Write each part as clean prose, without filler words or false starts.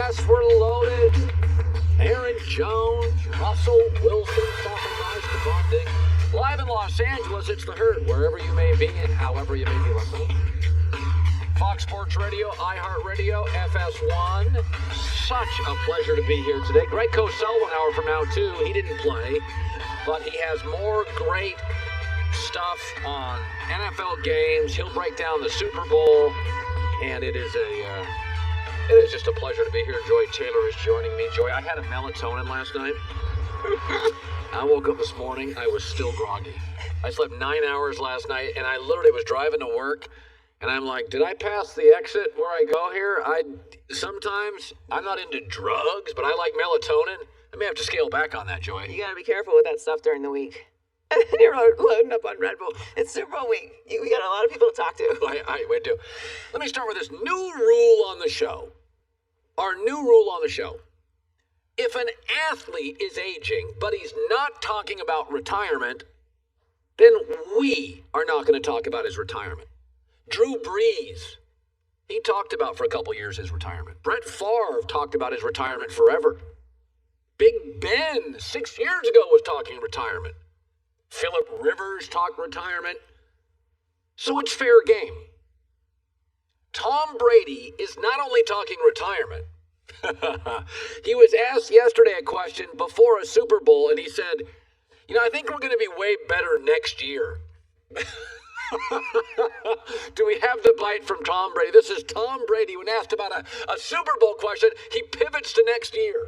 yes, we're loaded. Aaron Jones, Russell Wilson, stopping by, Stefon Diggs. Live in Los Angeles, it's The Herd, wherever you may be and however you may be listening. Fox Sports Radio, iHeartRadio, FS1. Such a pleasure to be here today. Greg Cosell, 1 hour from now, too. He didn't play, but he has more great stuff on NFL games. He'll break down the Super Bowl, and it is just a pleasure to be here. Joy Taylor is joining me. Joy, I had a melatonin last night. I woke up this morning, I was still groggy. I slept 9 hours last night, and I literally was driving to work, and I'm like, did I pass the exit where I go here? Sometimes, I'm not into drugs, but I like melatonin. I may have to scale back on that, Joy. You gotta be careful with that stuff during the week. You're loading up on Red Bull. It's Super Bowl week. We got a lot of people to talk to. We do. Let me start with this new rule on the show. Our new rule on the show. If an athlete is aging, but he's not talking about retirement, then we are not going to talk about his retirement. Drew Brees, he talked about for a couple years his retirement. Brett Favre talked about his retirement forever. Big Ben, 6 years ago, was talking retirement. Phillip Rivers talked retirement. So it's fair game. Tom Brady is not only talking retirement. He was asked yesterday a question before a Super Bowl, and he said, I think we're going to be way better next year. Do we have the bite from Tom Brady? This is Tom Brady. When asked about a Super Bowl question, he pivots to next year.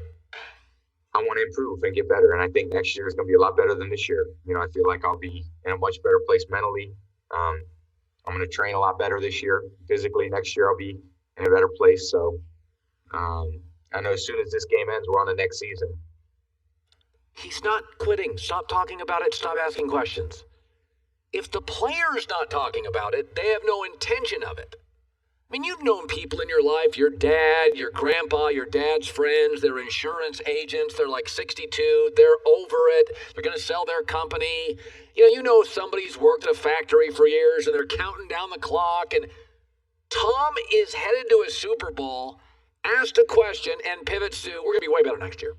I want to improve and get better, and I think next year is going to be a lot better than this year. I feel like I'll be in a much better place mentally. I'm going to train a lot better this year. Physically, next year I'll be in a better place. So I know as soon as this game ends, we're on the next season. He's not quitting. Stop talking about it. Stop asking questions. If the player's not talking about it, they have no intention of it. I mean, you've known people in your life, your dad, your grandpa, your dad's friends, they're insurance agents, they're like 62, they're over it, they're going to sell their company. You know somebody's worked at a factory for years and they're counting down the clock, and Tom is headed to a Super Bowl, asked a question, and pivots to, we're going to be way better next year.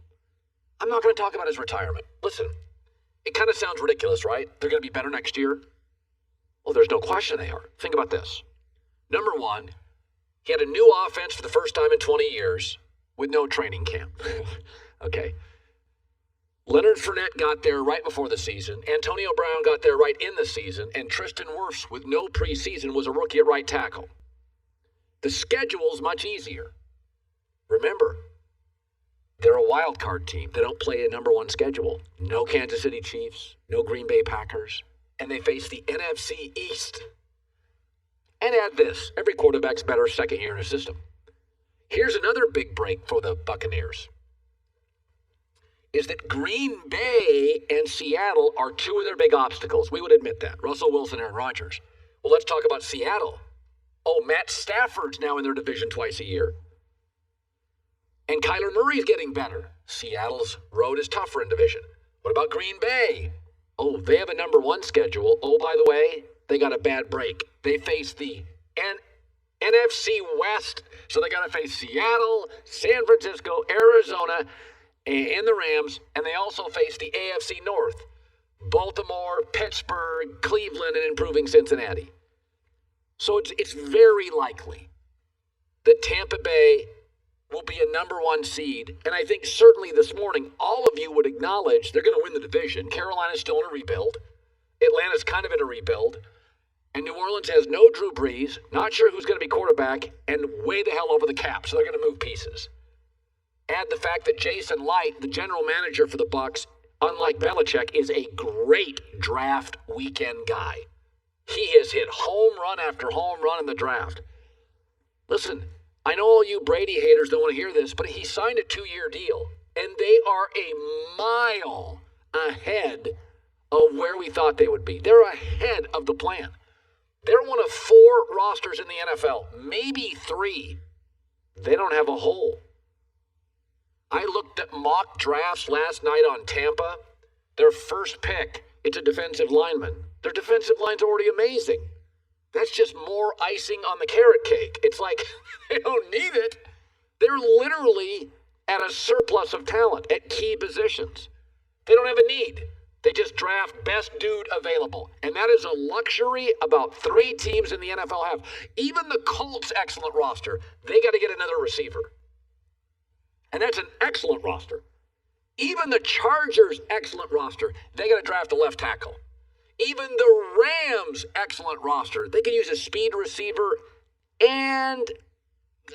I'm not going to talk about his retirement. Listen, it kind of sounds ridiculous, right? They're going to be better next year. Well, there's no question they are. Think about this. Number one, he had a new offense for the first time in 20 years with no training camp. Okay. Leonard Fournette got there right before the season. Antonio Brown got there right in the season. And Tristan Wirfs, with no preseason, was a rookie at right tackle. The schedule's much easier. Remember, they're a wild card team. They don't play a number one schedule. No Kansas City Chiefs, no Green Bay Packers, and they face the NFC East. And add this, every quarterback's better second year in a system. Here's another big break for the Buccaneers, is that Green Bay and Seattle are two of their big obstacles. We would admit that. Russell Wilson, Aaron Rodgers. Well, let's talk about Seattle. Oh, Matt Stafford's now in their division twice a year. And Kyler Murray's getting better. Seattle's road is tougher in division. What about Green Bay? Oh, they have a number one schedule. Oh, by the way, they got a bad break. They face the NFC West. So they got to face Seattle, San Francisco, Arizona, and the Rams. And they also face the AFC North. Baltimore, Pittsburgh, Cleveland, and improving Cincinnati. So it's very likely that Tampa Bay will be a number one seed. And I think certainly this morning, all of you would acknowledge they're going to win the division. Carolina's still in a rebuild. Atlanta's kind of in a rebuild. And New Orleans has no Drew Brees, not sure who's going to be quarterback, and way the hell over the cap, so they're going to move pieces. Add the fact that Jason Light, the general manager for the Bucs, unlike Belichick, is a great draft weekend guy. He has hit home run after home run in the draft. Listen, I know all you Brady haters don't want to hear this, but he signed a 2-year deal, and they are a mile ahead of where we thought they would be. They're ahead of the plan. They're one of 4 rosters in the NFL, maybe 3. They don't have a hole. I looked at mock drafts last night on Tampa. Their first pick, it's a defensive lineman. Their defensive line's already amazing. That's just more icing on the carrot cake. It's like they don't need it. They're literally at a surplus of talent at key positions. They don't have a need. They just draft best dude available. And that is a luxury about 3 teams in the NFL have. Even the Colts' excellent roster, they got to get another receiver. And that's an excellent roster. Even the Chargers' excellent roster, they got to draft a left tackle. Even the Rams' excellent roster, they could use a speed receiver, and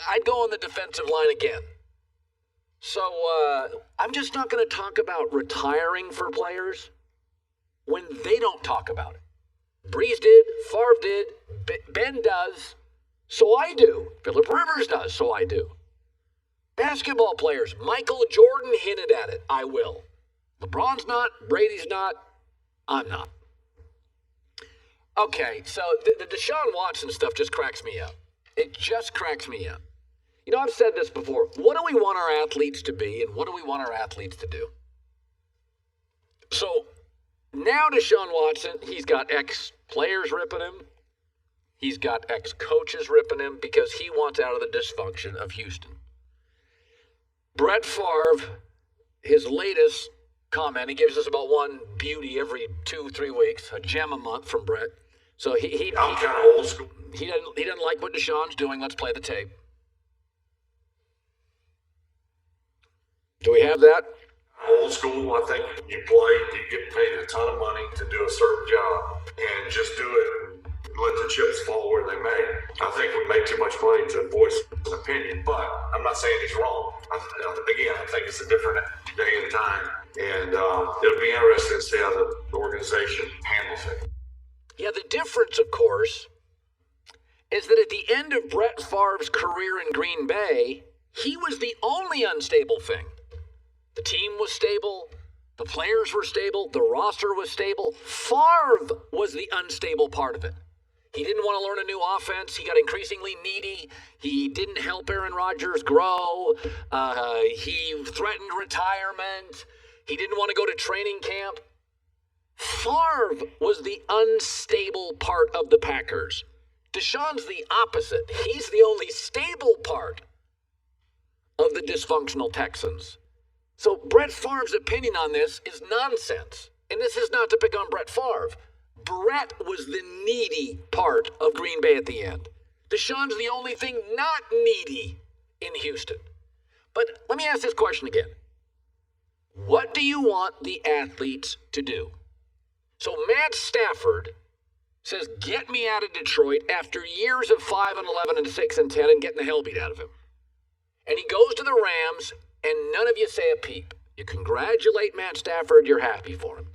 I'd go on the defensive line again. So I'm just not going to talk about retiring for players when they don't talk about it. Breeze did, Favre did, Ben does, so I do. Phillip Rivers does, so I do. Basketball players, Michael Jordan hinted at it, I will. LeBron's not, Brady's not, I'm not. Okay, so the Deshaun Watson stuff just cracks me up. It just cracks me up. You know, I've said this before. What do we want our athletes to be, and what do we want our athletes to do? So now Deshaun Watson, he's got ex-players ripping him. He's got ex-coaches ripping him because he wants out of the dysfunction of Houston. Brett Favre, his latest comment, he gives us about one beauty every 2-3 weeks, a gem a month from Brett. So I'm kind of old school. He doesn't like what Deshaun's doing. Let's play the tape. Do we have that? Old school, I think you get paid a ton of money to do a certain job, and just do it and let the chips fall where they may. I think we make too much money to voice an opinion, but I'm not saying he's wrong. I think it's a different day and time, and it'll be interesting to see how the organization handles it. Yeah, the difference, of course, is that at the end of Brett Favre's career in Green Bay, he was the only unstable thing. The team was stable, the players were stable, the roster was stable. Favre was the unstable part of it. He didn't want to learn a new offense. He got increasingly needy. He didn't help Aaron Rodgers grow. He threatened retirement. He didn't want to go to training camp. Favre was the unstable part of the Packers. Deshaun's the opposite. He's the only stable part of the dysfunctional Texans. So Brett Favre's opinion on this is nonsense. And this is not to pick on Brett Favre. Brett was the needy part of Green Bay at the end. Deshaun's the only thing not needy in Houston. But let me ask this question again. What do you want the athletes to do? So Matt Stafford says, get me out of Detroit after years of 5-11 and 6-10 and getting the hell beat out of him. And he goes to the Rams, and none of you say a peep. You congratulate Matt Stafford, you're happy for him.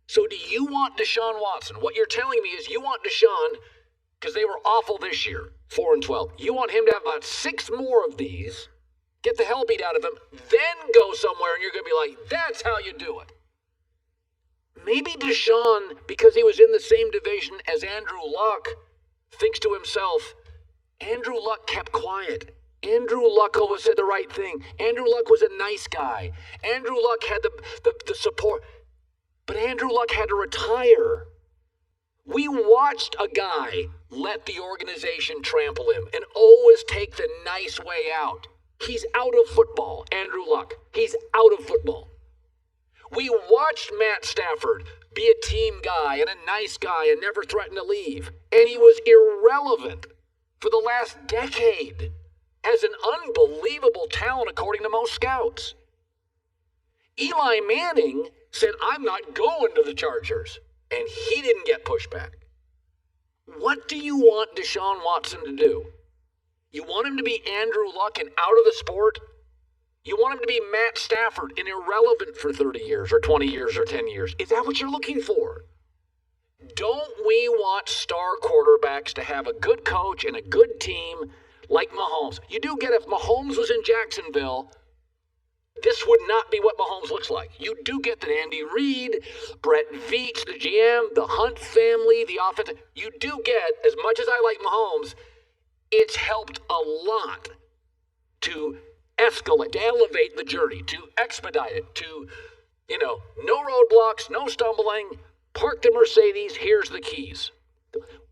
So do you want Deshaun Watson? What you're telling me is you want Deshaun, because they were awful this year, 4-12. You want him to have about 6 more of these, get the hell beat out of him, then go somewhere and you're going to be like, that's how you do it. Maybe Deshaun, because he was in the same division as Andrew Luck, thinks to himself, Andrew Luck kept quiet. Andrew Luck always said the right thing. Andrew Luck was a nice guy. Andrew Luck had the support. But Andrew Luck had to retire. We watched a guy let the organization trample him and always take the nice way out. He's out of football, Andrew Luck. He's out of football. We watched Matt Stafford be a team guy and a nice guy and never threaten to leave. And he was irrelevant for the last decade as an unbelievable talent according to most scouts. Eli Manning said, I'm not going to the Chargers. And he didn't get pushback. What do you want Deshaun Watson to do? You want him to be Andrew Luck and out of the sport? You want him to be Matt Stafford and irrelevant for 30 years or 20 years or 10 years? Is that what you're looking for? Don't we want star quarterbacks to have a good coach and a good team like Mahomes? You do get if Mahomes was in Jacksonville, this would not be what Mahomes looks like. You do get that Andy Reid, Brett Veach, the GM, the Hunt family, the offense. You do get, as much as I like Mahomes, it's helped a lot to escalate, to elevate the journey, to expedite it, to, no roadblocks, no stumbling, park the Mercedes, here's the keys.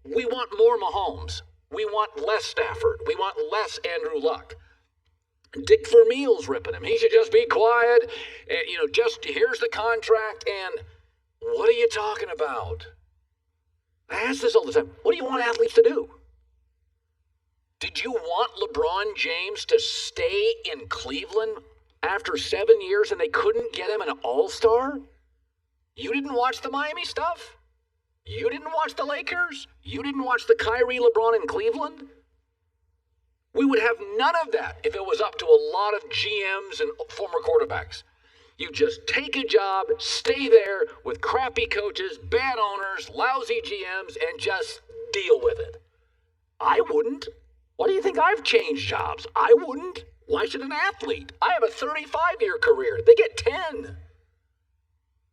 We want more Mahomes. We want less Stafford. We want less Andrew Luck. Dick Vermeil's ripping him. He should just be quiet. And, just here's the contract. And what are you talking about? I ask this all the time. What do you want athletes to do? Did you want LeBron James to stay in Cleveland after 7 years and they couldn't get him an all-star? You didn't watch the Miami stuff? You didn't watch the Lakers? You didn't watch the Kyrie LeBron in Cleveland? We would have none of that if it was up to a lot of GMs and former quarterbacks. You just take a job, stay there with crappy coaches, bad owners, lousy GMs, and just deal with it. I wouldn't. Why do you think I've changed jobs? I wouldn't. Why should an athlete? I have a 35-year career. They get 10.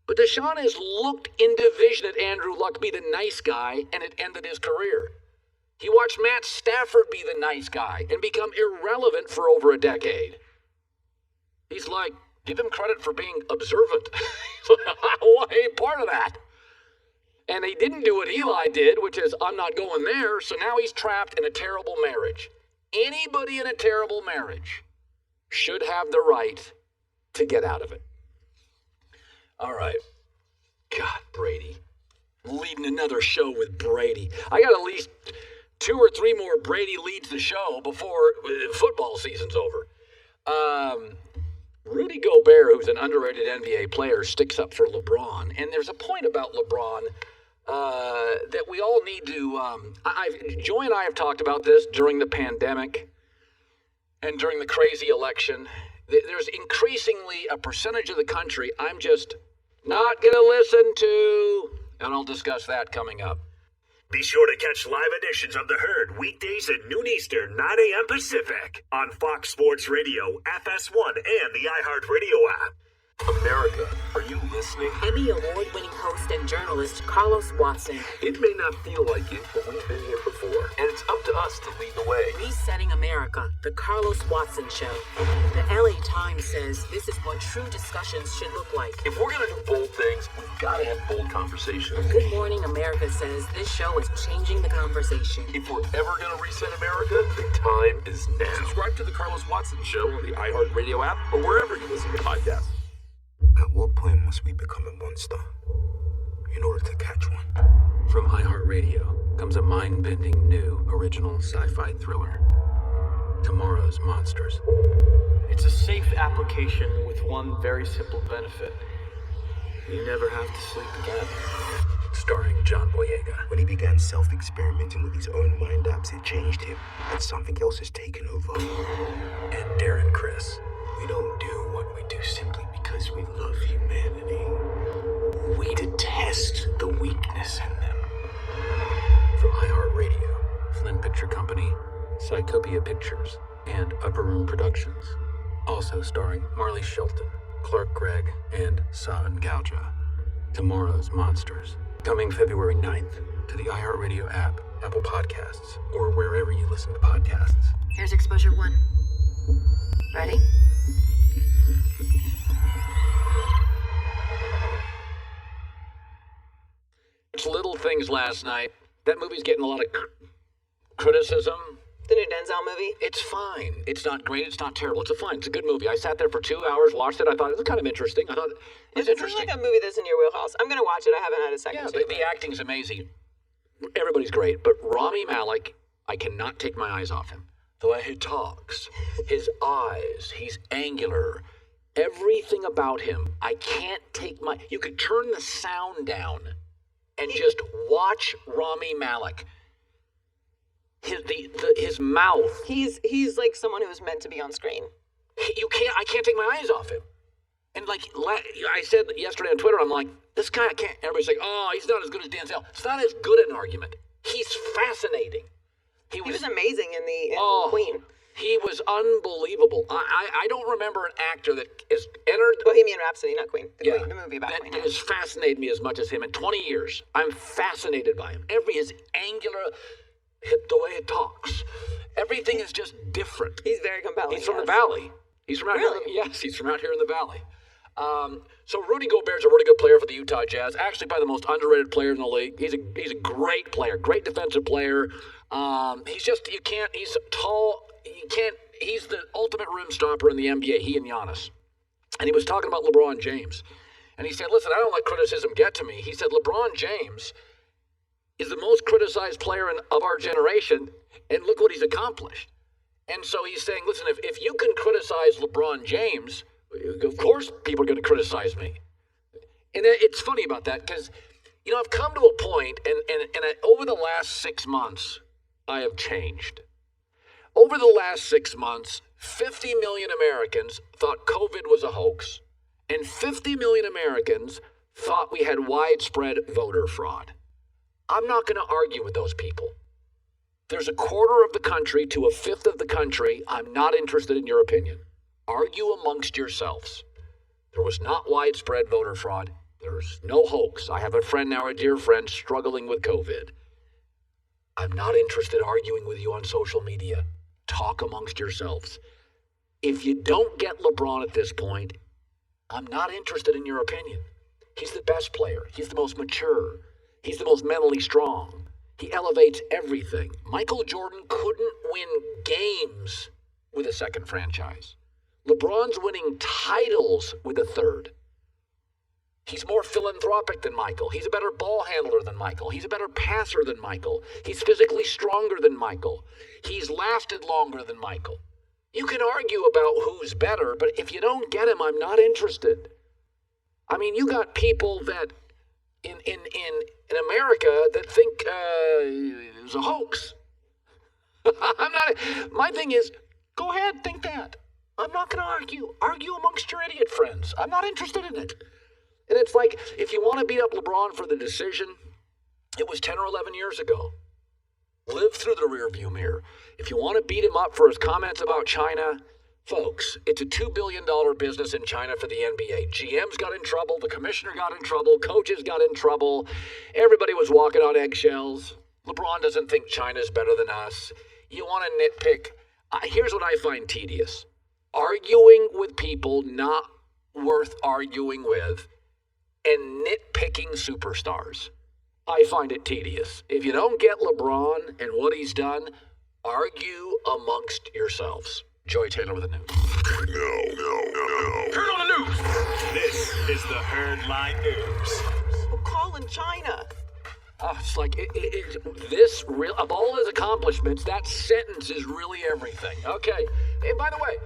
But Deshaun has looked in division at Andrew Luck be the nice guy, and it ended his career. He watched Matt Stafford be the nice guy and become irrelevant for over a decade. He's like, give him credit for being observant. I want any part of that. And he didn't do what Eli did, which is, I'm not going there, so now he's trapped in a terrible marriage. Anybody in a terrible marriage should have the right to get out of it. All right. God, Brady. Leading another show with Brady. I got at least 2 or 3 more Brady leads the show before football season's over. Rudy Gobert, who's an underrated NBA player, sticks up for LeBron. And there's a point about LeBron that we all need to... Joy and I have talked about this during the pandemic and during the crazy election. There's increasingly a percentage of the country I'm just not going to listen to. And I'll discuss that coming up. Be sure to catch live editions of The Herd weekdays at noon Eastern, 9 a.m. Pacific on Fox Sports Radio, FS1, and the iHeartRadio app. America, are you listening? Emmy Award-winning host and journalist Carlos Watson. It may not feel like it, but we've been here before, and it's up to us to lead the way. Resetting America, the Carlos Watson Show. The LA Times says this is what true discussions should look like. If we're going to do bold things, we've got to have bold conversations. Good Morning America says this show is changing the conversation. If we're ever going to reset America, the time is now. Subscribe to the Carlos Watson Show on the iHeartRadio app or wherever you listen to podcasts. At what point must we become a monster in order to catch one? From iHeartRadio comes a mind-bending new original sci-fi thriller, Tomorrow's Monsters. It's a safe application with one very simple benefit. You never have to sleep again. Starring John Boyega. When he began self-experimenting with his own mind apps, it changed him, and something else has taken over. And Darren Criss. We don't do what we do simply because we love humanity. We detest the weakness in them. From iHeartRadio, Flynn Picture Company, Psychopia Pictures, and Upper Room Productions. Also starring Marley Shelton, Clark Gregg, and Saan Gauja. Tomorrow's Monsters. Coming February 9th to the iHeartRadio app, Apple Podcasts, or wherever you listen to podcasts. Here's exposure 1. Ready? Little Things last night. That movie's getting a lot of criticism. The new Denzel movie? It's fine. It's not great. It's not terrible. It's a good movie. I sat there for 2 hours, watched it. I thought it was kind of interesting. It seems interesting. like a movie that's in your wheelhouse. I'm going to watch it. I haven't had a second Yeah, to. the acting's amazing. Everybody's great. But Rami Malek, I cannot take my eyes off him. The way he talks, his eyes, he's angular. Everything about him, I can't take my... You could turn the sound down and just watch Rami Malek. His mouth. He's like someone who's meant to be on screen. I can't take my eyes off him. And like I said yesterday on Twitter, I'm like, this guy I can't. Everybody's like, oh, he's not as good as Denzel. It's not as good an argument. He's fascinating. He was amazing in Queen. He was unbelievable. I don't remember an actor that has entered Bohemian Rhapsody, not Queen. Queen, the movie about Queen. That has fascinated me as much as him in 20 years. I'm fascinated by him. His angular, the way it talks, everything is just different. He's very compelling. He's from the Valley. He's from out here. Yes, he's from out here in the Valley. So Rudy Gobert's a really good player for the Utah Jazz. Actually, probably the most underrated player in the league. He's a great player, great defensive player. He's tall. he's the ultimate rim stopper in the NBA, he and Giannis. And he was talking about LeBron James. And he said, listen, I don't let criticism get to me. He said, LeBron James is the most criticized player of our generation, and look what he's accomplished. And so he's saying, listen, if you can criticize LeBron James, of course people are going to criticize me. And it's funny about that because, I've come to a point, and over the last 6 months, I have changed. Over the last 6 months, 50 million Americans thought COVID was a hoax, and 50 million Americans thought we had widespread voter fraud. I'm not going to argue with those people. There's a quarter of the country to a fifth of the country. I'm not interested in your opinion. Argue amongst yourselves. There was not widespread voter fraud. There's no hoax. I have a friend now, a dear friend, struggling with COVID. I'm not interested in arguing with you on social media. Talk amongst yourselves. If you don't get LeBron at this point, I'm not interested in your opinion. He's the best player. He's the most mature. He's the most mentally strong. He elevates everything. Michael Jordan couldn't win games with a second franchise. LeBron's winning titles with a third. He's more philanthropic than Michael. He's a better ball handler than Michael. He's a better passer than Michael. He's physically stronger than Michael. He's lasted longer than Michael. You can argue about who's better, but if you don't get him, I'm not interested. I mean, you got people that in America that think it was a hoax. My thing is, go ahead, think that. I'm not going to argue. Argue amongst your idiot friends. I'm not interested in it. And it's like, if you want to beat up LeBron for the decision, it was 10 or 11 years ago. Live through the rearview mirror. If you want to beat him up for his comments about China, folks, it's a $2 billion business in China for the NBA. GMs got in trouble. The commissioner got in trouble. Coaches got in trouble. Everybody was walking on eggshells. LeBron doesn't think China's better than us. You want to nitpick. Here's what I find tedious. Arguing with people not worth arguing with and nitpicking superstars. I find it tedious. If you don't get LeBron and what he's done, argue amongst yourselves. Joy Taylor with the news. No. Turn on the news. This is the Herdline News. We're calling China. It's like, this real, of all his accomplishments, that sentence is really everything. Okay. And by the way,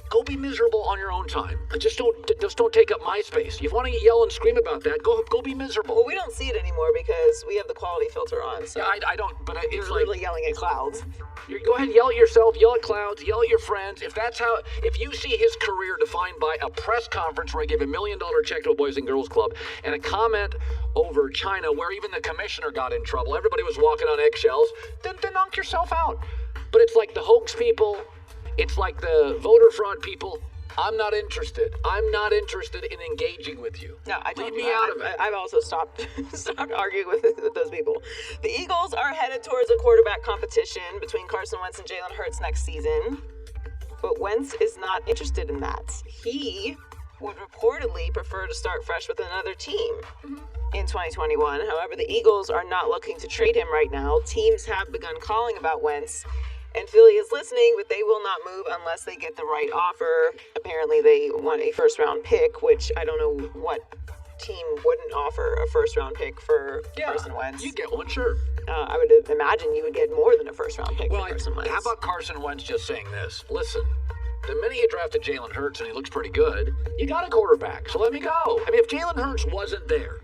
go be miserable on your own time. Just don't take up my space. If you want to yell and scream about that, go be miserable. Well, we don't see it anymore because we have the quality filter on. So yeah, I don't. But it's you're like literally yelling at clouds. Go ahead, yell at yourself, yell at clouds, yell at your friends. If you see his career defined by a press conference where he gave $1 million check to a Boys and Girls Club and a comment over China where even the commissioner got in trouble, everybody was walking on eggshells, then knock yourself out. But it's like the hoax people. It's like the voter fraud people. I'm not interested. I'm not interested in engaging with you. No, Leave me out of it. I've also stopped arguing with those people. The Eagles are headed towards a quarterback competition between Carson Wentz and Jalen Hurts next season. But Wentz is not interested in that. He would reportedly prefer to start fresh with another team in 2021. However, the Eagles are not looking to trade him right now. Teams have begun calling about Wentz. And Philly is listening, but they will not move unless they get the right offer. Apparently, they want a first-round pick, which I don't know what team wouldn't offer a first-round pick for Carson Wentz. You get one, sure. I would imagine you would get more than a first-round pick for Carson Wentz. How about Carson Wentz just saying this? Listen, the minute you drafted Jalen Hurts and he looks pretty good, you got a quarterback, so let me go. I mean, if Jalen Hurts wasn't there,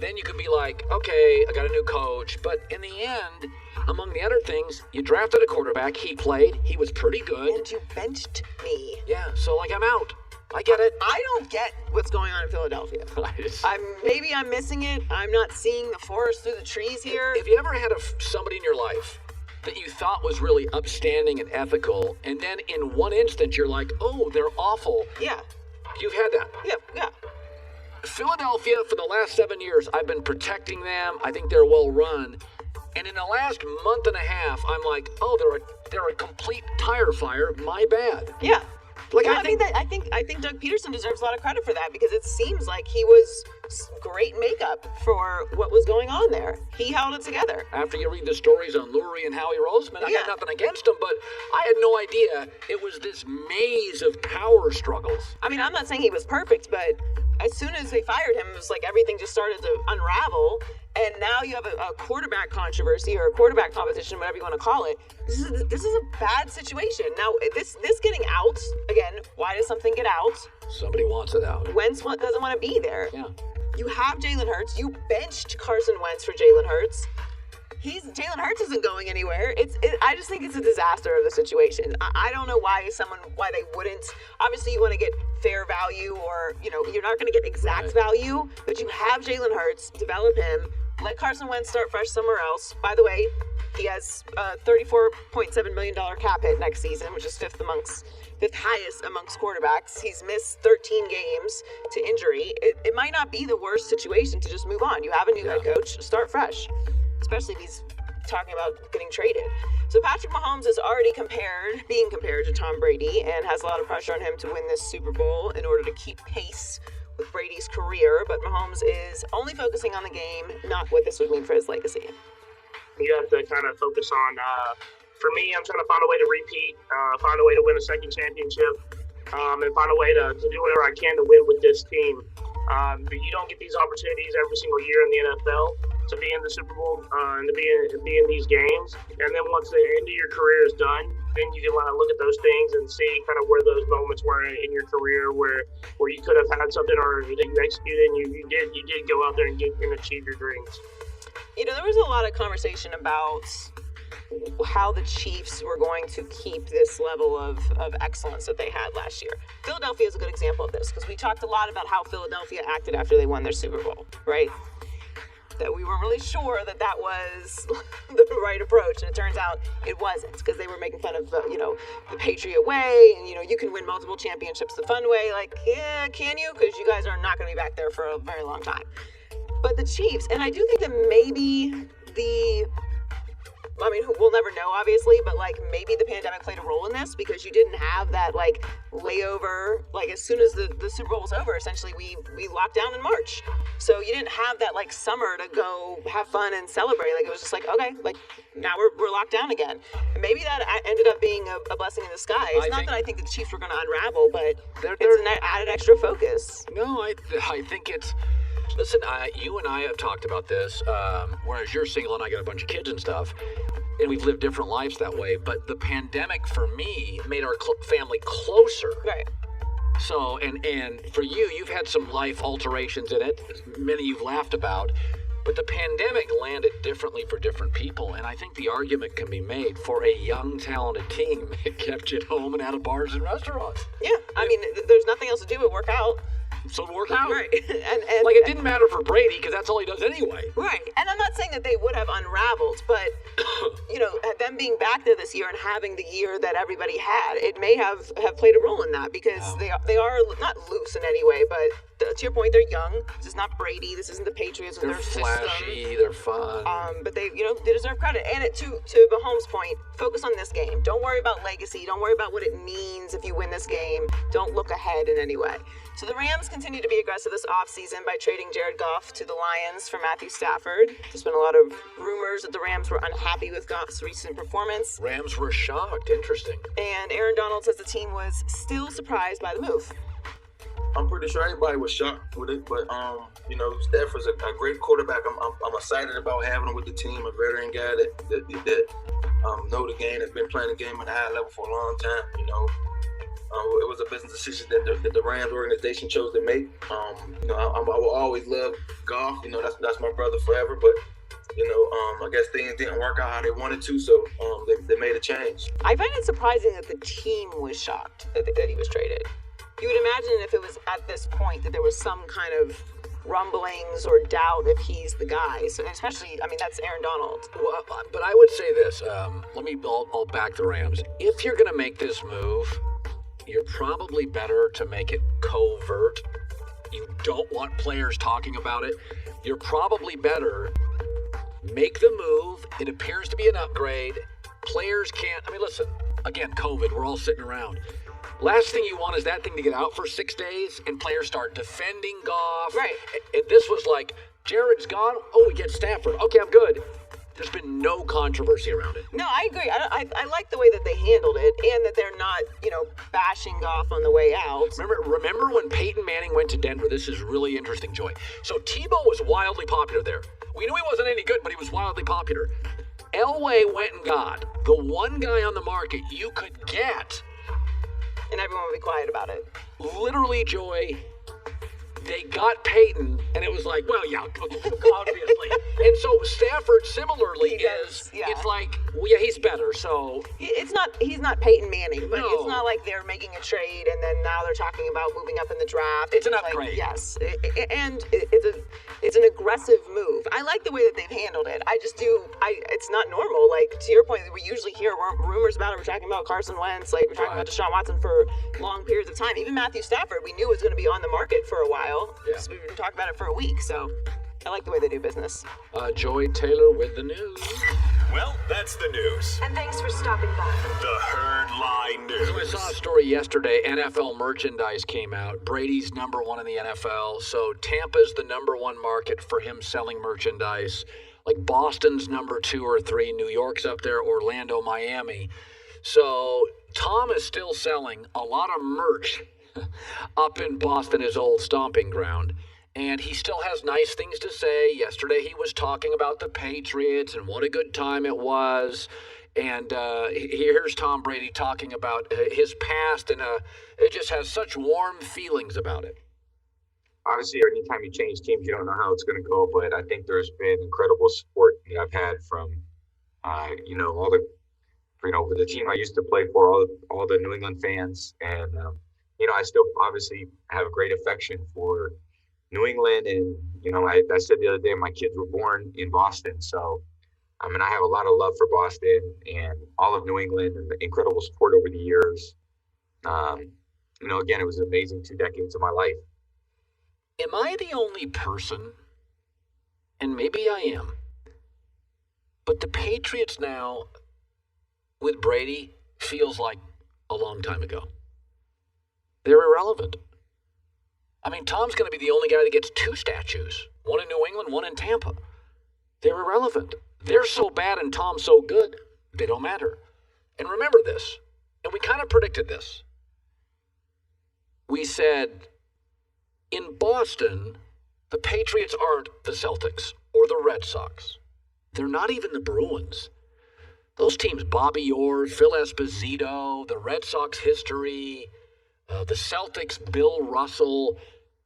then you could be like, okay, I got a new coach. But in the end, among the other things, you drafted a quarterback. He played. He was pretty good. And you benched me. Yeah, so like I'm out. I get it. I don't get what's going on in Philadelphia. Maybe I'm missing it. I'm not seeing the forest through the trees here. Have you ever had somebody in your life that you thought was really upstanding and ethical, and then in one instant you're like, oh, they're awful? Yeah. You've had that? Yeah. Philadelphia, for the last 7 years, I've been protecting them. I think they're well run. And in the last month and a half, I'm like, oh, they're a complete tire fire. My bad. Yeah. Like, I think Doug Peterson deserves a lot of credit for that because it seems like he was great makeup for what was going on there. He held it together. After you read the stories on Lurie and Howie Roseman, I Yeah. got nothing against them, but I had no idea it was this maze of power struggles. I mean, I'm not saying he was perfect, but as soon as they fired him, it was like everything just started to unravel. And now you have a quarterback controversy or a quarterback competition, whatever you want to call it. This is a bad situation. Now, this getting out, again, why does something get out? Somebody wants it out. Wentz doesn't want to be there. Yeah. You have Jalen Hurts. You benched Carson Wentz for Jalen Hurts. Jalen Hurts isn't going anywhere. I just think it's a disaster of the situation. I don't know why they wouldn't. Obviously, you want to get fair value, or you're not going to get exact value, but you have Jalen Hurts. Develop him. Let Carson Wentz start fresh somewhere else. By the way, he has a $34.7 million cap hit next season, which is fifth highest amongst quarterbacks. He's missed 13 games to injury. It might not be the worst situation to just move on. You have a new head coach. Start fresh. Especially if he's talking about getting traded. So Patrick Mahomes is already being compared to Tom Brady and has a lot of pressure on him to win this Super Bowl in order to keep pace with Brady's career. But Mahomes is only focusing on the game, not what this would mean for his legacy. You have to kind of focus on, for me, I'm trying to find a way to repeat, find a way to win a second championship, and find a way to do whatever I can to win with this team. But you don't get these opportunities every single year in the NFL to be in the Super Bowl and to be in these games. And then once the end of your career is done, then you can look at those things and see kind of where those moments were in your career where you could have had something or that you executed and you did go out there and achieve your dreams. There was a lot of conversation about how the Chiefs were going to keep this level of excellence that they had last year. Philadelphia is a good example of this because we talked a lot about how Philadelphia acted after they won their Super Bowl, right? That we weren't really sure that was the right approach, and it turns out it wasn't because they were making fun of the Patriot way, and you can win multiple championships the fun way. Like, yeah, can you? Because you guys are not going to be back there for a very long time. But the Chiefs, and I do think that maybe we'll never know, obviously, but maybe the pandemic played a role in this because you didn't have that layover. As soon as the Super Bowl was over, essentially we locked down in March. So you didn't have that summer to go have fun and celebrate. It was just okay, now we're locked down again. And maybe that ended up being a blessing in disguise. Not that I think the Chiefs were going to unravel, but it's an added extra focus. No, I think it's. Listen, you and I have talked about this, whereas you're single and I got a bunch of kids and stuff, and we've lived different lives that way, but the pandemic, for me, made our family closer. Right. So, and for you, you've had some life alterations in it, many you've laughed about, but the pandemic landed differently for different people, and I think the argument can be made for a young, talented team, it kept you at home and out of bars and restaurants. Yeah, there's nothing else to do but work out. So it worked out. Right. And it didn't matter for Brady because that's all he does anyway. Right. And I'm not saying that they would have unraveled, but, them being back there this year and having the year that everybody had, it may have played a role in that because they are not loose in any way, but to your point, they're young. This is not Brady. This isn't the Patriots with they're their flashy, system. they're fun. But they deserve credit. And to Mahomes' point, focus on this game. Don't worry about legacy. Don't worry about what it means if you win this game. Don't look ahead in any way. So the Rams continue to be aggressive this offseason by trading Jared Goff to the Lions for Matthew Stafford. There's been a lot of rumors that the Rams were unhappy with Goff's recent performance. Rams were shocked. Interesting. And Aaron Donald says the team was still surprised by the move. I'm pretty sure everybody was shocked with it, but Stafford's a great quarterback. I'm excited about having him with the team, a veteran guy that know the game, has been playing the game at a high level for a long time. It was a business decision that the Rams organization chose to make. I will always love Goff. That's my brother forever. But I guess things didn't work out how they wanted to, so they made a change. I find it surprising that the team was shocked that he was traded. You would imagine if it was at this point that there was some kind of rumblings or doubt if he's the guy. So especially, that's Aaron Donald. Well, but I would say this. I'll back the Rams. If you're going to make this move, you're probably better to make it covert. You don't want players talking about it. You're probably better make the move. It appears to be an upgrade. Players can't. Listen, again, COVID, we're all sitting around. Last thing you want is that thing to get out for 6 days and players start defending Goff. Right. And this was like, Jared's gone. Oh, we get Stafford. Okay, I'm good. There's been no controversy around it. No, I agree. I like the way that they handled it and that they're not, bashing Goff on the way out. Remember when Peyton Manning went to Denver? This is really interesting, Joy. So Tebow was wildly popular there. We knew he wasn't any good, but he was wildly popular. Elway went and got the one guy on the market you could get. And everyone would be quiet about it. Literally, Joy, they got Peyton, and it was like, well, yeah, obviously. And so Stafford similarly it's like, well, yeah, he's better, so. He's not Peyton Manning, but No. it's not like they're making a trade and then now they're talking about moving up in the draft. It's an like, upgrade. Yes, and it's an aggressive move. I like the way that they've handled it. It's not normal. Like, to your point, we usually hear rumors about it. We're talking about Carson Wentz, like we're talking about Deshaun Watson for long periods of time. Even Matthew Stafford, we knew was going to be on the market for a while. Yeah. We've been talking about it for a week, so I like the way they do business. Joy Taylor with the news. Well, that's the news. And thanks for stopping by. The Herd Line News. So I saw a story yesterday. NFL merchandise came out. Brady's number one in the NFL. So Tampa's the number one market for him selling merchandise. Like Boston's number 2 or 3. New York's up there. Orlando, Miami. So Tom is still selling a lot of merch up in Boston, his old stomping ground. And he still has nice things to say. Yesterday he was talking about the Patriots and what a good time it was. And here's Tom Brady talking about his past, and it just has such warm feelings about it. Obviously, anytime you change teams, you don't know how it's going to go, but I think there's been incredible support that I've had from, all the team I used to play for, all the New England fans. And, I still obviously have a great affection for New England. And, I said the other day, my kids were born in Boston. So, I have a lot of love for Boston and all of New England and the incredible support over the years. Again, it was an amazing 2 decades of my life. Am I the only person, and maybe I am, but the Patriots now, with Brady, feels like a long time ago. They're irrelevant. Tom's going to be the only guy that gets 2 statues, one in New England, one in Tampa. They're irrelevant. They're so bad and Tom's so good, they don't matter. And remember this, and we kind of predicted this. We said, in Boston, the Patriots aren't the Celtics or the Red Sox. They're not even the Bruins. Those teams, Bobby Orr, Phil Esposito, the Red Sox history, the Celtics, Bill Russell,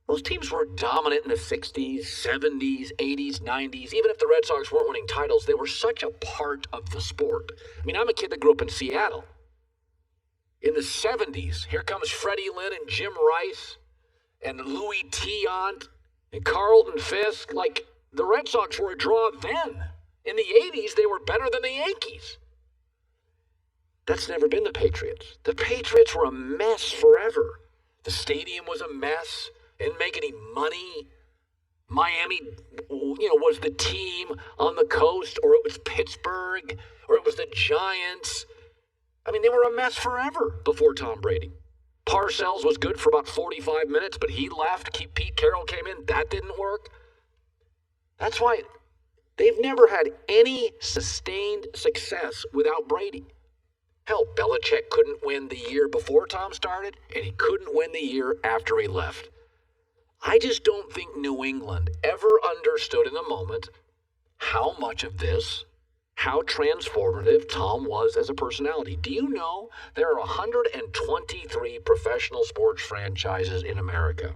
those teams were dominant in the 60s, 70s, 80s, 90s. Even if the Red Sox weren't winning titles, they were such a part of the sport. I'm a kid that grew up in Seattle. In the 70s, here comes Freddie Lynn and Jim Rice and Louis Tiant and Carlton Fisk. Like, the Red Sox were a draw then. In the 80s, they were better than the Yankees. That's never been the Patriots. The Patriots were a mess forever. The stadium was a mess. Didn't make any money. Miami, was the team on the coast, or it was Pittsburgh, or it was the Giants. They were a mess forever before Tom Brady. Parcells was good for about 45 minutes, but he left. Pete Carroll came in. That didn't work. That's why they've never had any sustained success without Brady. Hell, Belichick couldn't win the year before Tom started, and he couldn't win the year after he left. I just don't think New England ever understood in the moment how much of this, how transformative Tom was as a personality. Do you know there are 123 professional sports franchises in America?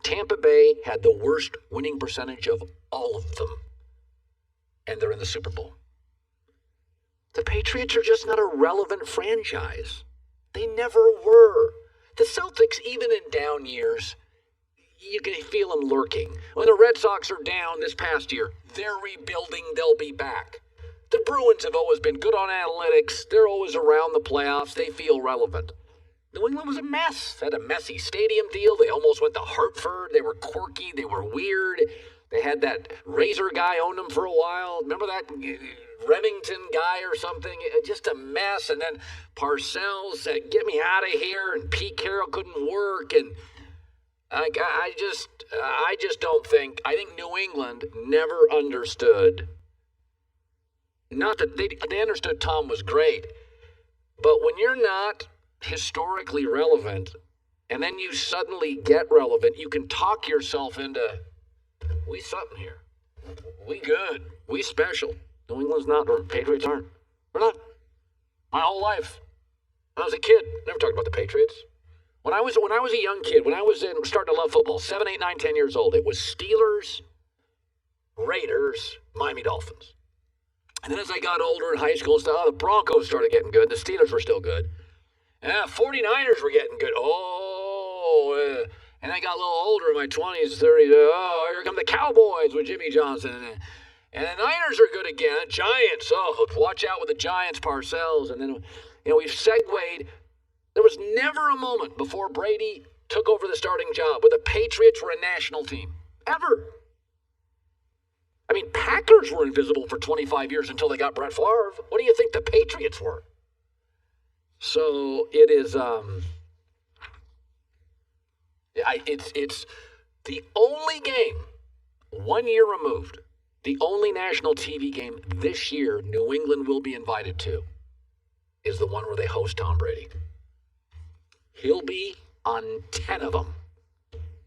Tampa Bay had the worst winning percentage of all of them, and they're in the Super Bowl. The Patriots are just not a relevant franchise. They never were. The Celtics, even in down years, you can feel them lurking. When the Red Sox are down this past year, they're rebuilding, they'll be back. The Bruins have always been good on analytics. They're always around the playoffs. They feel relevant. New England was a mess. Had a messy stadium deal. They almost went to Hartford. They were quirky. They were weird. They had that Razor guy own them for a while. Remember that? Remington guy or something, just a mess. And then Parcells said, "Get me out of here," and Pete Carroll couldn't work. And I just don't think. I think New England never understood. Not that they understood Tom was great, but when you're not historically relevant, and then you suddenly get relevant, you can talk yourself into, we something here. We good. We special. New England's not, or Patriots aren't. We're not. My whole life. When I was a kid, never talked about the Patriots. When I was a young kid, when I was starting to love football, 7, 8, 9, 10 years old, it was Steelers, Raiders, Miami Dolphins. And then as I got older in high school and stuff, the Broncos started getting good. The Steelers were still good. And 49ers were getting good. And I got a little older in my 20s, 30s. Oh, here come the Cowboys with Jimmy Johnson. And the Niners are good again. Giants, watch out with the Giants, Parcells. And then, we've segued. There was never a moment before Brady took over the starting job where the Patriots were a national team. Ever. I mean, Packers were invisible for 25 years until they got Brett Favre. What do you think the Patriots were? So it is, it's the only game 1 year removed, the only national TV game this year New England will be invited to is the one where they host Tom Brady. He'll be on 10 of them.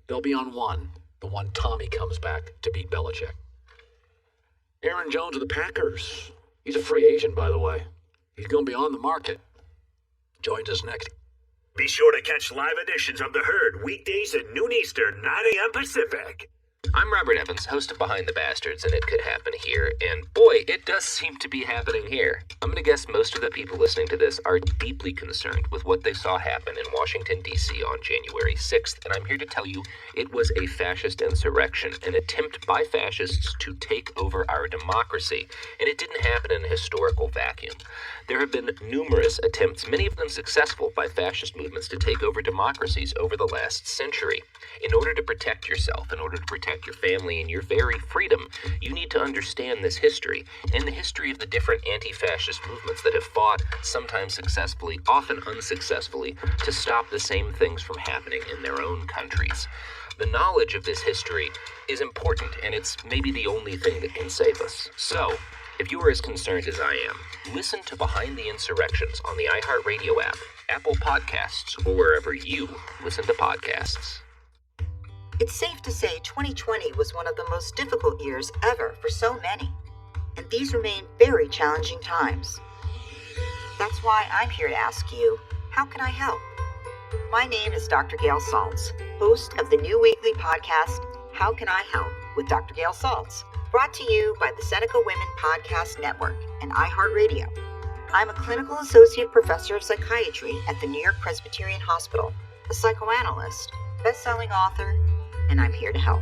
They'll be on one, the one Tommy comes back to beat Belichick. Aaron Jones of the Packers. He's a free agent, by the way. He's going to be on the market. Joins us next. Be sure to catch live editions of The Herd weekdays at noon Eastern, 9 a.m. Pacific. I'm Robert Evans, host of Behind the Bastards, and it could happen here. And boy, it does seem to be happening here. I'm going to guess most of the people listening to this are deeply concerned with what they saw happen in Washington, D.C. on January 6th, and I'm here to tell you it was a fascist insurrection, an attempt by fascists to take over our democracy, and it didn't happen in a historical vacuum. There have been numerous attempts, many of them successful, by fascist movements to take over democracies over the last century. In order to protect yourself, in order to protect your family and your very freedom, you need to understand this history and the history of the different anti-fascist movements that have fought, sometimes successfully, often unsuccessfully, to stop the same things from happening in their own countries. The knowledge of this history is important, and it's maybe the only thing that can save us. So, if you are as concerned as I am, listen to Behind the Insurrections on the iHeartRadio app, Apple Podcasts, or wherever you listen to podcasts. It's safe to say 2020 was one of the most difficult years ever for so many, and these remain very challenging times. That's why I'm here to ask you, how can I help? My name is Dr. Gail Saltz, host of the new weekly podcast, How Can I Help, with Dr. Gail Saltz, brought to you by the Seneca Women Podcast Network and iHeartRadio. I'm a clinical associate professor of psychiatry at the New York Presbyterian Hospital, a psychoanalyst, best-selling author, and I'm here to help.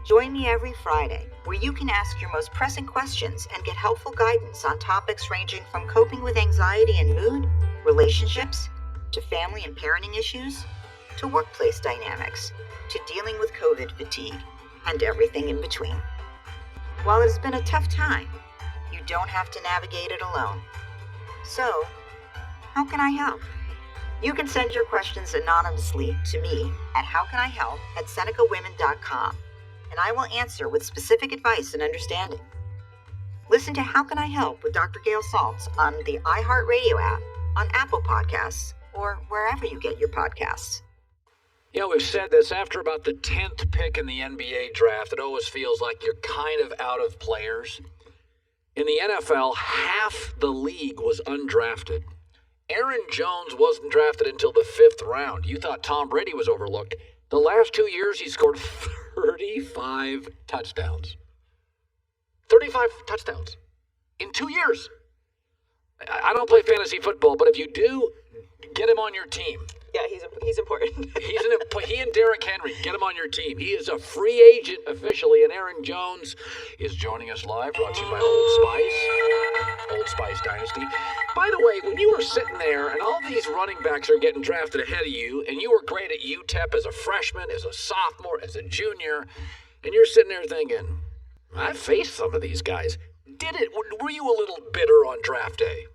Join me every Friday, where you can ask your most pressing questions and get helpful guidance on topics ranging from coping with anxiety and mood, relationships, to family and parenting issues, to workplace dynamics, to dealing with COVID fatigue, and everything in between. While it has been a tough time, you don't have to navigate it alone. So, how can I help? You can send your questions anonymously to me at howcanihelp@senecawomen.com, and I will answer with specific advice and understanding. Listen to How Can I Help with Dr. Gail Saltz on the iHeartRadio app, on Apple Podcasts, or wherever you get your podcasts. We've said this, after about the 10th pick in the NBA draft, it always feels like you're kind of out of players. In the NFL, half the league was undrafted. Aaron Jones wasn't drafted until the 5th round. You thought Tom Brady was overlooked. The last 2 years, he scored 35 touchdowns. 35 touchdowns in 2 years. I don't play fantasy football, but if you do, get him on your team. Yeah, he's important. He and Derrick Henry, get him on your team. He is a free agent officially, and Aaron Jones is joining us live, brought to you by Old Spice Dynasty. By the way, when you were sitting there and all these running backs are getting drafted ahead of you, and you were great at UTEP as a freshman, as a sophomore, as a junior, and you're sitting there thinking, I've faced some of these guys. Did get it. Were you a little bitter on draft day?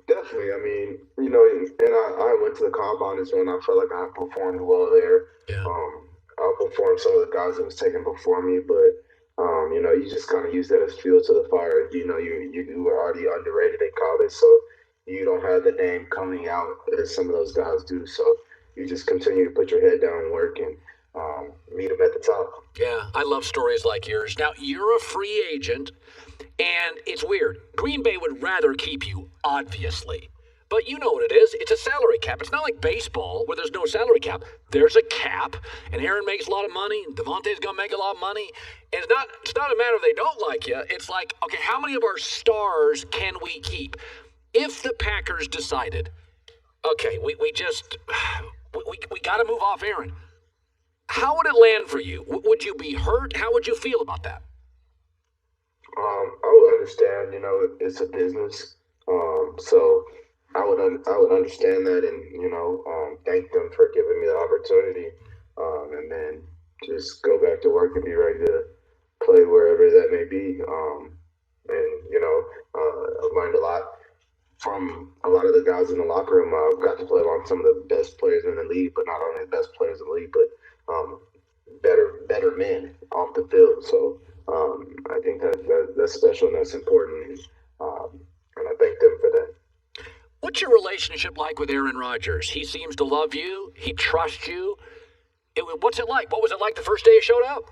Definitely. I mean, and I went to the combine as well, and I felt like I performed well there. Yeah. I outperformed some of the guys that was taken before me, but you just kind of use that as fuel to the fire. You were already underrated in college, so you don't have the name coming out as some of those guys do. So you just continue to put your head down and work and meet them at the top. Yeah, I love stories like yours. Now, you're a free agent, and it's weird. Green Bay would rather keep you, obviously. But you know what it is. It's a salary cap. It's not like baseball where there's no salary cap. There's a cap, and Aaron makes a lot of money, and Devontae's going to make a lot of money. And it's not a matter of they don't like you. It's like, okay, how many of our stars can we keep? If the Packers decided, okay, we got to move off Aaron, how would it land for you? Would you be hurt? How would you feel about that? I would understand. It's a business, so I would understand that, and thank them for giving me the opportunity, and then just go back to work and be ready to play wherever that may be. I've learned a lot from a lot of the guys in the locker room. I've got to play along some of the best players in the league, but not only the best players in the league, but better men off the field. So I think that's special and that's important, and I thank them for that. What's your relationship like with Aaron Rodgers? He seems to love you. He trusts you. What's it like? What was it like the first day you showed up?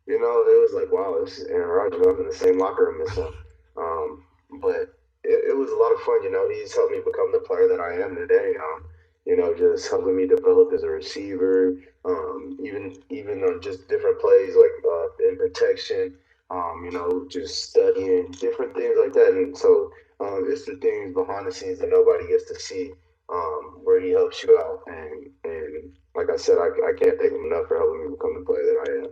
It was like, wow, this is Aaron Rodgers. I'm in the same locker room as him. But it was a lot of fun. He's helped me become the player that I am today. Just helping me develop as a receiver, even on just different plays like in protection, just studying different things like that. And so it's the things behind the scenes that nobody gets to see, where he helps you out. And like I said, I can't thank him enough for helping me become the player that I am.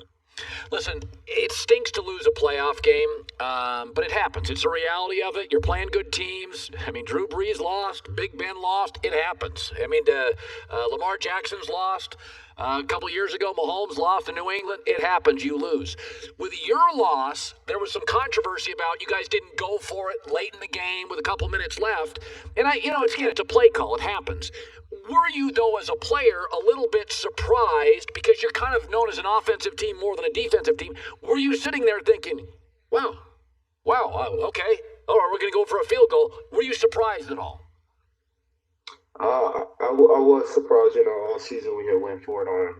Listen, it stinks to lose a playoff game, but it happens. It's the reality of it. You're playing good teams. I mean, Drew Brees lost. Big Ben lost. It happens. I mean, Lamar Jackson's lost. A couple years ago, Mahomes lost in New England. It happens. You lose. With your loss, there was some controversy about you guys didn't go for it late in the game with a couple minutes left. And it's a play call. It happens. Were you, though, as a player, a little bit surprised because you're kind of known as an offensive team more than a defensive team? Were you sitting there thinking, wow, okay, all right, we're going to go for a field goal? Were you surprised at all? I was surprised. All season we had went for it on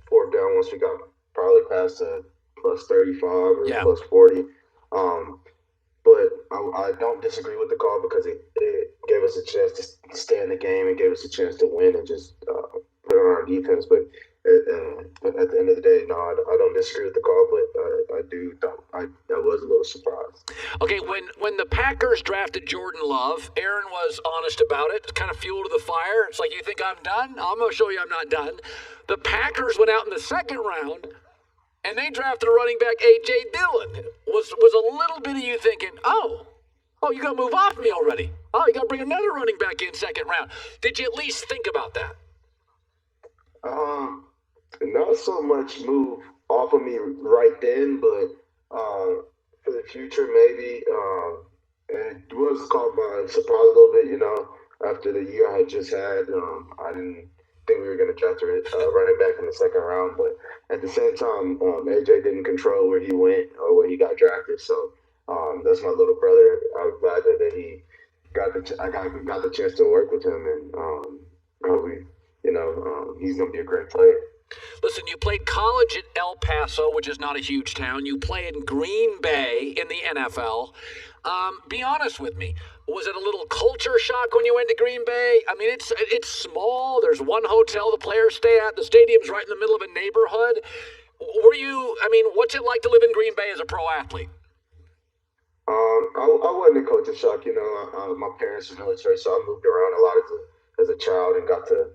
fourth down once we got probably past the plus 35 or plus 40. But I don't disagree with the call because it gave us a chance to stay in the game and gave us a chance to win and just put on our defense. But at the end of the day, no, I don't disagree with the call, but I was a little surprised. Okay, when the Packers drafted Jordan Love, Aaron was honest about it. It's kind of fuel to the fire. It's like, you think I'm done? I'm going to show you I'm not done. The Packers went out in the second round, and they drafted a running back, A.J. Dillon. Was a little bit of you thinking, oh, you got to move off me already. Oh, you got to bring another running back in second round. Did you at least think about that? Not so much move off of me right then, but for the future, maybe. And it was caught by surprise a little bit, after the year I had just had. I didn't think we were going to draft a running back in the second round, but at the same time, AJ didn't control where he went or where he got drafted. So that's my little brother. I'm glad that he got the chance to work with him, and probably, he's going to be a great player. Listen, you played college at El Paso, which is not a huge town. You played in Green Bay in the NFL. Be honest with me. Was it a little culture shock when you went to Green Bay? I mean, it's small. There's one hotel the players stay at. The stadium's right in the middle of a neighborhood. What's it like to live in Green Bay as a pro athlete? I wasn't a culture shock. My parents were military, so I moved around a lot as a child and got to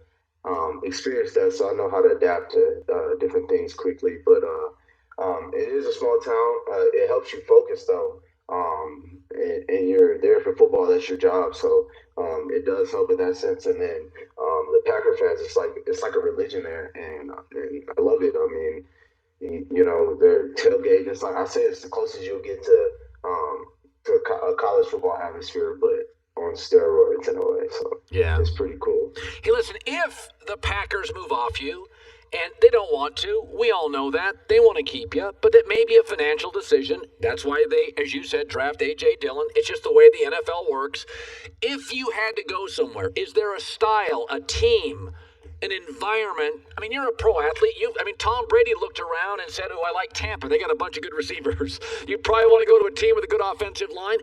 experience that, so I know how to adapt to different things quickly. But it is a small town. It helps you focus, though. And you're there for football. That's your job. So it does help in that sense. And then the Packer fans, it's like a religion there, and I love it. I mean, they're tailgating. It's like I say, it's the closest you'll get to a college football atmosphere, but on steroids in a way. So yeah, it's pretty cool. Hey, listen, if the Packers move off you, and they don't want to, we all know that. They want to keep you, but that may be a financial decision. That's why they, as you said, draft A.J. Dillon. It's just the way the NFL works. If you had to go somewhere, is there a style, a team, an environment? I mean, you're a pro athlete. Tom Brady looked around and said, oh, I like Tampa. They got a bunch of good receivers. You'd probably want to go to a team with a good offensive line.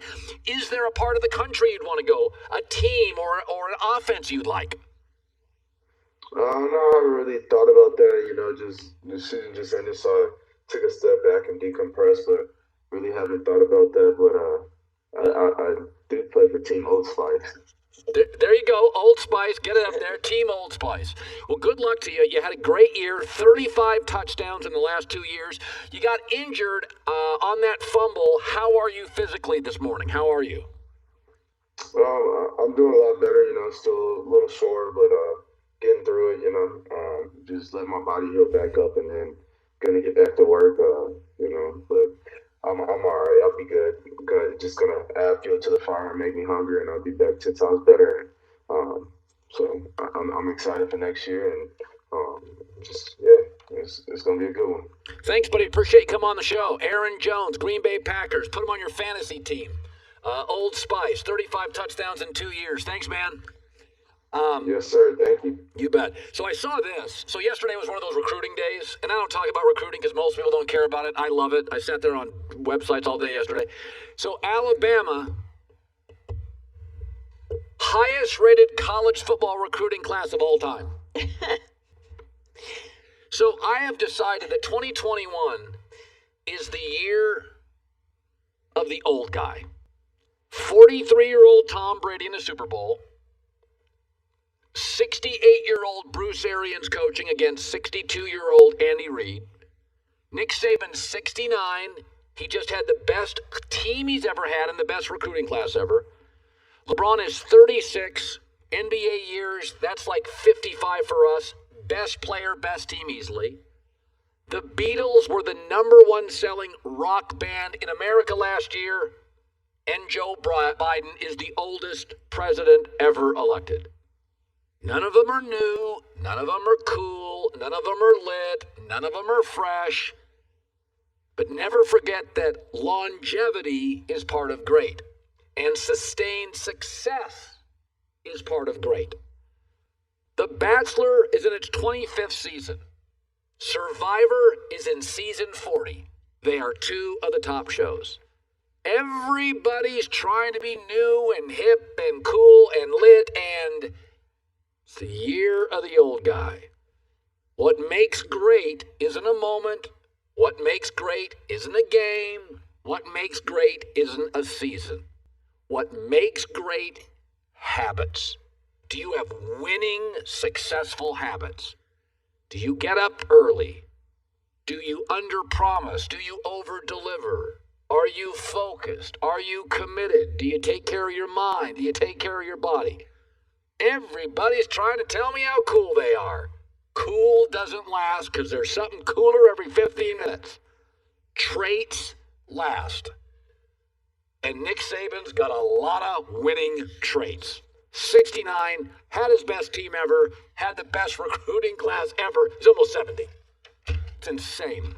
Is there a part of the country you'd want to go, a team or an offense you'd like? No, I haven't really thought about that. Just the season just ended, so I took a step back and decompressed, but really haven't thought about that. But I do play for Team Old Spice. There you go, Old Spice. Get it up there, Team Old Spice. Well, good luck to you. You had a great year, 35 touchdowns in the last 2 years. You got injured on that fumble. How are you physically this morning? How are you? I'm doing a lot better. Still a little sore, but getting through it. Just let my body heal back up, and then gonna get back to work. But I'm all right. I'll be good. Just gonna add fuel to the fire and make me hungry, and I'll be back 10 times better. So I'm excited for next year, and it's gonna be a good one. Thanks, buddy. Appreciate you coming on the show. Aaron Jones, Green Bay Packers. Put him on your fantasy team. Old Spice, 35 touchdowns in 2 years. Thanks, man. Yes, sir. Thank you. You bet. So I saw this. So yesterday was one of those recruiting days, and I don't talk about recruiting because most people don't care about it. I love it. I sat there on websites all day yesterday. So Alabama, highest rated college football recruiting class of all time. So I have decided that 2021 is the year of the old guy. 43-year-old Tom Brady in the Super Bowl. 68-year-old Bruce Arians coaching against 62-year-old Andy Reid. Nick Saban's 69. He just had the best team he's ever had and the best recruiting class ever. LeBron is 36. NBA years, that's like 55 for us. Best player, best team easily. The Beatles were the #1 selling rock band in America last year. And Joe Biden is the oldest president ever elected. None of them are new, none of them are cool, none of them are lit, none of them are fresh. But never forget that longevity is part of great, and sustained success is part of great. The Bachelor is in its 25th season. Survivor is in season 40. They are 2 of the top shows. Everybody's trying to be new and hip and cool and lit, and it's the year of the old guy. What makes great isn't a moment. What makes great isn't a game. What makes great isn't a season. What makes great? Habits. Do you have winning, successful habits? Do you get up early? Do you underpromise? Do you overdeliver? Are you focused? Are you committed? Do you take care of your mind? Do you take care of your body? Everybody's trying to tell me how cool they are. Cool doesn't last because there's something cooler every 15 minutes. Traits last. And Nick Saban's got a lot of winning traits. 69, had his best team ever, had the best recruiting class ever. He's almost 70. It's insane.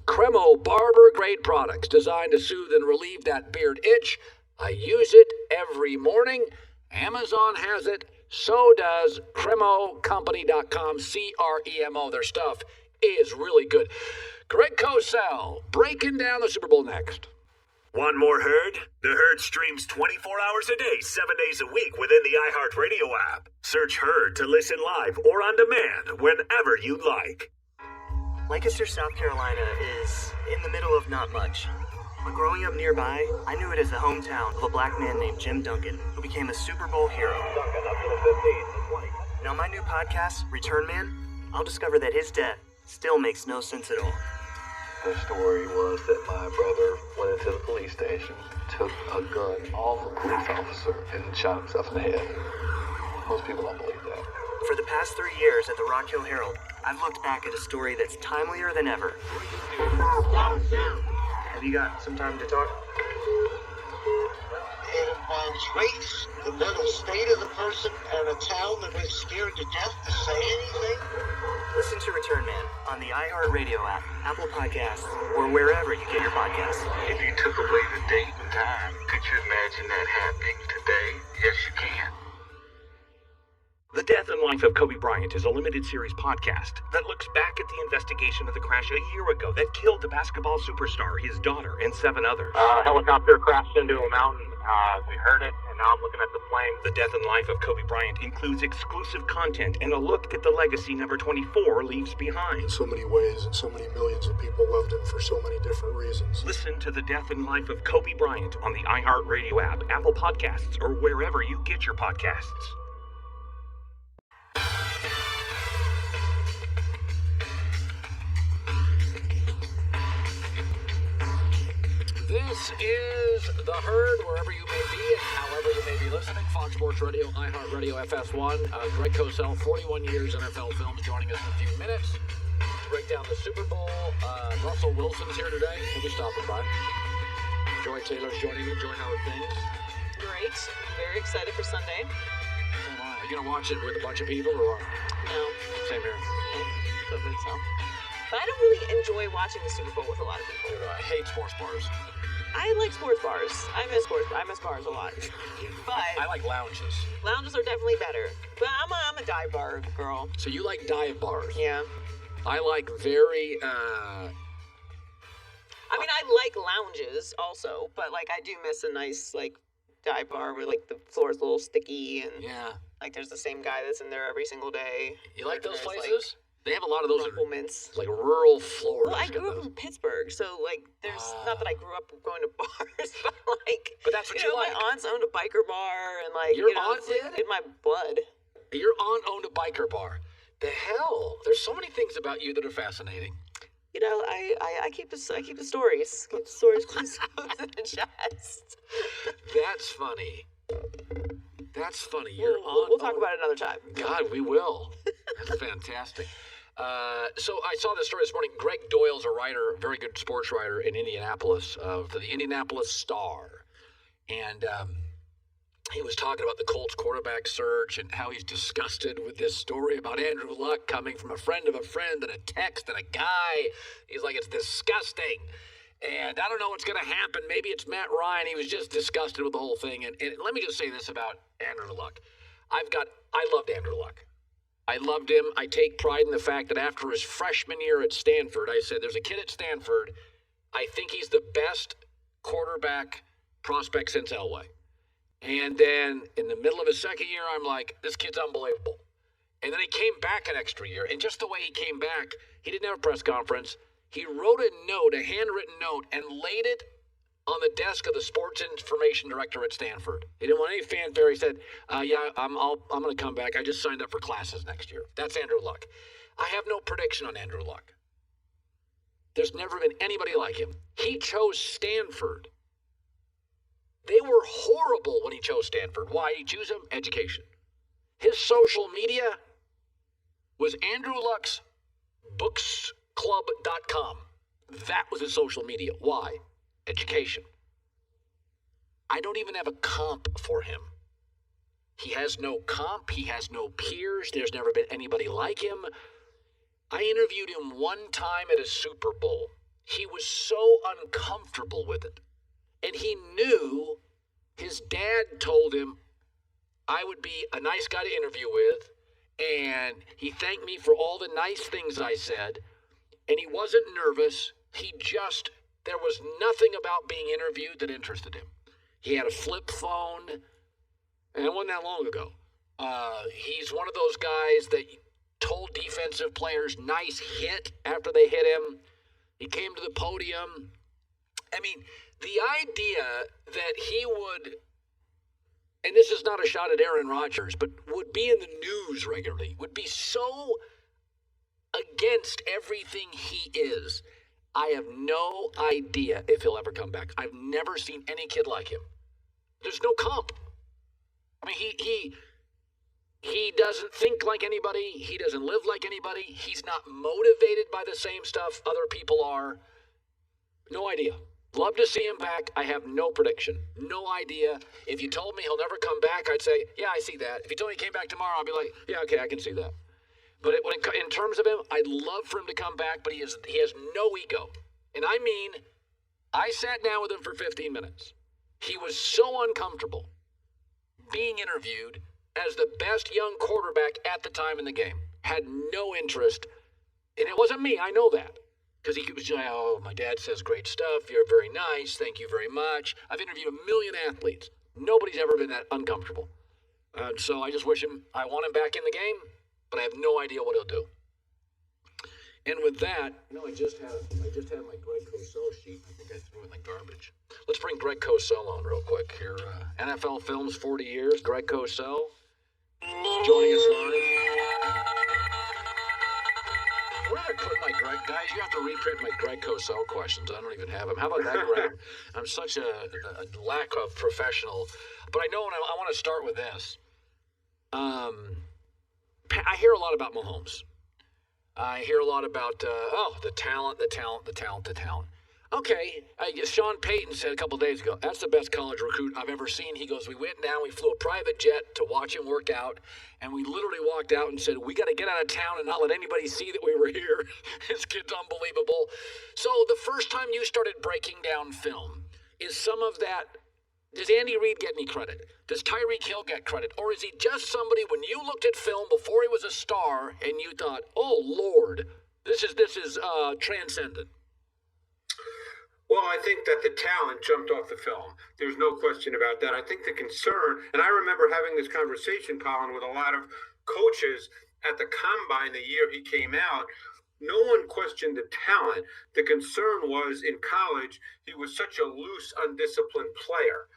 Cremo Barber Grade products designed to soothe and relieve that beard itch. I use it every morning. Amazon has it. So does CremoCompany.com. CREMO. Their stuff is really good. Greg Cosell breaking down the Super Bowl next. Want more Herd? The Herd streams 24 hours a day, 7 days a week within the iHeartRadio app. Search Herd to listen live or on demand whenever you like. Lancaster, South Carolina is in the middle of not much. But growing up nearby, I knew it as the hometown of a black man named Jim Duncan, who became a Super Bowl hero. Duncan up to the 15, 20. And on my new podcast, Return Man, I'll discover that his death still makes no sense at all. The story was that my brother went into the police station, took a gun off a police officer, and shot himself in the head. Most people don't believe that. For the past 3 years at the Rock Hill Herald, I've looked back at a story that's timelier than ever. Have you got some time to talk? It involves race, the mental state of the person, and a town that is scared to death to say anything. Listen to Return Man on the iHeart Radio app, Apple Podcasts, or wherever you get your podcasts. If you took away the date and time, could you imagine that happening today? Yes, you can. The Death and Life of Kobe Bryant is a limited series podcast that looks back at the investigation of the crash a year ago that killed the basketball superstar, his daughter, and 7 others. Helicopter crashed into a mountain. We heard it, and now I'm looking at the flames. The Death and Life of Kobe Bryant includes exclusive content and a look at the legacy number 24 leaves behind. In so many ways, and so many millions of people loved him for so many different reasons. Listen to The Death and Life of Kobe Bryant on the iHeart Radio app, Apple Podcasts, or wherever you get your podcasts. This is The Herd, wherever you may be and however you may be listening. Fox Sports Radio, iHeart Radio, FS1. Greg Cosell, 41 years NFL Films, joining us in a few minutes to break down the Super Bowl. Russell Wilson's here today. He'll be stopping by. Joy Taylor's joining me. Joy, how are things? Great. Very excited for Sunday. Are you going to watch it with a bunch of people or what? No. Same here. COVID, so. But I don't really enjoy watching the Super Bowl with a lot of people. I hate sports bars. I like sports bars. I miss bars a lot. But I like lounges. Lounges are definitely better. But I'm a dive bar girl. So you like dive bars? Yeah. I like very, I mean, I like lounges also, but like I do miss a nice like dive bar where like the floor's a little sticky and like there's the same guy that's in there every single day. You like those There's, places? They have a lot of those mints. Like rural Florida. Well, I grew up in Pittsburgh, so like there's not that I grew up going to bars, but like. But that's what you like. My aunts owned a biker bar, and like Your you know, aunt it's like did? in my blood. Your aunt owned a biker bar. The hell? There's so many things about you that are fascinating. You know, I keep the stories. Keep the stories close to the chest. That's funny. That's funny. Your aunt. We'll talk about it another time. God, we will. That's fantastic. So I saw this story this morning. Greg Doyle's a writer, very good sports writer in Indianapolis, for the Indianapolis Star. And he was talking about the Colts quarterback search and how he's disgusted with this story about Andrew Luck coming from a friend of a friend and a text and a guy. He's like, it's disgusting. And I don't know what's going to happen. Maybe it's Matt Ryan. He was just disgusted with the whole thing. And let me just say this about Andrew Luck. I loved Andrew Luck. I loved him. I take pride in the fact that after his freshman year at Stanford, I said, there's a kid at Stanford. I think he's the best quarterback prospect since Elway. And then in the middle of his second year, I'm like, this kid's unbelievable. And then he came back an extra year. And just the way he came back, he didn't have a press conference. He wrote a note, a handwritten note, and laid it on the desk of the sports information director at Stanford. He didn't want any fanfare. He said, I'm going to come back. I just signed up for classes next year. That's Andrew Luck. I have no prediction on Andrew Luck. There's never been anybody like him. He chose Stanford. They were horrible when he chose Stanford. Why did he choose him? Education. His social media was Andrew Luck's booksclub.com. That was his social media. Why? Education. I don't even have a comp for him. He has no comp. He has no peers. There's never been anybody like him. I interviewed him one time at a Super Bowl. He was so uncomfortable with it. And he knew his dad told him I would be a nice guy to interview with. And he thanked me for all the nice things I said. And he wasn't nervous. There was nothing about being interviewed that interested him. He had a flip phone, and it wasn't that long ago. He's one of those guys that told defensive players, nice hit, after they hit him. He came to the podium. I mean, the idea that he would, and this is not a shot at Aaron Rodgers, but would be in the news regularly, would be so against everything he is. I have no idea if he'll ever come back. I've never seen any kid like him. There's no comp. I mean, He doesn't think like anybody. He doesn't live like anybody. He's not motivated by the same stuff other people are. No idea. Love to see him back. I have no prediction. No idea. If you told me he'll never come back, I'd say, yeah, I see that. If you told me he came back tomorrow, I'd be like, yeah, okay, I can see that. But in terms of him, I'd love for him to come back, but he has no ego. And I mean, I sat down with him for 15 minutes. He was so uncomfortable being interviewed as the best young quarterback at the time in the game. Had no interest. And it wasn't me, I know that. Because he was like, oh, my dad says great stuff. You're very nice. Thank you very much. I've interviewed 1 million athletes. Nobody's ever been that uncomfortable. So I just wish him, I want him back in the game, but I have no idea what he'll do. And with that, I just have my Greg Cosell sheet. I think I threw it in the garbage. Let's bring Greg Cosell on real quick here. NFL Films 40 years. Greg Cosell joining us live. Where did I put my Greg? Guys, you have to reprint my Greg Cosell questions. I don't even have them. How about that, Greg? I'm such a lack of professional. But I know I want to start with this. I hear a lot about Mahomes. I hear a lot about, the talent. Okay, Sean Payton said a couple days ago, that's the best college recruit I've ever seen. He goes, we went down, we flew a private jet to watch him work out, and we literally walked out and said, we got to get out of town and not let anybody see that we were here. This kid's unbelievable. So the first time you started breaking down film, is some of that, does Andy Reid get any credit? Does Tyreek Hill get credit? Or is he just somebody, when you looked at film before he was a star, and you thought, oh, Lord, this is transcendent? Well, I think that the talent jumped off the film. There's no question about that. I think the concern, and I remember having this conversation, Colin, with a lot of coaches at the Combine the year he came out. No one questioned the talent. The concern was in college, he was such a loose, undisciplined player.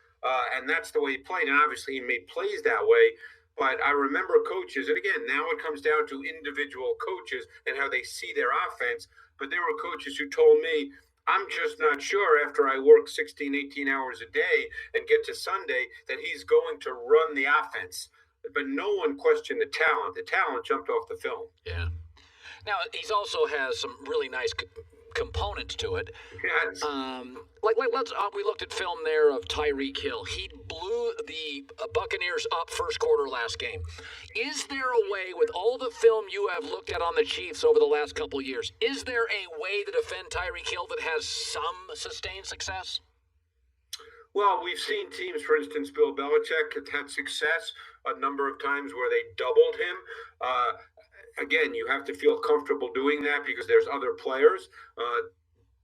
And that's the way he played. And obviously he made plays that way. But I remember coaches, and again, now it comes down to individual coaches and how they see their offense. But there were coaches who told me, I'm just not sure after I work 16, 18 hours a day and get to Sunday that he's going to run the offense. But no one questioned the talent. The talent jumped off the film. Yeah. Now, he's also has some really nice components to it. Yes. We looked at film there of Tyreek Hill. He blew the Buccaneers up first quarter last game. Is there a way, with all the film you have looked at on the Chiefs over the last couple of years, is there a way to defend Tyreek Hill that has some sustained success? Well, we've seen teams, for instance, Bill Belichick had success a number of times where they doubled him. Again, you have to feel comfortable doing that because there's other players.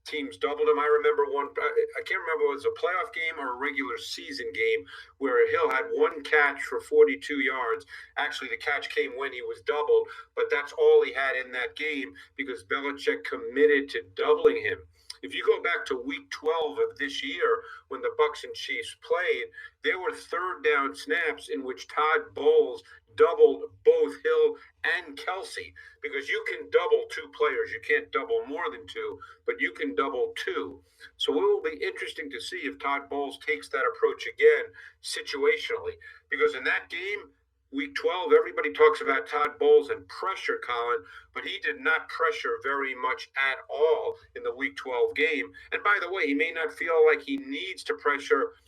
Teams doubled him. I remember one, I can't remember if it was a playoff game or a regular season game where Hill had one catch for 42 yards. Actually, the catch came when he was doubled, but that's all he had in that game because Belichick committed to doubling him. If you go back to week 12 of this year, when the Bucs and Chiefs played, there were third down snaps in which Todd Bowles doubled both Hill and Kelsey, because you can double two players. You can't double more than two, but you can double two. So it will be interesting to see if Todd Bowles takes that approach again situationally, because in that game, week 12, everybody talks about Todd Bowles and pressure, Colin, but he did not pressure very much at all in the week 12 game. And by the way, he may not feel like he needs to pressure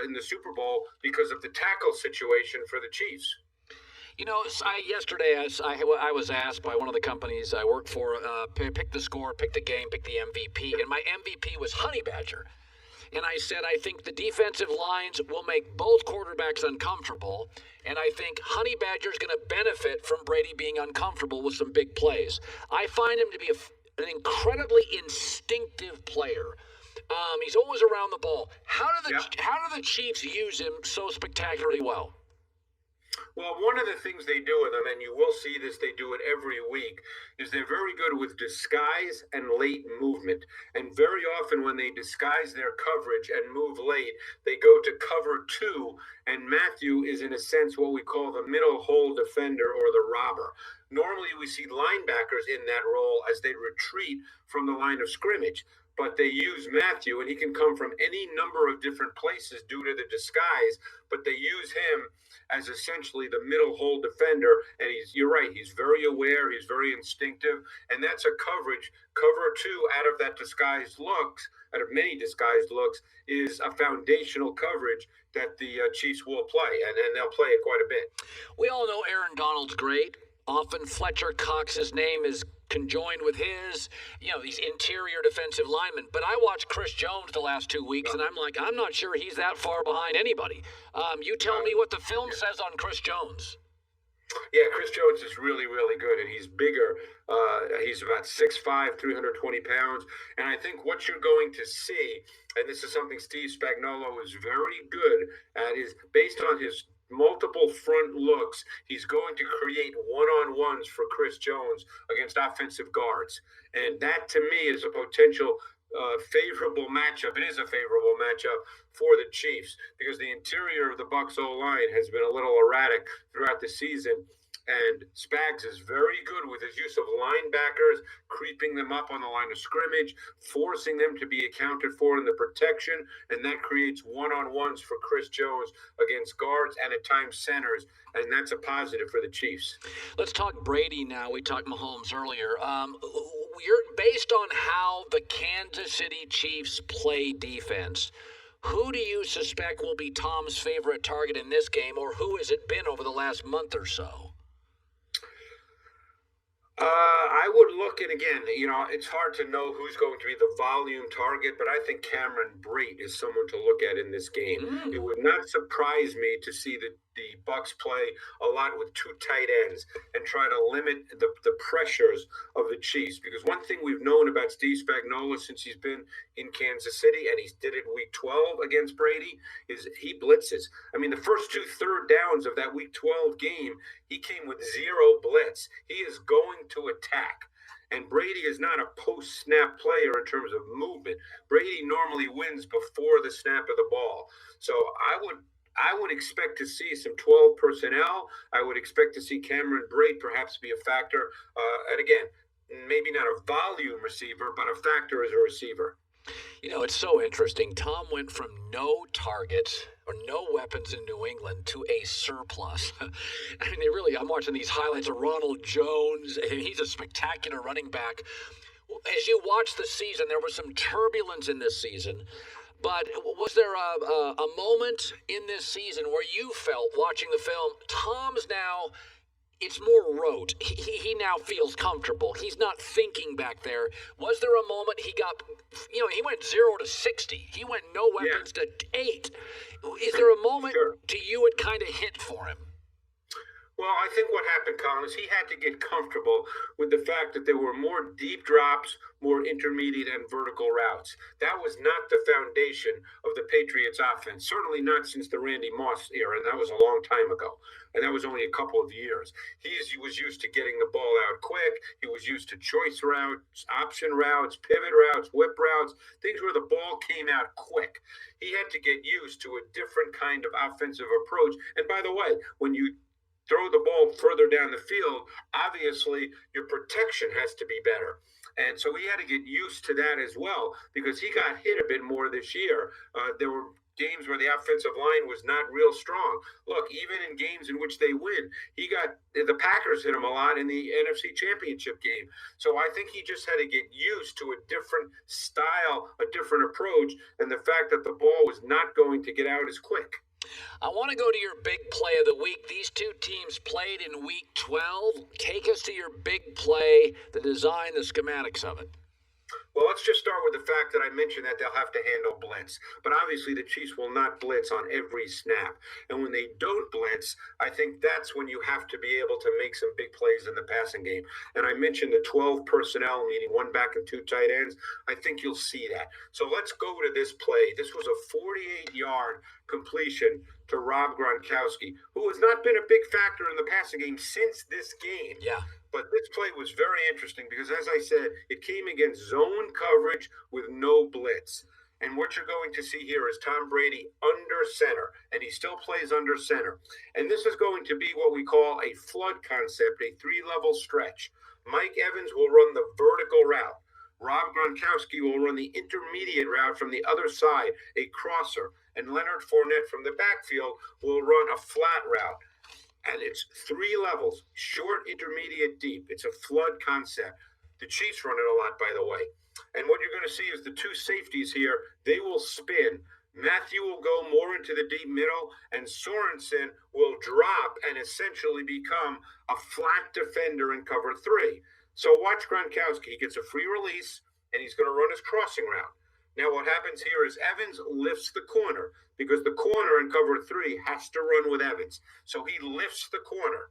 in the Super Bowl because of the tackle situation for the Chiefs. You know, yesterday I was asked by one of the companies I work for, pick the score, pick the game, pick the MVP, and my MVP was Honey Badger. And I said, I think the defensive lines will make both quarterbacks uncomfortable, and I think Honey Badger's going to benefit from Brady being uncomfortable with some big plays. I find him to be an incredibly instinctive player. He's always around the ball. How do the Chiefs use him so spectacularly well? Well, one of the things they do with them, and you will see this, they do it every week, is they're very good with disguise and late movement. And very often when they disguise their coverage and move late, they go to cover two, and Matthew is in a sense what we call the middle hole defender or the robber. Normally we see linebackers in that role as they retreat from the line of scrimmage. but they use Matthew, and he can come from any number of different places due to the disguise, but they use him as essentially the middle hole defender. And you're right, he's very aware, he's very instinctive, and that's a cover two out of that disguised looks, out of many disguised looks, is a foundational coverage that the Chiefs will play, and they'll play it quite a bit. We all know Aaron Donald's great. Often Fletcher Cox's name is conjoined with his, these interior defensive linemen. But I watched Chris Jones the last 2 weeks, and I'm not sure he's that far behind anybody. You tell me what the film says on Chris Jones. Yeah, Chris Jones is really, really good, and he's bigger. He's about 6'5", 320 pounds. And I think what you're going to see, and this is something Steve Spagnuolo is very good at, is based on his multiple front looks, he's going to create one-on-ones for Chris Jones against offensive guards. And that, to me, is a potential favorable matchup. It is a favorable matchup for the Chiefs because the interior of the Bucs O-line has been a little erratic throughout the season. And Spags is very good with his use of linebackers, creeping them up on the line of scrimmage, forcing them to be accounted for in the protection, and that creates one-on-ones for Chris Jones against guards and at times centers, and that's a positive for the Chiefs. Let's talk Brady now. We talked Mahomes earlier. You're based on how the Kansas City Chiefs play defense. Who do you suspect will be Tom's favorite target in this game, or who has it been over the last month or so? I would look, and again, it's hard to know who's going to be the volume target, but I think Cameron Brate is someone to look at in this game. It would not surprise me to see the Bucs play a lot with two tight ends and try to limit the pressures of the Chiefs. Because one thing we've known about Steve Spagnuolo since he's been in Kansas City, and he did it week 12 against Brady, is he blitzes. I mean, the first two third downs of that week 12 game, he came with zero blitz. He is going to attack. And Brady is not a post-snap player in terms of movement. Brady normally wins before the snap of the ball. So I would expect to see some 12 personnel. I would expect to see Cameron Brate perhaps be a factor. And again, maybe not a volume receiver, but a factor as a receiver. It's so interesting. Tom went from no targets or no weapons in New England to a surplus. I mean, I'm watching these highlights of Ronald Jones, and he's a spectacular running back. As you watch the season, there was some turbulence in this season. But was there a moment in this season where you felt, watching the film, Tom's now, it's more rote. He now feels comfortable. He's not thinking back there. Was there a moment he got, he went 0 to 60. He went no weapons to 8. Is there a moment to you it kind of hit for him? Well, I think what happened, Colin, is he had to get comfortable with the fact that there were more deep drops, more intermediate and vertical routes. That was not the foundation of the Patriots offense, certainly not since the Randy Moss era, and that was a long time ago. And that was only a couple of years. He was used to getting the ball out quick. He was used to choice routes, option routes, pivot routes, whip routes, things where the ball came out quick. He had to get used to a different kind of offensive approach. And by the way, when you throw the ball further down the field, obviously your protection has to be better. And so he had to get used to that as well because he got hit a bit more this year. There were games where the offensive line was not real strong. Look, even in games in which they win, the Packers hit him a lot in the NFC Championship game. So I think he just had to get used to a different style, a different approach, and the fact that the ball was not going to get out as quick. I want to go to your big play of the week. These two teams played in week 12. Take us to your big play, the design, the schematics of it. Well, let's just start with the fact that I mentioned that they'll have to handle blitz. But obviously the Chiefs will not blitz on every snap. And when they don't blitz, I think that's when you have to be able to make some big plays in the passing game. And I mentioned the 12 personnel, meaning 1 back and 2 tight ends. I think you'll see that. So let's go to this play. This was a 48-yard completion to Rob Gronkowski, who has not been a big factor in the passing game since this game. Yeah. But this play was very interesting because, as I said, it came against zone coverage with no blitz. And what you're going to see here is Tom Brady under center, and he still plays under center. And this is going to be what we call a flood concept, a 3-level stretch. Mike Evans will run the vertical route. Rob Gronkowski will run the intermediate route from the other side, a crosser, and Leonard Fournette from the backfield will run a flat route. And it's 3 levels, short, intermediate, deep. It's a flood concept. The Chiefs run it a lot, by the way. And what you're going to see is the 2 safeties here, they will spin. Matthew will go more into the deep middle, and Sorensen will drop and essentially become a flat defender in cover 3. So watch Gronkowski. He gets a free release, and he's going to run his crossing route. Now what happens here is Evans lifts the corner because the corner in cover 3 has to run with Evans. So he lifts the corner.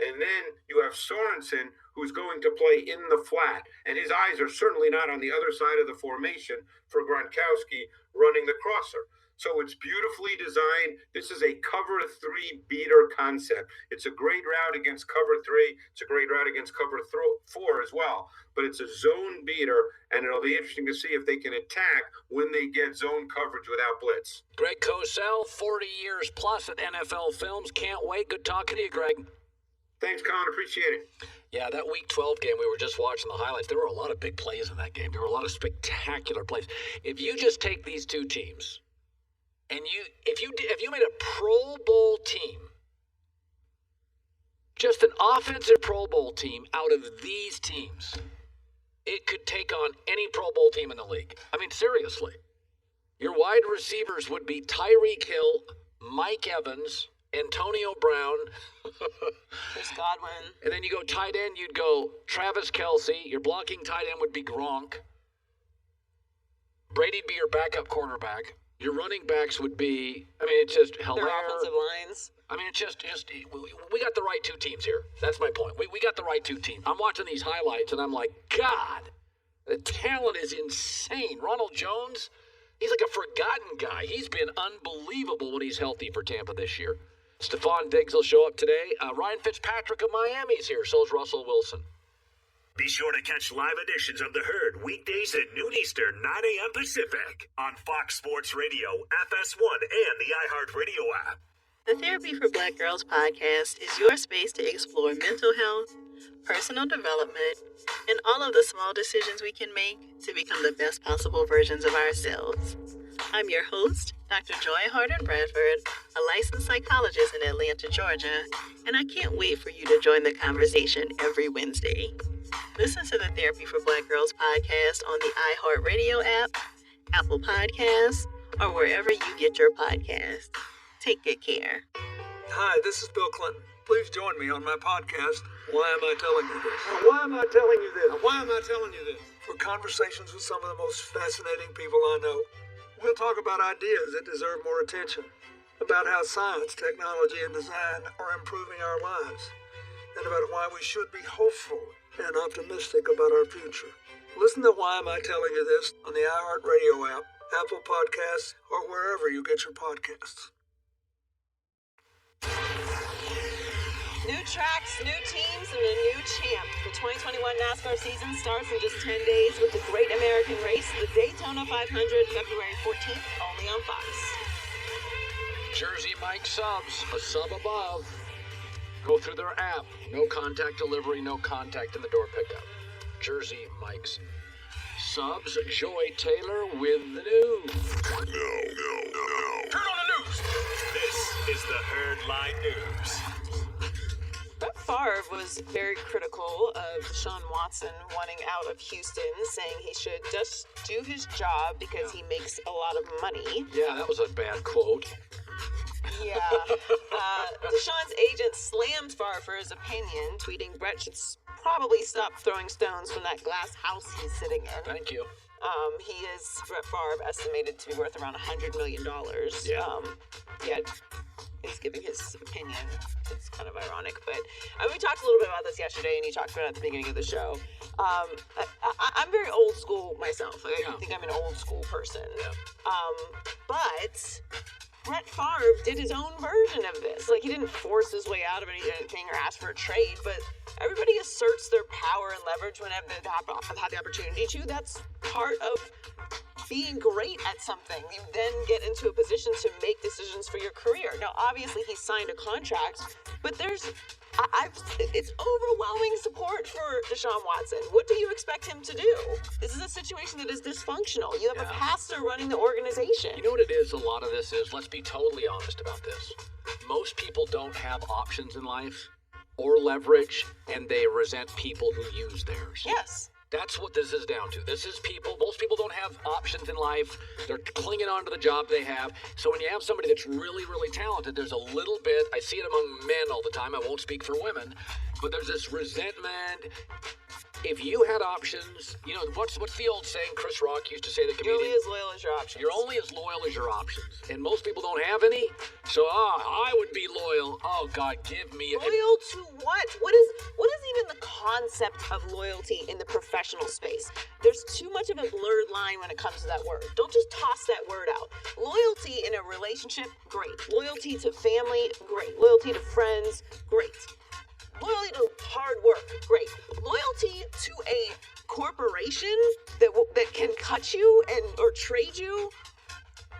And then you have Sorensen, who's going to play in the flat. And his eyes are certainly not on the other side of the formation for Gronkowski running the crosser. So it's beautifully designed. This is a cover 3 beater concept. It's a great route against cover 3. It's a great route against cover 4 as well. But it's a zone beater, and it'll be interesting to see if they can attack when they get zone coverage without blitz. Greg Cosell, 40 years plus at NFL Films. Can't wait. Good talking to you, Greg. Thanks, Colin. Appreciate it. Yeah, that Week 12 game, we were just watching the highlights. There were a lot of big plays in that game. There were a lot of spectacular plays. If you just take these 2 teams, and if you made a Pro Bowl team, just an offensive Pro Bowl team out of these teams, it could take on any Pro Bowl team in the league. I mean, seriously. Your wide receivers would be Tyreek Hill, Mike Evans, Antonio Brown. Chris Godwin. And then you go tight end, you'd go Travis Kelce. Your blocking tight end would be Gronk. Brady'd be your backup quarterback. Your running backs would be, I mean, it's just hilarious. Their offensive lines. I mean, it's just we got the right 2 teams here. That's my point. We got the right 2 teams. I'm watching these highlights, and I'm like, God, the talent is insane. Ronald Jones, he's like a forgotten guy. He's been unbelievable when he's healthy for Tampa this year. Stefon Diggs will show up today. Ryan Fitzpatrick of Miami's here. So is Russell Wilson. Be sure to catch live editions of The Herd weekdays at noon Eastern, 9 a.m. Pacific on Fox Sports Radio, FS1, and the iHeartRadio app. The Therapy for Black Girls podcast is your space to explore mental health, personal development, and all of the small decisions we can make to become the best possible versions of ourselves. I'm your host, Dr. Joy Harden Bradford, a licensed psychologist in Atlanta, Georgia, and I can't wait for you to join the conversation every Wednesday. Listen to the Therapy for Black Girls podcast on the iHeartRadio app, Apple Podcasts, or wherever you get your podcasts. Take good care. Hi, this is Bill Clinton. Please join me on my podcast, Why Am I Telling You This? Why am I telling you this? Why am I telling you this? For conversations with some of the most fascinating people I know. We'll talk about ideas that deserve more attention, about how science, technology, and design are improving our lives, and about why we should be hopeful and optimistic about our future. Listen to Why Am I Telling You This on the iHeartRadio app, Apple Podcasts, or wherever you get your podcasts. New tracks, new teams, and a new champ. The 2021 NASCAR season starts in just 10 days with the Great American Race, the Daytona 500, February 14th, only on Fox. Jersey Mike subs, a sub above. Go through their app. No contact delivery, no contact in the door pickup. Jersey Mike's subs. Joy Taylor with the news. No. Turn on the news. This is the Herdline News. Brett Favre was very critical of Deshaun Watson wanting out of Houston, saying he should just do his job because he makes a lot of money. Yeah, that was a bad quote. Yeah. Deshaun's agent slammed Favre for his opinion, tweeting Brett should probably stop throwing stones from that glass house he's sitting in. Thank you. He is, Brett Favre, estimated to be worth around $100 million. Yeah. Yet he's giving his opinion. It's kind of ironic, but we talked a little bit about this yesterday, and you talked about it at the beginning of the show. I'm very old school myself. Like, I think I'm an old school person. Yeah. But Brett Favre did his own version of this. Like, he didn't force his way out of anything or ask for a trade, but everybody asserts their power and leverage whenever they have the opportunity to. That's part of being great at something, you then get into a position to make decisions for your career. Now, obviously, he signed a contract, but it's overwhelming support for Deshaun Watson. What do you expect him to do? This is a situation that is dysfunctional. You have a pastor running the organization. You know what it is? A lot of this is, let's be totally honest about this. Most people don't have options in life or leverage, and they resent people who use theirs. Yes. That's what this is down to. This is most people don't have options in life. They're clinging on to the job they have. So when you have somebody that's really, really talented, there's a little bit, I see it among men all the time, I won't speak for women, but there's this resentment. If you had options, you know, what's the old saying Chris Rock used to say, the comedian? You're only as loyal as your options. You're only as loyal as your options. And most people don't have any. So, I would be loyal. Oh, God, give me... Loyal to what? What is even the concept of loyalty in the professional space? There's too much of a blurred line when it comes to that word. Don't just toss that word out. Loyalty in a relationship, great. Loyalty to family, great. Loyalty to friends, great. Loyalty to hard work, great. Loyalty to a corporation that can cut you or trade you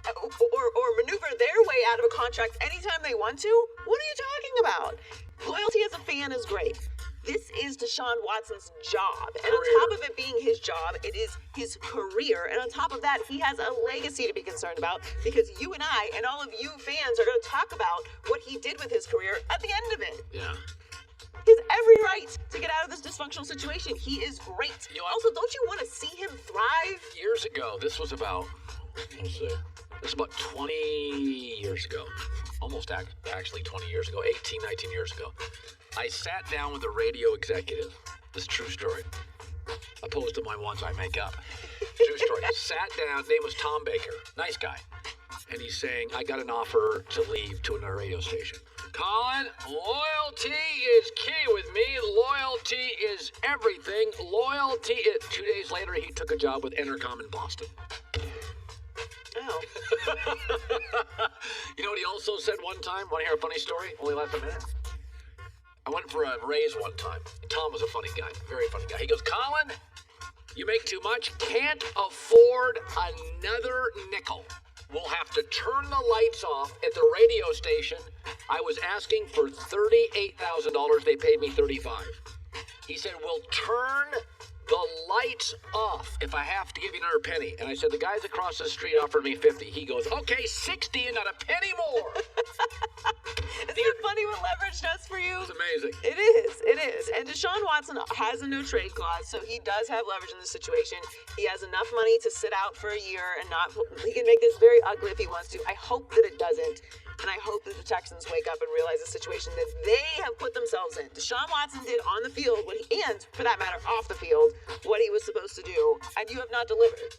or maneuver their way out of a contract anytime they want to? What are you talking about? Loyalty as a fan is great. This is Deshaun Watson's job. And on top of it being his job, it is his career. And on top of that, he has a legacy to be concerned about because you and I and all of you fans are going to talk about what he did with his career at the end of it. Yeah. He has every right to get out of this dysfunctional situation. He is great. Also, don't you want to see him thrive? Years ago, this was about 20 years ago. Almost actually 20 years ago, 18, 19 years ago. I sat down with a radio executive. This is a true story. Opposed to my ones I make up. True story. Sat down, name was Tom Baker. Nice guy. And he's saying, I got an offer to leave to another radio station. Colin, loyalty is key with me. Loyalty is everything. Loyalty is... 2 days later, he took a job with Entercom in Boston. Oh. You know what he also said one time? Want to hear a funny story? Only lasts a minute. I went for a raise one time. Tom was a funny guy. Very funny guy. He goes, Colin, you make too much. Can't afford another nickel. We'll have to turn the lights off at the radio station. I was asking for $38,000. They paid me $35,000. He said, we'll turn the lights off if I have to give you another penny. And I said, the guys across the street offered me $50. He goes, okay, $60 and not a penny more. Isn't it funny what leverage does for you? It's amazing. It is. And Deshaun Watson has a no trade clause, so he does have leverage in this situation. He has enough money to sit out for a year and he can make this very ugly if he wants to. I hope that it doesn't. And I hope that the Texans wake up and realize the situation that they have put themselves in. Deshaun Watson did on the field, and for that matter, off the field, what he was supposed to do, and you have not delivered.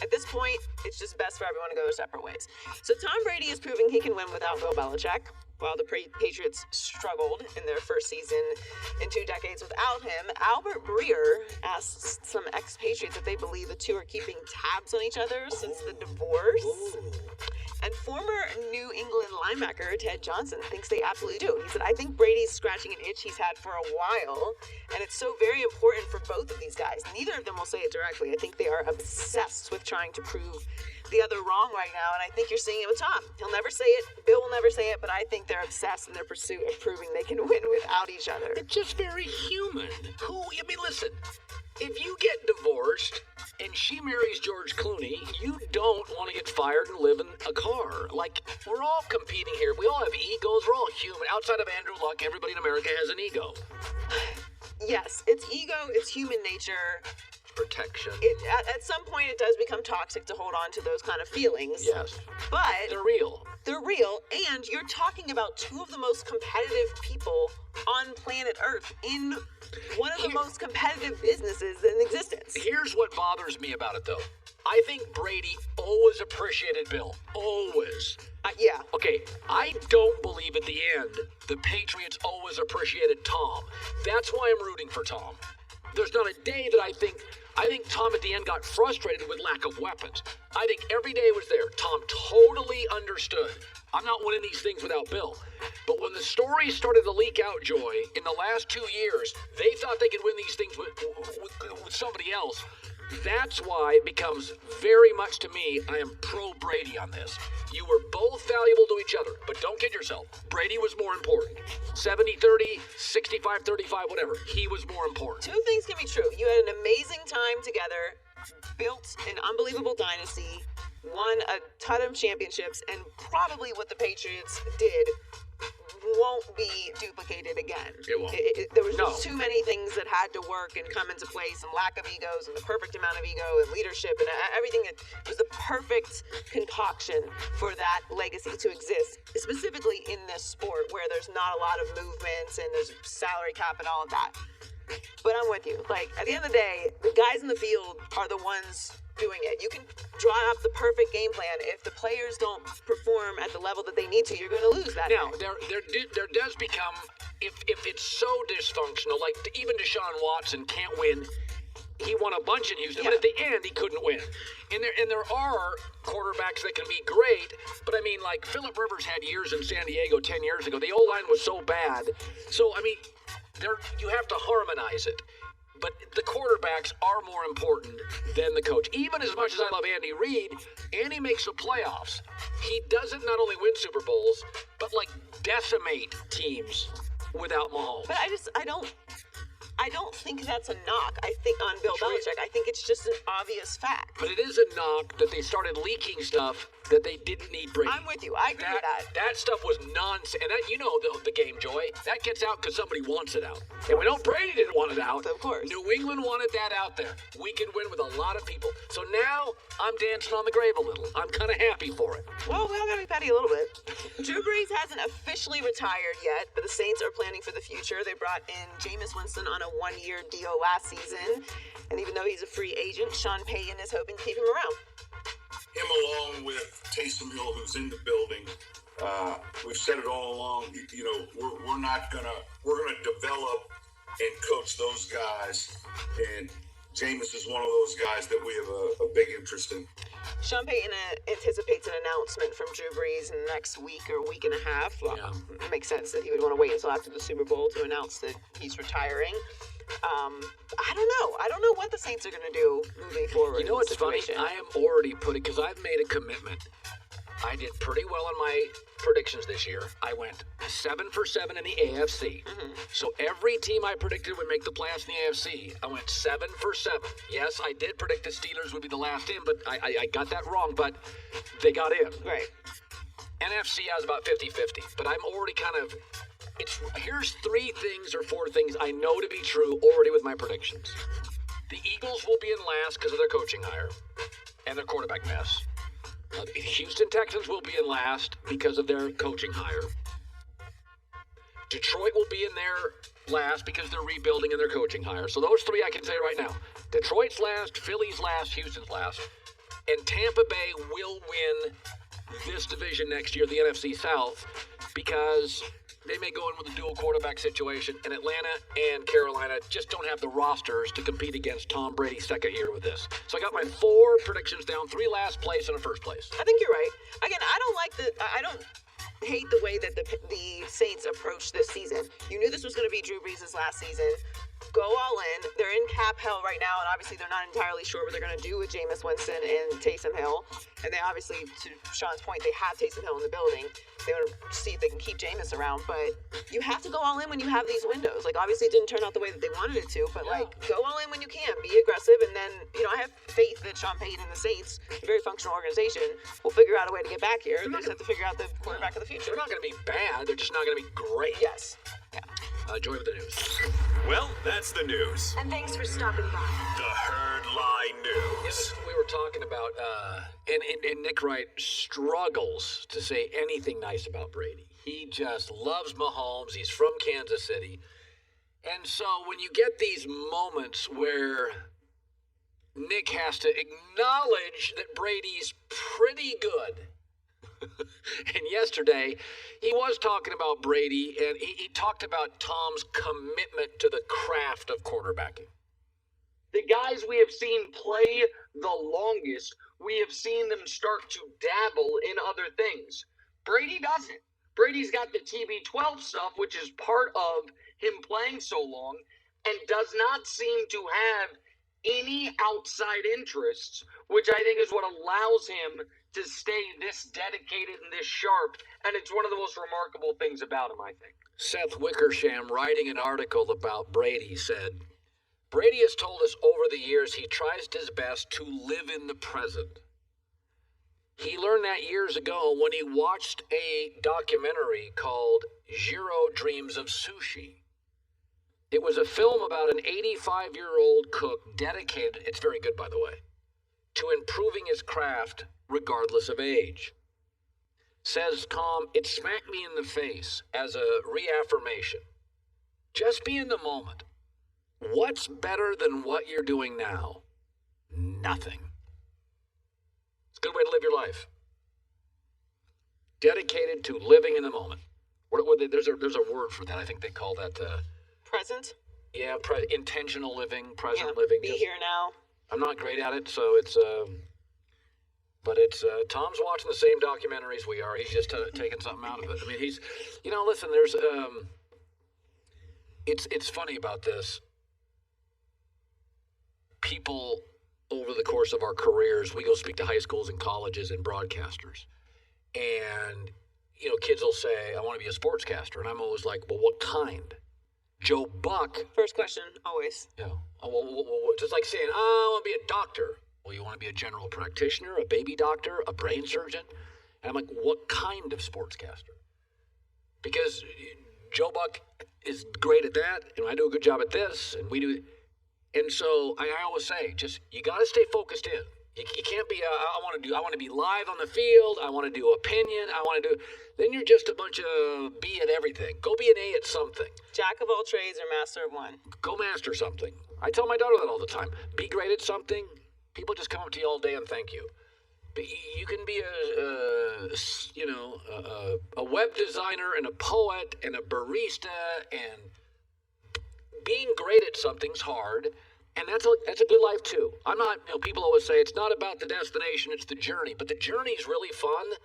At this point, it's just best for everyone to go their separate ways. So Tom Brady is proving he can win without Bill Belichick, while the Patriots struggled in their first season in 2 decades without him. Albert Breer asked some ex-Patriots if they believe the two are keeping tabs on each other since the divorce. And former New England linebacker Ted Johnson thinks they absolutely do. He said, I think Brady's scratching an itch he's had for a while, and it's so very important for both of these guys. Neither of them will say it directly. I think they are obsessed with trying to prove the other wrong right now, and I think you're seeing it with Tom. He'll never say it, Bill will never say it, but I think they're obsessed in their pursuit of proving they can win without each other. It's just very human. Listen, if you get divorced and she marries George Clooney, you don't want to get fired and live in a car. Like, we're all competing here. We all have egos. We're all human. Outside of Andrew Luck, everybody in America has an ego. Yes, it's ego, it's human nature. Protection. At some point, it does become toxic to hold on to those kind of feelings. Yes. But they're real. They're real, and you're talking about two of the most competitive people on planet Earth in one of the most competitive businesses in existence. Here's what bothers me about it, though. I think Brady always appreciated Bill. Always. Yeah. Okay, I don't believe at the end the Patriots always appreciated Tom. That's why I'm rooting for Tom. There's not a day that I think Tom at the end got frustrated with lack of weapons. I think every day was there. Tom totally understood. I'm not winning these things without Bill. But when the stories started to leak out, Joy, in the last 2 years, they thought they could win these things with somebody else. That's why it becomes very much to me, I am pro Brady on this. You were both valuable to each other, but don't kid yourself. Brady was more important. 70-30, 65-35, whatever. He was more important. Two things can be true. You had an amazing time together, built an unbelievable dynasty, won a ton of championships, and probably what the Patriots did won't be duplicated again. It won't. There was just too many things that had to work and come into place, and lack of egos, and the perfect amount of ego, and leadership, and everything. It was the perfect concoction for that legacy to exist, specifically in this sport where there's not a lot of movements and there's salary cap and all of that. But I'm with you. Like, at the end of the day, the guys in the field are the ones doing it. You can draw up the perfect game plan. If the players don't perform at the level that they need to, you're going to lose that. Now, there does become, if it's so dysfunctional, like even Deshaun Watson can't win. He won a bunch in Houston, but at the end, he couldn't win. And there are quarterbacks that can be great, but I mean, like, Phillip Rivers had years in San Diego 10 years ago. The O-line was so bad. So, I mean, you have to harmonize it. But the quarterbacks are more important than the coach. Even as much as I love Andy Reid, Andy makes the playoffs. He doesn't not only win Super Bowls, but like decimate teams without Mahomes. But I don't think that's a knock. I think on Bill Belichick, I think it's just an obvious fact. But it is a knock that they started leaking stuff that they didn't need Brady. I'm with you. I agree with that. That stuff was nonsense. And that, you know, the game, Joy, that gets out because somebody wants it out. And we know Brady didn't want it out. Of course. New England wanted that out there. We could win with a lot of people. So now I'm dancing on the grave a little. I'm kind of happy for it. Well, we all got to be petty a little bit. Drew Brees hasn't officially retired yet, but the Saints are planning for the future. They brought in Jameis Winston on a one-year deal last season. And even though he's a free agent, Sean Payton is hoping to keep him around. Him along with Taysom Hill, who's in the building. We've said it all along. You know, we're gonna develop and coach those guys, and Jameis is one of those guys that we have a big interest in. Sean Payton anticipates an announcement from Drew Brees in the next week or week and a half. Well, it makes sense that he would want to wait until after the Super Bowl to announce that he's retiring. I don't know what the Saints are going to do moving forward. You know what's funny? I am already putting, because I've made a commitment. I did pretty well on my predictions this year. I went 7 for 7 in the AFC. Mm-hmm. So every team I predicted would make the playoffs in the AFC, I went 7 for 7. Yes, I did predict the Steelers would be the last in, but I got that wrong, but they got in. Right. NFC, I was about 50-50, but I'm already kind of... Here's 3 things or 4 things I know to be true already with my predictions. The Eagles will be in last because of their coaching hire and their quarterback mess. The Houston Texans will be in last because of their coaching hire. Detroit will be in there last because they're rebuilding and their coaching hire. So those 3 I can say right now. Detroit's last, Philly's last, Houston's last. And Tampa Bay will win this division next year, the NFC South, because they may go in with a dual quarterback situation, and Atlanta and Carolina just don't have the rosters to compete against Tom Brady's second year with this. So I got my 4 predictions down, 3 last place and a first place. I think you're right. Again, I don't hate the way that the Saints approached this season. You knew this was going to be Drew Brees' last season. Go all in. They're in cap hell right now, and obviously they're not entirely sure what they're going to do with Jameis Winston and Taysom Hill. And they obviously, to Sean's point, they have Taysom Hill in the building. They want to see if they can keep Jameis around, but you have to go all in when you have these windows. Like, obviously it didn't turn out the way that they wanted it to, but like, go all in when you can. Be aggressive, and then, you know, I have faith that Sean Payton and the Saints, a very functional organization, will figure out a way to get back here. They just have to figure out the quarterback of the future. They're not going to be bad. They're just not going to be great. Yes. Yeah. Joy with the news. Well, that's the news. And thanks for stopping by. The Herd Line News. We were talking about, and Nick Wright struggles to say anything nice about Brady. He just loves Mahomes. He's from Kansas City. And so when you get these moments where Nick has to acknowledge that Brady's pretty good. And yesterday, he was talking about Brady, and he talked about Tom's commitment to the craft of quarterbacking. The guys we have seen play the longest, we have seen them start to dabble in other things. Brady doesn't. Brady's got the TB12 stuff, which is part of him playing so long, and does not seem to have any outside interests, which I think is what allows him to stay this dedicated and this sharp. And it's one of the most remarkable things about him, I think. Seth Wickersham, writing an article about Brady, said, Brady has told us over the years he tries his best to live in the present. He learned that years ago when he watched a documentary called Jiro Dreams of Sushi. It was a film about an 85-year-old cook dedicated, it's very good by the way, to improving his craft regardless of age. Says Tom, it smacked me in the face as a reaffirmation. Just be in the moment. What's better than what you're doing now? Nothing. It's a good way to live your life. Dedicated to living in the moment. There's a word for that. I think they call that... Present? Yeah, intentional living, present living. Be here now. I'm not great at it, so it's... But it's, Tom's watching the same documentaries we are. He's just taking something out of it. I mean, he's, listen, there's, it's funny about this. People, over the course of our careers, we go speak to high schools and colleges and broadcasters. And, kids will say, I want to be a sportscaster. And I'm always like, well, what kind? Joe Buck. First question, always. Yeah. Just like saying, I want to be a doctor. Well, you want to be a general practitioner, a baby doctor, a brain surgeon? And I'm like, what kind of sportscaster? Because Joe Buck is great at that, and I do a good job at this, and we do. And so I always say, you got to stay focused in. You can't be, I want to be live on the field. I want to do opinion. Then you're just a bunch of B at everything. Go be an A at something. Jack of all trades or master of one. Go master something. I tell my daughter that all the time. Be great at something. People just come up to you all day and thank you. But you can be a web designer and a poet and a barista, and being great at something's hard, and that's a good life too. I'm not, people always say it's not about the destination, it's the journey. But the journey's really fun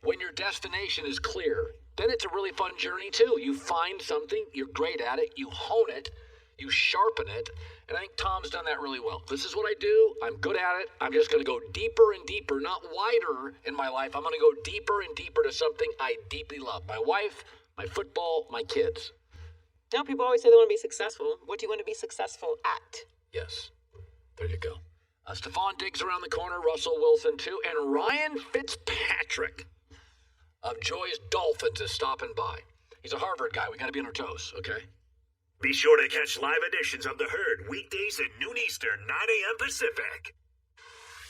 when your destination is clear. Then it's a really fun journey too. You find something, you're great at it, you hone it, you sharpen it, and I think Tom's done that really well. This is what I do. I'm good at it. I'm just going to go deeper and deeper, not wider in my life. I'm going to go deeper and deeper to something I deeply love. My wife, my football, my kids. Now, people always say they want to be successful. What do you want to be successful at? Yes. There you go. Stefon Diggs around the corner, Russell Wilson too, and Ryan Fitzpatrick of Joy's Dolphins is stopping by. He's a Harvard guy. We got to be on our toes, okay? Be sure to catch live editions of The Herd weekdays at noon Eastern, 9 a.m. Pacific.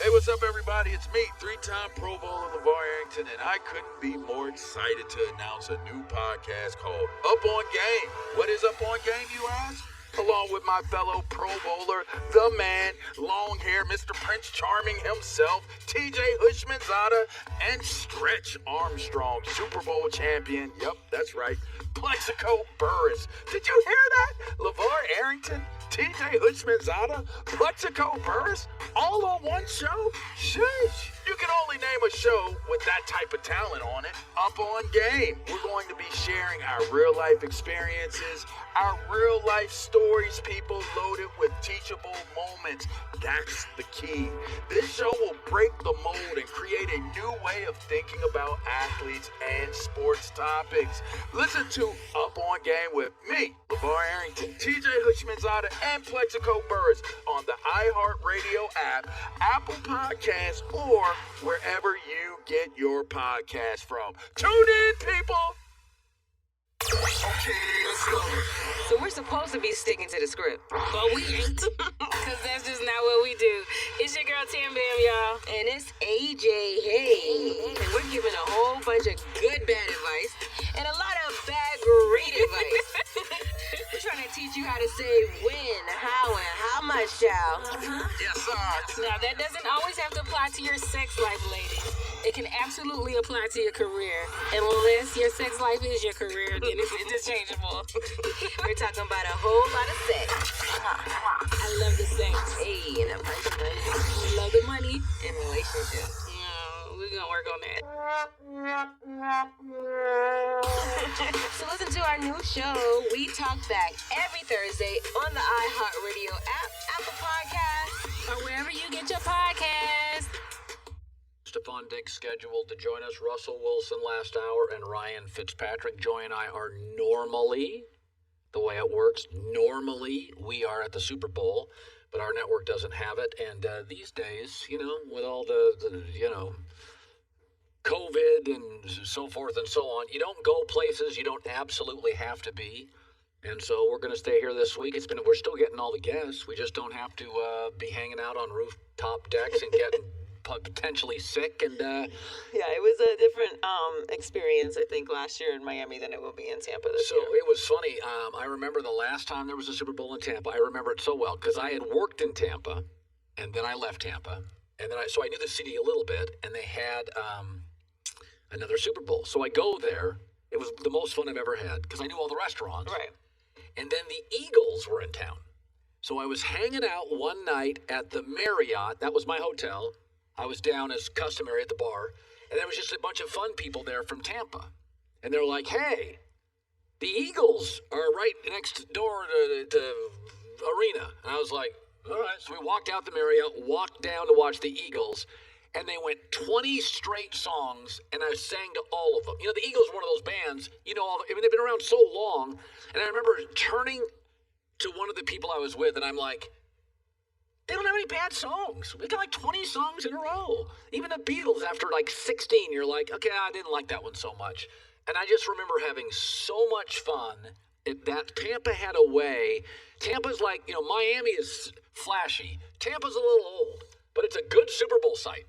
Hey, what's up, everybody? It's me, three-time Pro Bowler LeVar Arrington, and I couldn't be more excited to announce a new podcast called Up On Game. What is Up On Game, you ask? Along with my fellow Pro Bowler, the man, long hair, Mr. Prince Charming himself, TJ Hushmanzada, and Stretch Armstrong, Super Bowl champion. Yep, that's right. Plexico Burris. Did you hear that? LeVar Arrington, TJ Hushmanzada, Plexico Burris, all on one show? Sheesh. You can only name a show with that type of talent on it. Up On Game. We're going to be sharing our real-life experiences, our real-life stories, people, loaded with teachable moments. That's the key. This show will break the mold and create a new way of thinking about athletes and sports topics. Listen to Up On Game with me, LeVar Arrington, TJ Hushmanzada, and Plexico Burris on the iHeartRadio app, Apple Podcasts, or wherever you get your podcast from. Tune in, people! Okay, let's go. So we're supposed to be sticking to the script, but we ain't, because that's just not what we do. It's your girl Tam Bam, y'all, and it's AJ Hey, and we're giving a whole bunch of good bad advice and a lot of bad great advice. We're trying to teach you how to say when, how, and how much, y'all. Yes, sir. Now, that doesn't always have to apply to your sex life, ladies. It can absolutely apply to your career. Unless your sex life is your career, then it's interchangeable. We're talking about a whole lot of sex. I love the sex. Hey, and a bunch of money. We love the money and relationships. We're gonna work on that. So listen to our new show, We Talk Back, every Thursday on the iHeartRadio app, Apple Podcasts, or wherever you get your podcasts. Stefon Diggs scheduled to join us. Russell Wilson last hour and Ryan Fitzpatrick. Joy and I are normally, the way it works, normally we are at the Super Bowl, but our network doesn't have it. And these days, with all the COVID and so forth and so on, you don't go places you don't absolutely have to be. And so we're going to stay here this week. We're still getting all the guests. We just don't have to be hanging out on rooftop decks and getting potentially sick. And yeah, it was a different experience, I think, last year in Miami than it will be in Tampa this year. So it was funny. I remember the last time there was a Super Bowl in Tampa. I remember it so well because I had worked in Tampa, and then I left Tampa, and then so I knew the city a little bit, and they had another Super Bowl. So I go there. It was the most fun I've ever had because I knew all the restaurants. Right. And then the Eagles were in town. So I was hanging out one night at the Marriott. That was my hotel. I was down as customary at the bar. And there was just a bunch of fun people there from Tampa. And they're like, hey, the Eagles are right next door to Arena. And I was like, all right. So we walked out the Marriott, walked down to watch the Eagles. And they went 20 straight songs, and I sang to all of them. The Eagles were one of those bands, they've been around so long. And I remember turning to one of the people I was with, and I'm like, they don't have any bad songs. We got like 20 songs in a row. Even the Beatles, after like 16, you're like, okay, I didn't like that one so much. And I just remember having so much fun. That Tampa had a way. Tampa's like, Miami is flashy. Tampa's a little old. But it's a good Super Bowl site.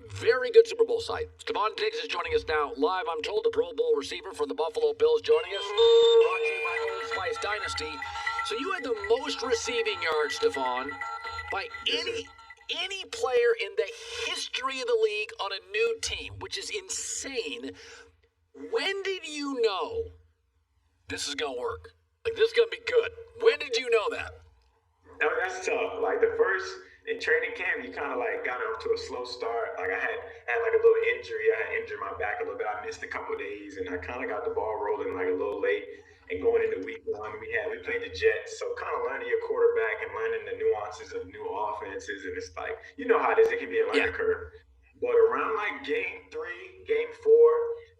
Very good Super Bowl site. Stefon Diggs is joining us now live. I'm told the Pro Bowl receiver for the Buffalo Bills joining us. Brought to you by Old Spice Dynasty. So you had the most receiving yards, Stefon, by any player in the history of the league on a new team, which is insane. When did you know this is going to work? Like, this is going to be good. When did you know that? No, that's tough. Like the first in training camp, you kind of like got off to a slow start. Like I had like a little injury. I had injured my back a little bit. I missed a couple of days, and I kind of got the ball rolling like a little late. And going into week one, we played the Jets, so kind of learning your quarterback and learning the nuances of new offenses. And it's like, how it is. It can be a learning curve. But around like game 3, game 4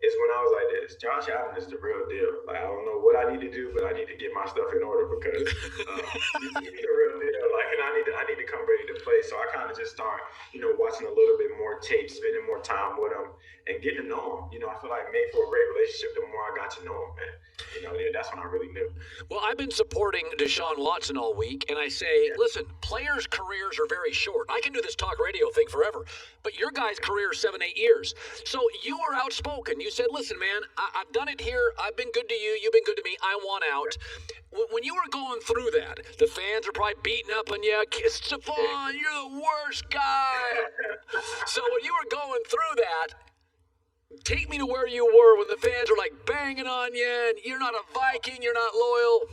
is when I was like this. Josh Allen is the real deal. Like, I don't know what I need to do, but I need to get my stuff in order because he's the real deal. Like, and I need to come ready to play. So I kind of just start, watching a little bit more tape, spending more time with him, and getting to know him. I feel like made for a great relationship the more I got to know him, man. That's when I really knew. Well, I've been supporting Deshaun Watson all week, and I say, listen, players' careers are very short. I can do this talk radio thing forever, but your guy's career is 7-8 years. So you were outspoken. You said, listen, man, I've done it here. I've been good to you. You've been good to me. I want out. When you were going through that, the fans are probably beating up on you. Stefon, you're the worst guy. So when you were going through that, take me to where you were when the fans are like banging on you and you're not a Viking, you're not loyal.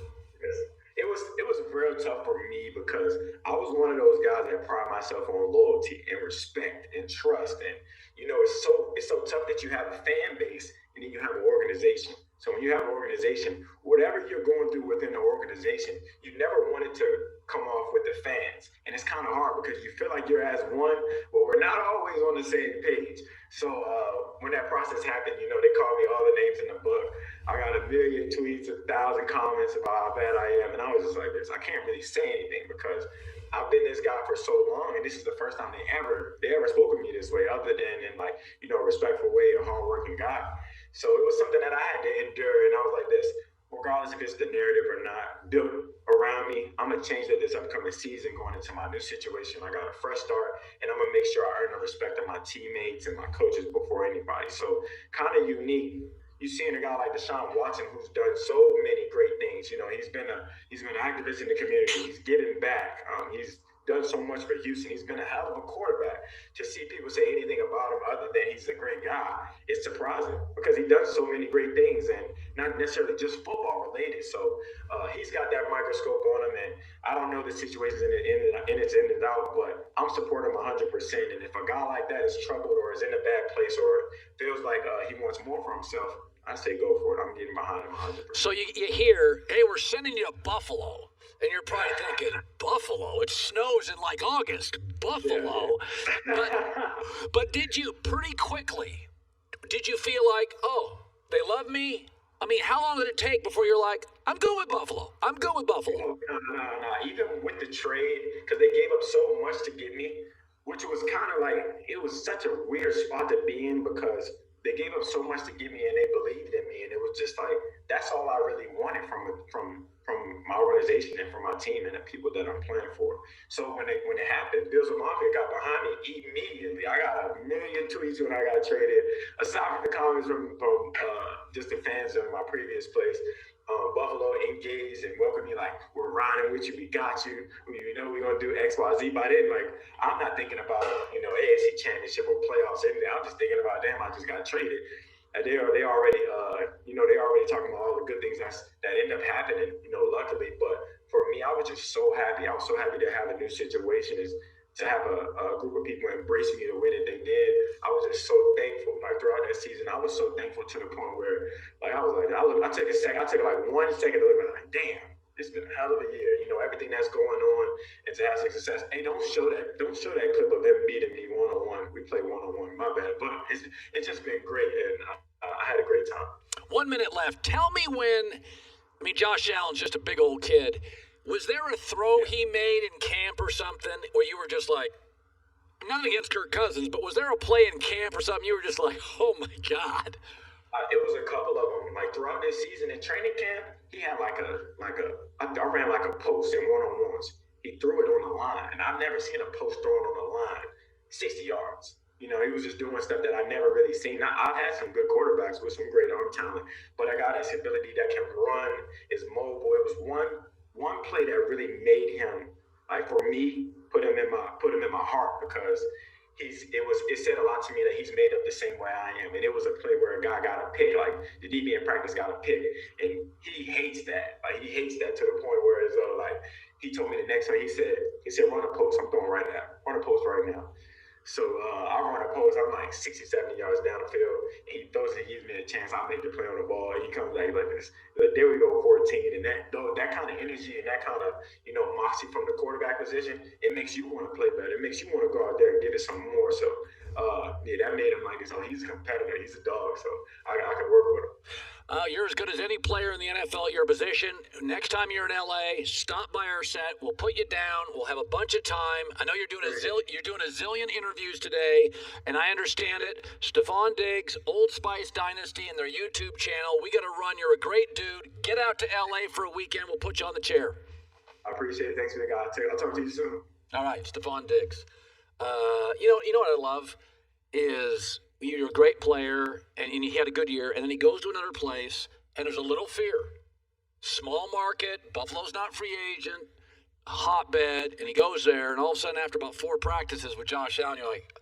It was real tough for me because I was one of those guys that pride myself on loyalty and respect and trust. And it's so tough that you have a fan base and then you have an organization. So when you have an organization, whatever you're going through within the organization, you never wanted to come off with the fans. And it's kind of hard because you feel like you're as one, but we're not always on the same page. So when that process happened, they called me all the names in the book. I got 1 million tweets, 1,000 comments about how bad I am. And I was just like this. I can't really say anything because I've been this guy for so long. And this is the first time they ever spoke with me this way other than in like, a respectful way, a hardworking guy. So it was something that I had to endure. And I was like this, regardless if it's the narrative or not, built around me, I'm going to change that this upcoming season going into my new situation. I got a fresh start, and I'm going to make sure I earn the respect of my teammates and my coaches before anybody. So kind of unique. You seeing a guy like Deshaun Watson who's done so many great things. He's been an activist in the community. He's giving back. He's done so much for Houston. He's been a hell of a quarterback. To see people say anything about him other than he's a great guy, it's surprising because he does so many great things and not necessarily just football related. So he's got that microscope on him, and I don't know the situations in its in and out, but I'm supporting him 100%. And if a guy like that is troubled or is in a bad place or feels like he wants more for himself, I say go for it. I'm getting behind him 100%. So you hear, hey, we're sending you to Buffalo. And you're probably thinking, Buffalo? It snows in like August. Buffalo. But did you pretty quickly, did you feel like, oh, they love me? I mean, how long did it take before you're like, I'm going with Buffalo. I'm going with Buffalo. No. Even with the trade, because they gave up so much to get me, which was kind of like, it was such a weird spot to be in because they gave up so much to get me and they believed in me. And it was just like, that's all I really wanted from my organization and from my team and the people that I'm playing for. So when it happened, Bills of Mafia got behind me immediately. I got a million tweets when I got traded. Aside from the comments from just the fans of my previous place, Buffalo engaged and welcomed me like, we're riding with you, we got you. You know we're going to do X, Y, Z. By then, like, I'm not thinking about, AFC Championship or playoffs or anything. I'm just thinking about, damn, I just got traded. And they already, they already talking about all the good things that end up happening, luckily. But for me, I was just so happy. I was so happy to have a new situation, is to have a group of people embrace me the way that they did. I was just so thankful. Like throughout that season, I was so thankful to the point where, like, I took like 1 second to look at it, like, damn, it's been a hell of a year. Everything that's going on and to have success. Hey, don't show that clip of them beating me one-on-one. We play one-on-one, my bad. But it's just been great, and I had a great time. 1 minute left. Tell me Josh Allen's just a big old kid. Was there a throw he made in camp or something where you were just like, not against Kirk Cousins, but was there a play in camp or something you were just like, oh my God? It was a couple of them. Like throughout this season in training camp, he had I ran like a post in one-on-ones. He threw it on the line, and I've never seen a post thrown on the line 60 yards. He was just doing stuff that I never really seen. Now, I've had some good quarterbacks with some great arm talent, but I got this ability that can run, is mobile. It was one play that really made him, like for me, put him in my heart because it said a lot to me that he's made up the same way I am. And it was a play where a guy got a pick, like the DB in practice got a pick, and he hates that. Like he hates that to the point where it's like he told me the next time he said run a post, I'm throwing right now. Run a post right now. So I run a post, I'm like 60, 70 yards down the field, and he throws it, he gives me a chance, I make the play on the ball, and he comes back like this. There we go, 14. And that kind of energy and that kind of, moxie from the quarterback position, it makes you want to play better. It makes you want to go out there and give it some more. So, that made him like this. Oh, he's a competitor. He's a dog. So I can work with him. You're as good as any player in the NFL at your position. Next time you're in LA, stop by our set. We'll put you down. We'll have a bunch of time. I know you're doing a zillion interviews today, and I understand it. Stefon Diggs, Old Spice Dynasty, and their YouTube channel. We got to run. You're a great dude. Get out to LA for a weekend. We'll put you on the chair. I appreciate it. Thanks for the guy. I'll talk to you soon. All right, Stefon Diggs. You know what I love is you're a great player, and he had a good year, and then he goes to another place, and there's a little fear. Small market, Buffalo's not free agent, hotbed, and he goes there, and all of a sudden after about 4 practices with Josh Allen, you're like,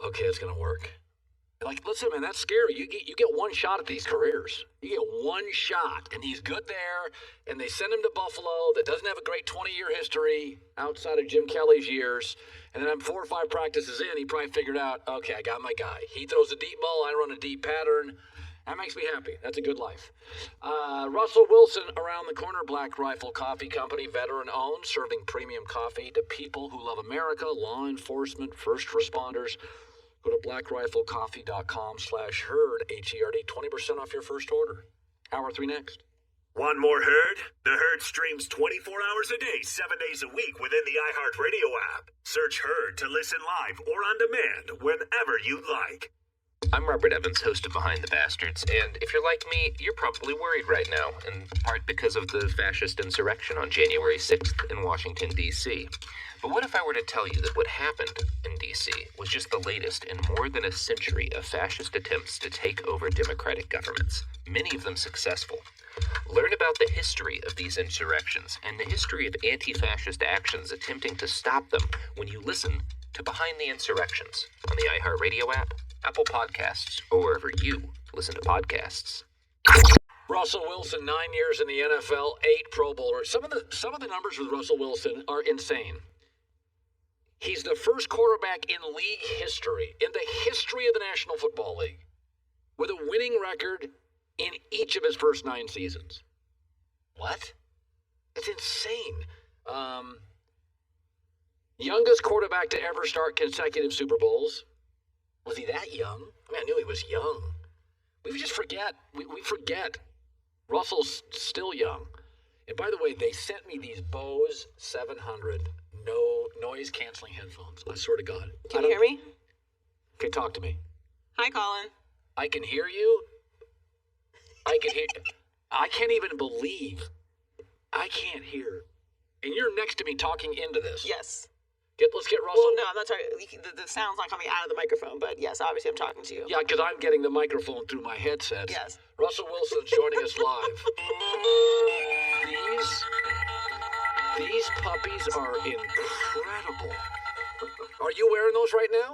okay, it's going to work. Like, listen, man, that's scary. You get one shot at these careers. You get one shot, and he's good there, and they send him to Buffalo that doesn't have a great 20-year history outside of Jim Kelly's years. And then 4 or 5 practices in, he probably figured out, okay, I got my guy. He throws a deep ball, I run a deep pattern. That makes me happy. That's a good life. Russell Wilson around the corner, Black Rifle Coffee Company, veteran-owned, serving premium coffee to people who love America, law enforcement, first responders. Go to blackriflecoffee.com/herd, H-E-R-D, 20% off your first order. Hour 3 next. Want more Herd? The Herd streams 24 hours a day, 7 days a week within the iHeartRadio app. Search Herd to listen live or on demand whenever you like. I'm Robert Evans, host of Behind the Bastards, and if you're like me, you're probably worried right now, in part because of the fascist insurrection on January 6th in Washington, D.C. But what if I were to tell you that what happened in D.C. was just the latest in more than a century of fascist attempts to take over democratic governments, many of them successful? Learn about the history of these insurrections and the history of anti-fascist actions attempting to stop them when you listen to Behind the Insurrections on the iHeartRadio app, Apple Podcasts, or wherever you listen to podcasts. Russell Wilson, 9 years in the NFL, 8 Pro Bowlers. Some of the numbers with Russell Wilson are insane. He's the first quarterback in league history, in the history of the National Football League, with a winning record in each of his first 9 seasons. What? It's insane. Youngest quarterback to ever start consecutive Super Bowls. Was he that young? I mean, I knew he was young. We just forget. We forget. Russell's still young. And by the way, they sent me these Bose 700 no noise-canceling headphones. I swear to God. Can you hear me? Okay, talk to me. Hi, Colin. I can hear you. I can't even believe I can't hear. And you're next to me talking into this. Yes. Let's get Russell. Well, no, I'm not talking. The sound's not coming out of the microphone, but yes, obviously I'm talking to you. Yeah, because I'm getting the microphone through my headset. Yes. Russell Wilson's joining us live. These puppies are incredible. Are you wearing those right now?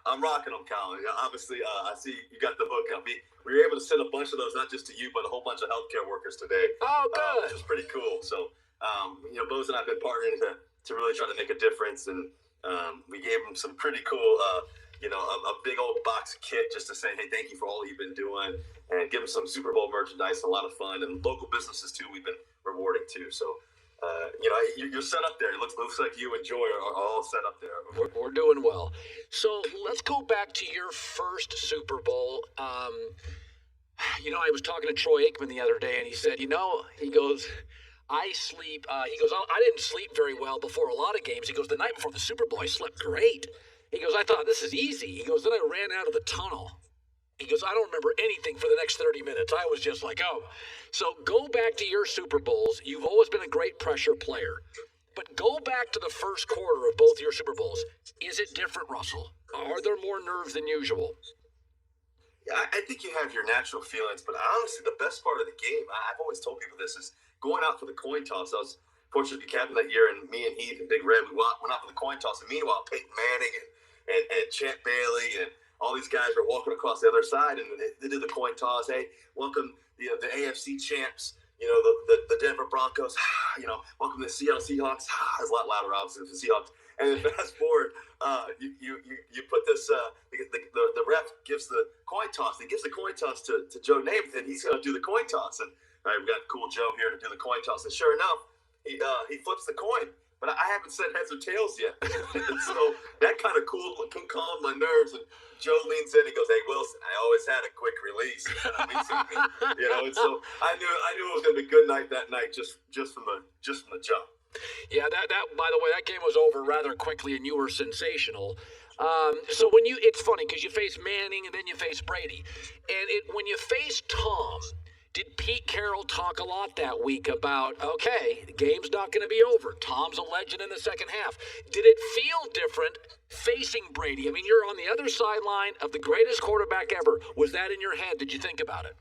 I'm rocking them, Colin. Obviously, I see you got the hook up. We were able to send a bunch of those, not just to you, but a whole bunch of healthcare workers today. Oh, good. Which was pretty cool. So, Bose and I have been partnering to really try to make a difference, and we gave them some pretty cool, a big old box kit just to say, hey, thank you for all you've been doing, and give them some Super Bowl merchandise, a lot of fun, and local businesses too. We've been rewarding too. So, you're set up there. It looks like you and Joy are all set up there. We're doing well. So let's go back to your first Super Bowl. I was talking to Troy Aikman the other day, and he said, he goes, I sleep. He goes, I didn't sleep very well before a lot of games. He goes, the night before the Super Bowl, I slept great. He goes, I thought this is easy. He goes, then I ran out of the tunnel. He goes, I don't remember anything for the next 30 minutes. I was just like, oh. So go back to your Super Bowls. You've always been a great pressure player. But go back to the first quarter of both your Super Bowls. Is it different, Russell? Are there more nerves than usual? Yeah, I think you have your natural feelings, but honestly, the best part of the game, I've always told people this, is going out for the coin toss. I was fortunate to be captain that year, and me and Heath and Big Red, we went out for the coin toss. And meanwhile, Peyton Manning and Champ Bailey and all these guys were walking across the other side, and they did the coin toss. Hey, welcome the AFC champs, the Denver Broncos. Welcome the Seattle Seahawks. It's a lot louder, obviously, than the Seahawks. And then fast forward, you put this. The ref gives the coin toss. He gives the coin toss to Joe Namath, and he's going to do the coin toss. And we've got cool Joe here to do the coin toss. And sure enough, he flips the coin. But I haven't said heads or tails yet. So that kind of calmed my nerves. And Joe leans in and goes, "Hey, Wilson, I always had a quick release." And so I knew it was going to be a good night that night, just from the jump. Yeah, that by the way, that game was over rather quickly, and you were sensational. So it's funny because you face Manning and then you face Brady, and when you face Tom. Did Pete Carroll talk a lot that week about, okay, the game's not going to be over. Tom's a legend in the second half. Did it feel different facing Brady? I mean, you're on the other sideline of the greatest quarterback ever. Was that in your head? Did you think about it?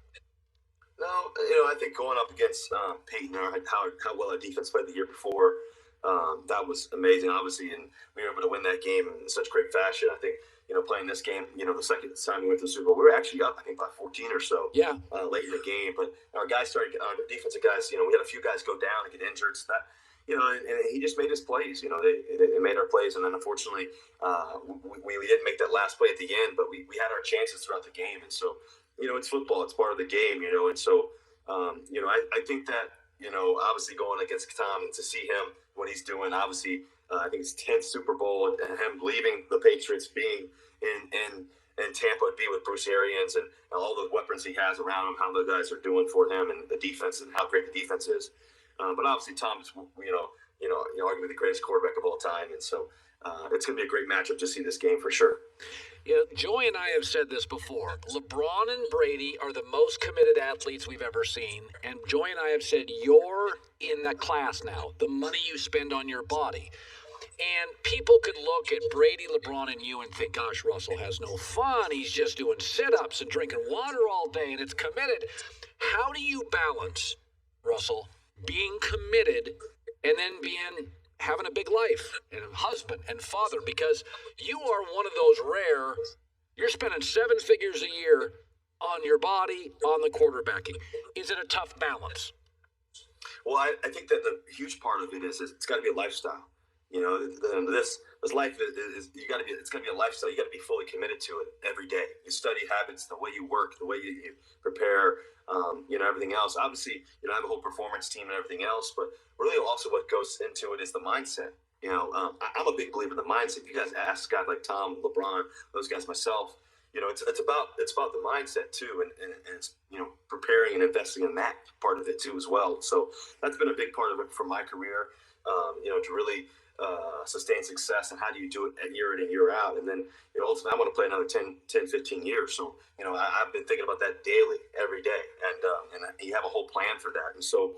No, I think going up against Peyton, how well our defense played the year before, that was amazing, obviously, and we were able to win that game in such great fashion. I think, playing this game, the second time we went to the Super Bowl, we were actually up, I think, by 14 or so. Yeah. Late in the game, but our guys our defensive guys, we had a few guys go down and get injured. So that, and he just made his plays. They made our plays, and then unfortunately, we didn't make that last play at the end, but we had our chances throughout the game. And so, it's football; it's part of the game, And so, I think that obviously going against Tom and to see him what he's doing, obviously. I think it's 10th Super Bowl, and him leaving the Patriots, being in Tampa, would be with Bruce Arians and all the weapons he has around him, how the guys are doing for him, and the defense, and how great the defense is. But obviously, Tom is, arguably the greatest quarterback of all time, and so it's going to be a great matchup to see this game for sure. Joy and I have said this before. LeBron and Brady are the most committed athletes we've ever seen, and Joy and I have said you're in that class now. The money you spend on your body. And people could look at Brady, LeBron, and you and think, gosh, Russell has no fun. He's just doing sit-ups and drinking water all day, and it's committed. How do you balance, Russell, being committed and then having a big life and a husband and father? Because you are one of those rare, you're spending 7 figures a year on your body, on the quarterbacking. is it a tough balance? Well, I think that the huge part of it is it's got to be a lifestyle. You know, this life is you got to be. It's got to be a lifestyle. You got to be fully committed to it every day. You study habits, the way you work, the way you prepare. Everything else. Obviously, I have a whole performance team and everything else, but really also what goes into it is the mindset. I'm a big believer in the mindset. If you guys ask guys like Tom, LeBron, those guys, myself, it's about the mindset too, and it's preparing and investing in that part of it too as well. So that's been a big part of it for my career. To really sustain success, and how do you do it year in and year out? And then ultimately I want to play another 10, 15 years. So I've been thinking about that daily, every day, and you have a whole plan for that. And so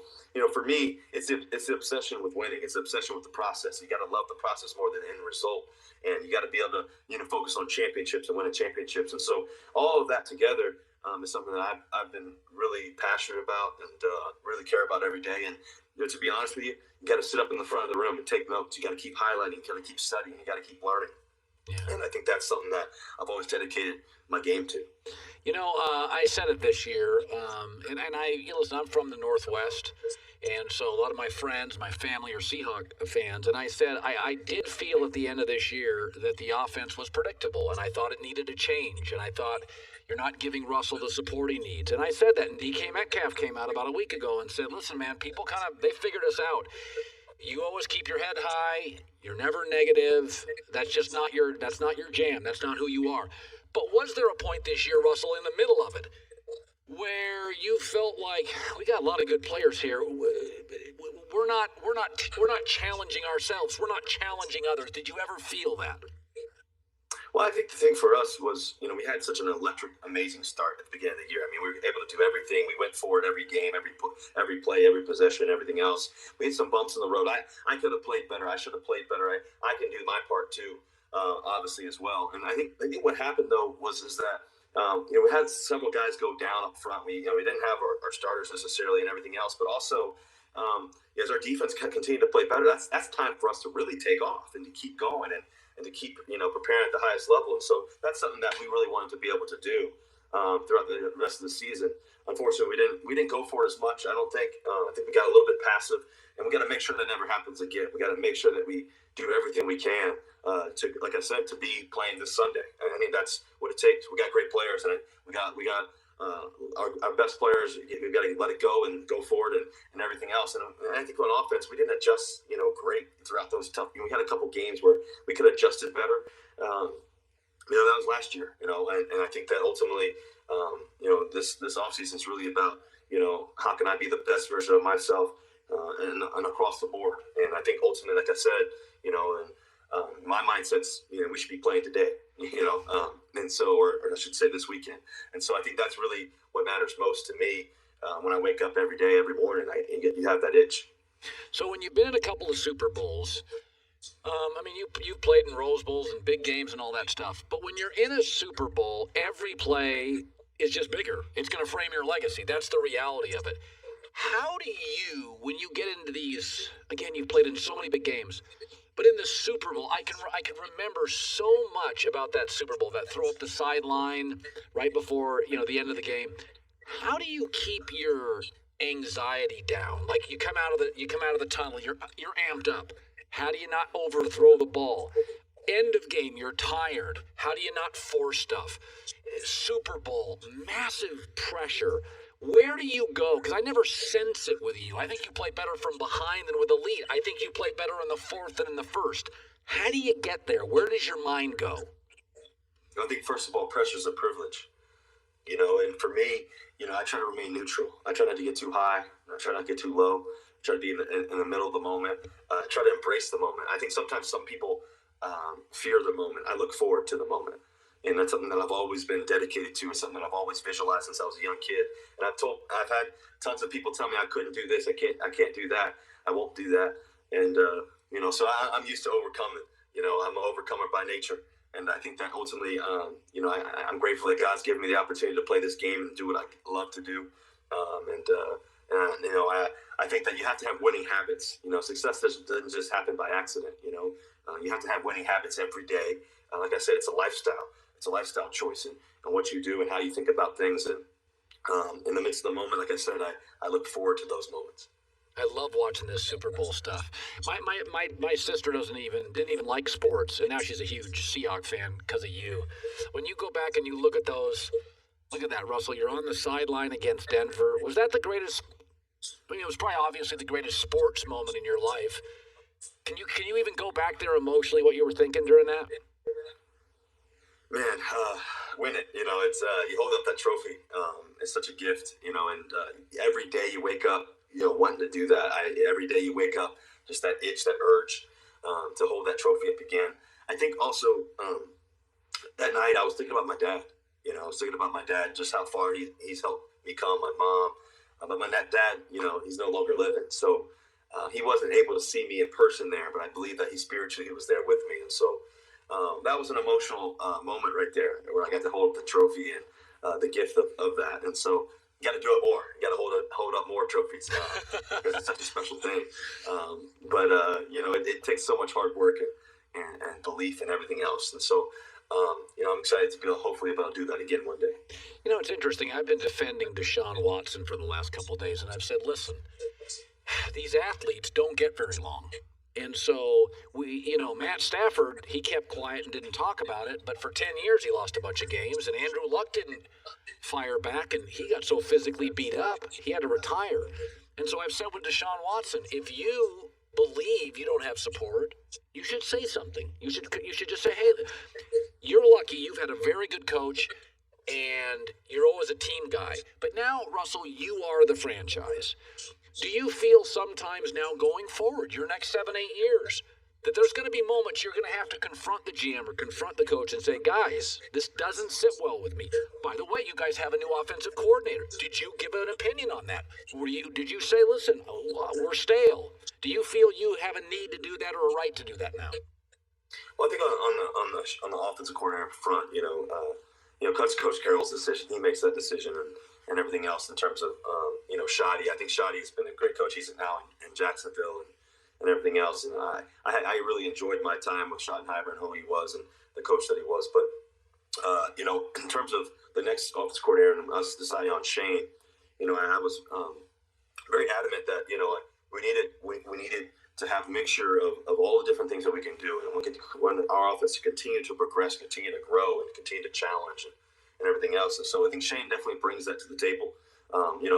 for me, it's the obsession with winning. It's the obsession with the process. You got to love the process more than the end result, and you got to be able to focus on championships and winning championships. And so all of that together is something that I've been really passionate about and really care about every day. And to be honest with you, you got to sit up in the front of the room and take notes. You got to keep highlighting. You got to keep studying. You got to keep learning. Yeah. And I think that's something that I've always dedicated my game to. I said it this year, and listen, I'm from the Northwest, and so a lot of my friends, my family are Seahawk fans, and I said I did feel at the end of this year that the offense was predictable, and I thought it needed to change, and I thought you're not giving Russell the support he needs. And I said that, and DK Metcalf came out about a week ago and said, listen, man, people they figured us out. You always keep your head high. You're never negative. That's not your jam. That's not who you are. But was there a point this year, Russell, in the middle of it, where you felt like we got a lot of good players here? We're not challenging ourselves. We're not challenging others. Did you ever feel that? Well, I think the thing for us was, we had such an electric, amazing start at the beginning of the year. I mean, we were able to do everything. We went forward every game, every play, every possession, everything else. We had some bumps in the road. I could have played better. I should have played better. I can do my part too, obviously as well. And I think what happened though is that we had several guys go down up front. We didn't have our starters necessarily and everything else, but also as our defense continued to play better, that's time for us to really take off and to keep going and to keep preparing at the highest level. And so that's something that we really wanted to be able to do throughout the rest of the season. Unfortunately, we didn't go for it as much. I don't think. I think we got a little bit passive, and we got to make sure that never happens again. We got to make sure that we do everything we can to, like I said, to be playing this Sunday. I mean, that's what it takes. We got great players, and we got our best players. We've got to let it go and go forward and everything else. And I think on offense, we didn't adjust, great throughout those tough. We had a couple games where we could have adjusted better. That was last year, and I think that ultimately, this offseason is really about, how can I be the best version of myself and across the board. And I think ultimately, like I said, my mindset's, we should be playing today, and so, or I should say this weekend. And so I think that's really what matters most to me when I wake up every day, every morning, you have that itch. So when you've been in a couple of Super Bowls, you've played in Rose Bowls and big games and all that stuff, but when you're in a Super Bowl, every play is just bigger. It's going to frame your legacy. That's the reality of it. How do you, when you get into these, again, you've played in so many big games, but in the Super Bowl, I can remember so much about that Super Bowl, that throw up the sideline right before, the end of the game. How do you keep your anxiety down? Like you come out of the tunnel, you're amped up. How do you not overthrow the ball? End of game, you're tired. How do you not force stuff? Super Bowl, massive pressure. Where do you go? Because I never sense it with you. I think you play better from behind than with the lead. I think you play better in the fourth than in the first. How do you get there? Where does your mind go? I think, first of all, pressure is a privilege. And for me, I try to remain neutral. I try not to get too high. I try not to get too low. I try to be in the middle of the moment. I try to embrace the moment. I think sometimes some people fear the moment. I look forward to the moment. And that's something that I've always been dedicated to, and something that I've always visualized since I was a young kid. And I've had tons of people tell me I couldn't do this, I can't do that, I won't do that. And so I'm used to overcoming. I'm an overcomer by nature, and I think that ultimately, I'm grateful that God's given me the opportunity to play this game and do what I love to do. I think that you have to have winning habits. Success doesn't just happen by accident. You have to have winning habits every day. Like I said, it's a lifestyle. It's a lifestyle choice and what you do and how you think about things. And in the midst of the moment, like I said, I look forward to those moments. I love watching this Super Bowl stuff. My sister didn't even like sports, and now she's a huge Seahawks fan because of you. When you go back and you look at those, look at that, Russell. You're on the sideline against Denver. Was that the greatest? I mean, it was probably obviously the greatest sports moment in your life. Can you even go back there emotionally? What you were thinking during that? Man, win it. You know, it's you hold up that trophy. It's such a gift. You know, and every day you wake up, wanting to do that. Every day you wake up, just that itch, that urge to hold that trophy up again. I think also that night I was thinking about my dad. You know, I was thinking about my dad, just how far he's helped me come, my mom. But my dad, he's no longer living. So he wasn't able to see me in person there, but I believe that he spiritually was there with me. And so that was an emotional moment right there where I got to hold up the trophy and the gift of that. And so you got to do it more. You got to hold up more trophies because it's such a special thing. But it takes so much hard work and belief and everything else. And so, I'm excited to hopefully be able to do that again one day. It's interesting. I've been defending Deshaun Watson for the last couple of days, and I've said, listen, these athletes don't get very long. And so Matt Stafford, he kept quiet and didn't talk about it, but for 10 years he lost a bunch of games, and Andrew Luck didn't fire back, and he got so physically beat up, he had to retire. And so I've said with Deshaun Watson, if you believe you don't have support, you should say something. You should just say, hey, you're lucky you've had a very good coach, and you're always a team guy. But now, Russell, you are the franchise. Do you feel sometimes now going forward, your next 7-8 years, that there's going to be moments you're going to have to confront the GM or confront the coach and say, guys, this doesn't sit well with me. By the way, you guys have a new offensive coordinator. Did you give an opinion on that? Did you say, listen, we're stale? Do you feel you have a need to do that or a right to do that now? Well, I think on the offensive coordinator front, Coach Carroll's decision. He makes that decision and everything else in terms of Shoddy. I think Shoddy's been a great coach. He's now in Jacksonville and everything else. And I really enjoyed my time with Schottenheimer and who he was and the coach that he was. But in terms of the next offensive coordinator and us deciding on Shane, I was very adamant that we needed to have a mixture of all the different things that we can do, and we want our offense to continue to progress, continue to grow, and continue to challenge and everything else. And so I think Shane definitely brings that to the table.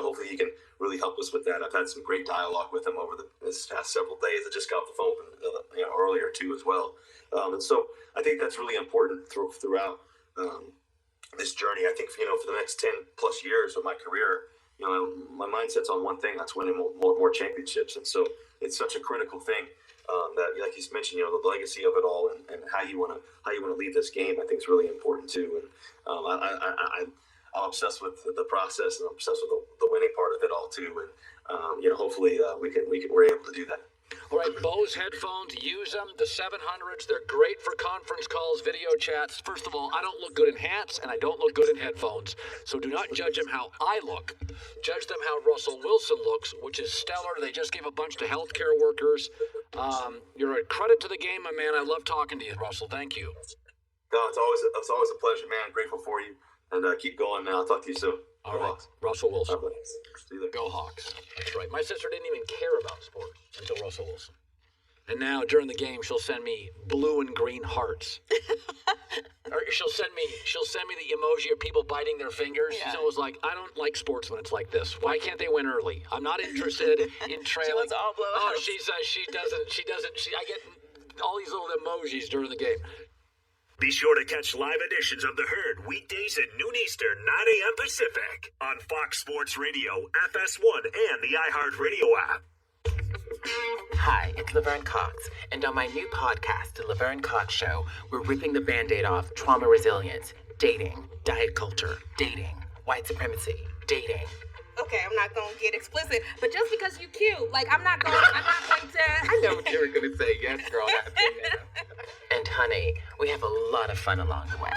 Hopefully he can really help us with that. I've had some great dialogue with him over this past several days. I just got off the phone with him, earlier too as well. And so I think that's really important throughout this journey. I think for the next 10 plus years of my career, my mindset's on one thing. That's winning more championships. And so it's such a critical thing that, like he's mentioned, the legacy of it all and how you want to lead this game. I think is really important too. And I'm obsessed with the process, and I'm obsessed with the winning part of it all too. And hopefully we're able to do that. All right, Bose headphones, use them. The 700s, they're great for conference calls, video chats. First of all, I don't look good in hats, and I don't look good in headphones. So do not judge them how I look. Judge them how Russell Wilson looks, which is stellar. They just gave a bunch to healthcare workers. You're a credit to the game, my man. I love talking to you, Russell. Thank you. No, it's always a pleasure, man. Grateful for you. And keep going, man. I'll talk to you soon. All right, Russell Wilson. Go Hawks. That's right. My sister didn't even care about sports until Russell Wilson. And now during the game, she'll send me blue and green hearts. Or she'll send me the emoji of people biting their fingers. Yeah. She's always like, I don't like sports when it's like this. Why can't they win early? I'm not interested in trailing. She wants all blowouts. Oh, I get all these little emojis during the game. Be sure to catch live editions of The Herd weekdays at noon Eastern, 9 a.m. Pacific on Fox Sports Radio, FS1, and the iHeartRadio app. Hi, it's Laverne Cox, and on my new podcast, The Laverne Cox Show, we're ripping the Band-Aid off trauma resilience, dating, diet culture, dating, white supremacy, dating. Okay, I'm not gonna get explicit, but just because you cute, I'm not going to. I know what you were gonna say. Yes, girl, that's in there. And honey, we have a lot of fun along the way.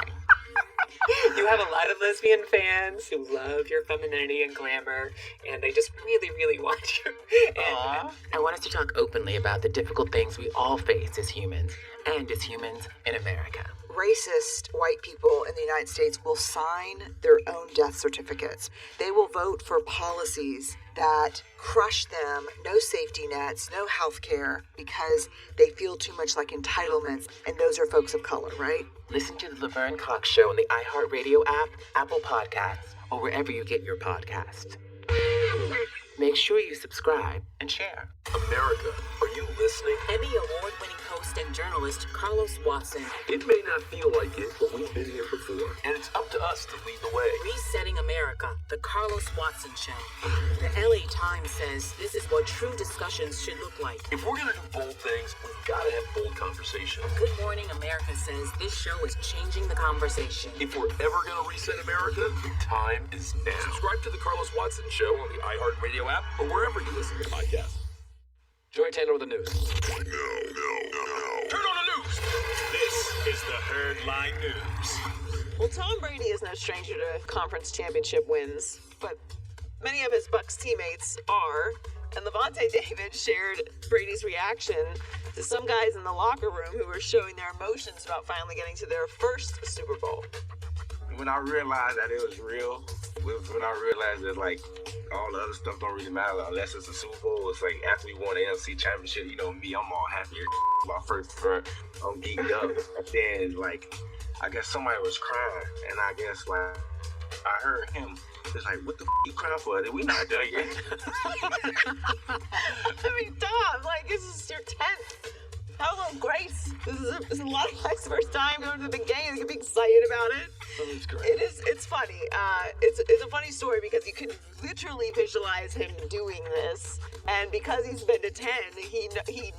You have a lot of lesbian fans who love your femininity and glamour, and they just really, really want you. And I want us to talk openly about the difficult things we all face as humans, and as humans in America. racist white people in the United States will sign their own death certificates. They will vote for policies that crush them, no safety nets, no health care, because they feel too much like entitlements, and those are folks of color, right? Listen to the Laverne Cox Show on the iHeartRadio app, Apple Podcasts, or wherever you get your podcasts. Make sure you subscribe and share. America, are you listening? Emmy award-winning host and journalist Carlos Watson. It may not feel like it, but we've been here before, and it's up to us to lead the way. Resetting America, the Carlos Watson Show. The LA Times says this is what true discussions should look like. If we're gonna do bold things, we've gotta have bold conversations. Good Morning America says this show is changing the conversation. If we're ever gonna reset America, the time is now. Subscribe to the Carlos Watson Show on the iHeartRadio app or wherever you listen to podcasts. Joy Taylor with the news. No. Turn on the news. This is the Herdline News. Well, Tom Brady is no stranger to conference championship wins, but many of his Bucs teammates are. And Levante David shared Brady's reaction to some guys in the locker room who were showing their emotions about finally getting to their first Super Bowl. When I realized that it was real, when I realized that, like, all the other stuff don't really matter unless it's a Super Bowl. It's like after we won the NFC Championship, you know me, I'm all happy. My first front, I'm geeked up. And then, like, I guess somebody was crying, and I guess, like, I heard him. It's like, what the you crying for? We not done yet. I mean, Tom, like, this is your 10th. Have a little grace. This is a lot of guys' first time going to the game. You can be excited about it. It's great. It's funny. It's a funny story because you can literally visualize him doing this, and because he's been to 10, he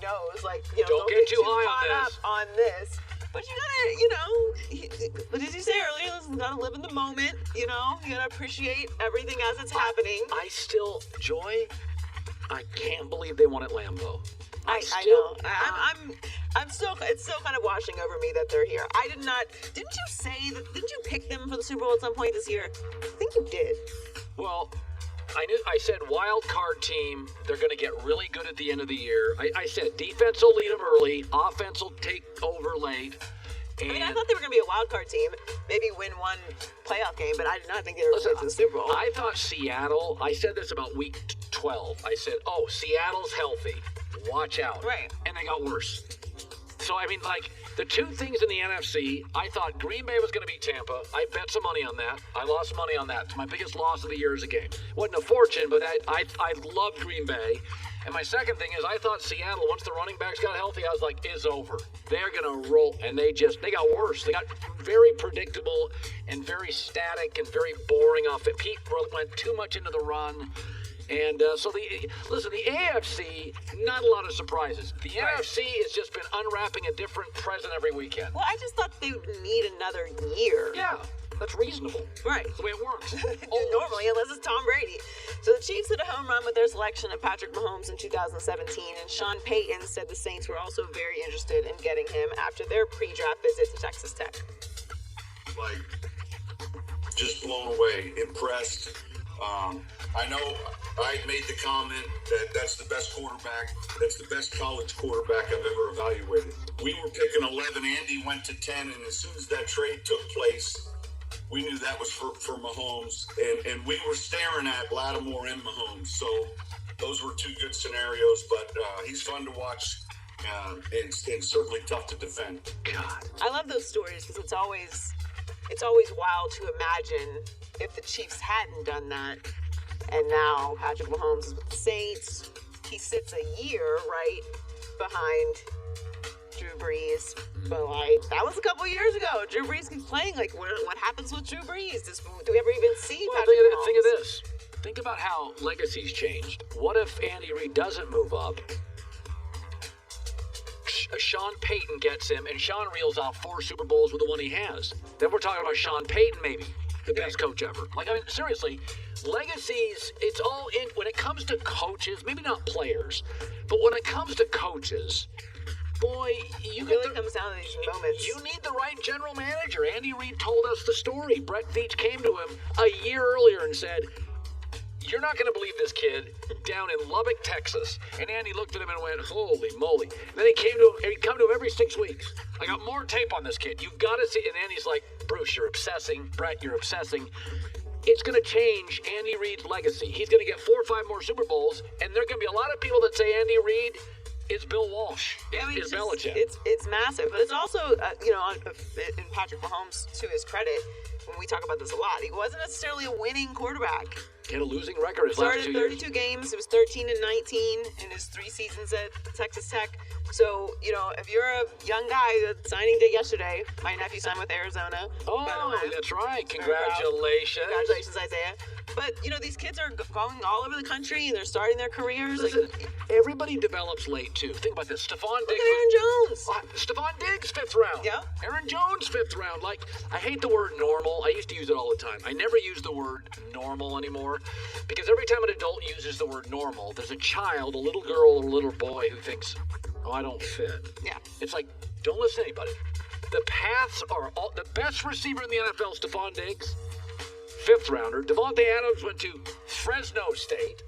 knows, like, you know, don't get too high caught up on this. But you gotta, you know, what did you say earlier? You gotta live in the moment. You know, you gotta appreciate everything as it's happening. Joy, I can't believe they won at Lambeau. I know. I'm still. It's still kind of washing over me that they're here. I did not. Didn't you say that? Didn't you pick them for the Super Bowl at some point this year? I think you did. Well, I said wild card team. They're going to get really good at the end of the year. I said defense will lead them early. Offense will take over late. And I thought they were going to be a wild card team, maybe win one playoff game, but I did not think they were going to the Super Bowl. I thought Seattle. I said this about week 12. I said, "Oh, Seattle's healthy. Watch out." Right. And they got worse. So, I mean, like, the two things in the NFC, I thought Green Bay was going to beat Tampa. I bet some money on that. I lost money on that. It's my biggest loss of the year as a game. Wasn't a fortune, but I loved Green Bay. And my second thing is I thought Seattle, once the running backs got healthy, I was like, is over. They're going to roll. And they got worse. They got very predictable and very static and very boring off it. Pete went too much into the run. And so the AFC, not a lot of surprises. The NFC has just been unwrapping a different present every weekend. Well, I just thought they would need another year. Yeah, that's reasonable. Right. That's the way it works. Normally, unless it's Tom Brady. So the Chiefs hit a home run with their selection of Patrick Mahomes in 2017, and Sean Payton said the Saints were also very interested in getting him after their pre-draft visit to Texas Tech. Like, just blown away, impressed. I know I made the comment that that's the best quarterback, that's the best college quarterback I've ever evaluated. We were picking 11, Andy went to 10, and as soon as that trade took place, we knew that was for Mahomes, and we were staring at Lattimore and Mahomes, so those were two good scenarios, but he's fun to watch and certainly tough to defend. God. I love those stories because it's always wild to imagine if the Chiefs hadn't done that. And now Patrick Mahomes is with the Saints. He sits a year right behind Drew Brees. But, like, that was a couple years ago. Drew Brees keeps playing. Like, what happens with Drew Brees? Do we ever even see Patrick Mahomes? Think of this. Think about how legacy's changed. What if Andy Reid doesn't move up? Sean Payton gets him, and Sean reels out 4 Super Bowls with the one he has. Then we're talking about Sean Payton, maybe the best coach ever. Like, I mean, seriously, legacies, it's all in, when it comes to coaches, maybe not players, but when it comes to coaches, boy, it really comes down to these moments. You need the right general manager. Andy Reid told us the story. Brett Veach came to him a year earlier and said, You're not going to believe this kid down in Lubbock, Texas. And Andy looked at him and went, holy moly. And then he'd come to him every 6 weeks. I got more tape on this kid. You've got to see. And Andy's like, Bruce, you're obsessing. Brett, you're obsessing. It's going to change Andy Reid's legacy. He's going to get 4 or 5 more Super Bowls. And there are going to be a lot of people that say Andy Reid is Bill Walsh. Is Belichick. It's massive. But it's also, in Patrick Mahomes, to his credit, when we talk about this a lot, he wasn't necessarily a winning quarterback. He had a losing record his last 2 years. Started 32 games. It was 13-19 in his 3 seasons at Texas Tech. So, if you're a young guy, signing day yesterday, my nephew signed with Arizona. Oh, that's right. Congratulations. Congratulations, Isaiah. But, these kids are going all over the country, and they're starting their careers. Listen, everybody develops late, too. Think about this. Stefon Diggs. Aaron Jones. Stefon Diggs, 5th round. Yeah. Aaron Jones, 5th round. I hate the word normal. I used to use it all the time. I never use the word normal anymore, because every time an adult uses the word normal, there's a child, a little girl or a little boy who thinks, oh, I don't fit. Yeah. It's like, don't listen to anybody. The paths are all, the best receiver in the NFL, Stefon Diggs, 5th rounder. Devontae Adams went to Fresno State.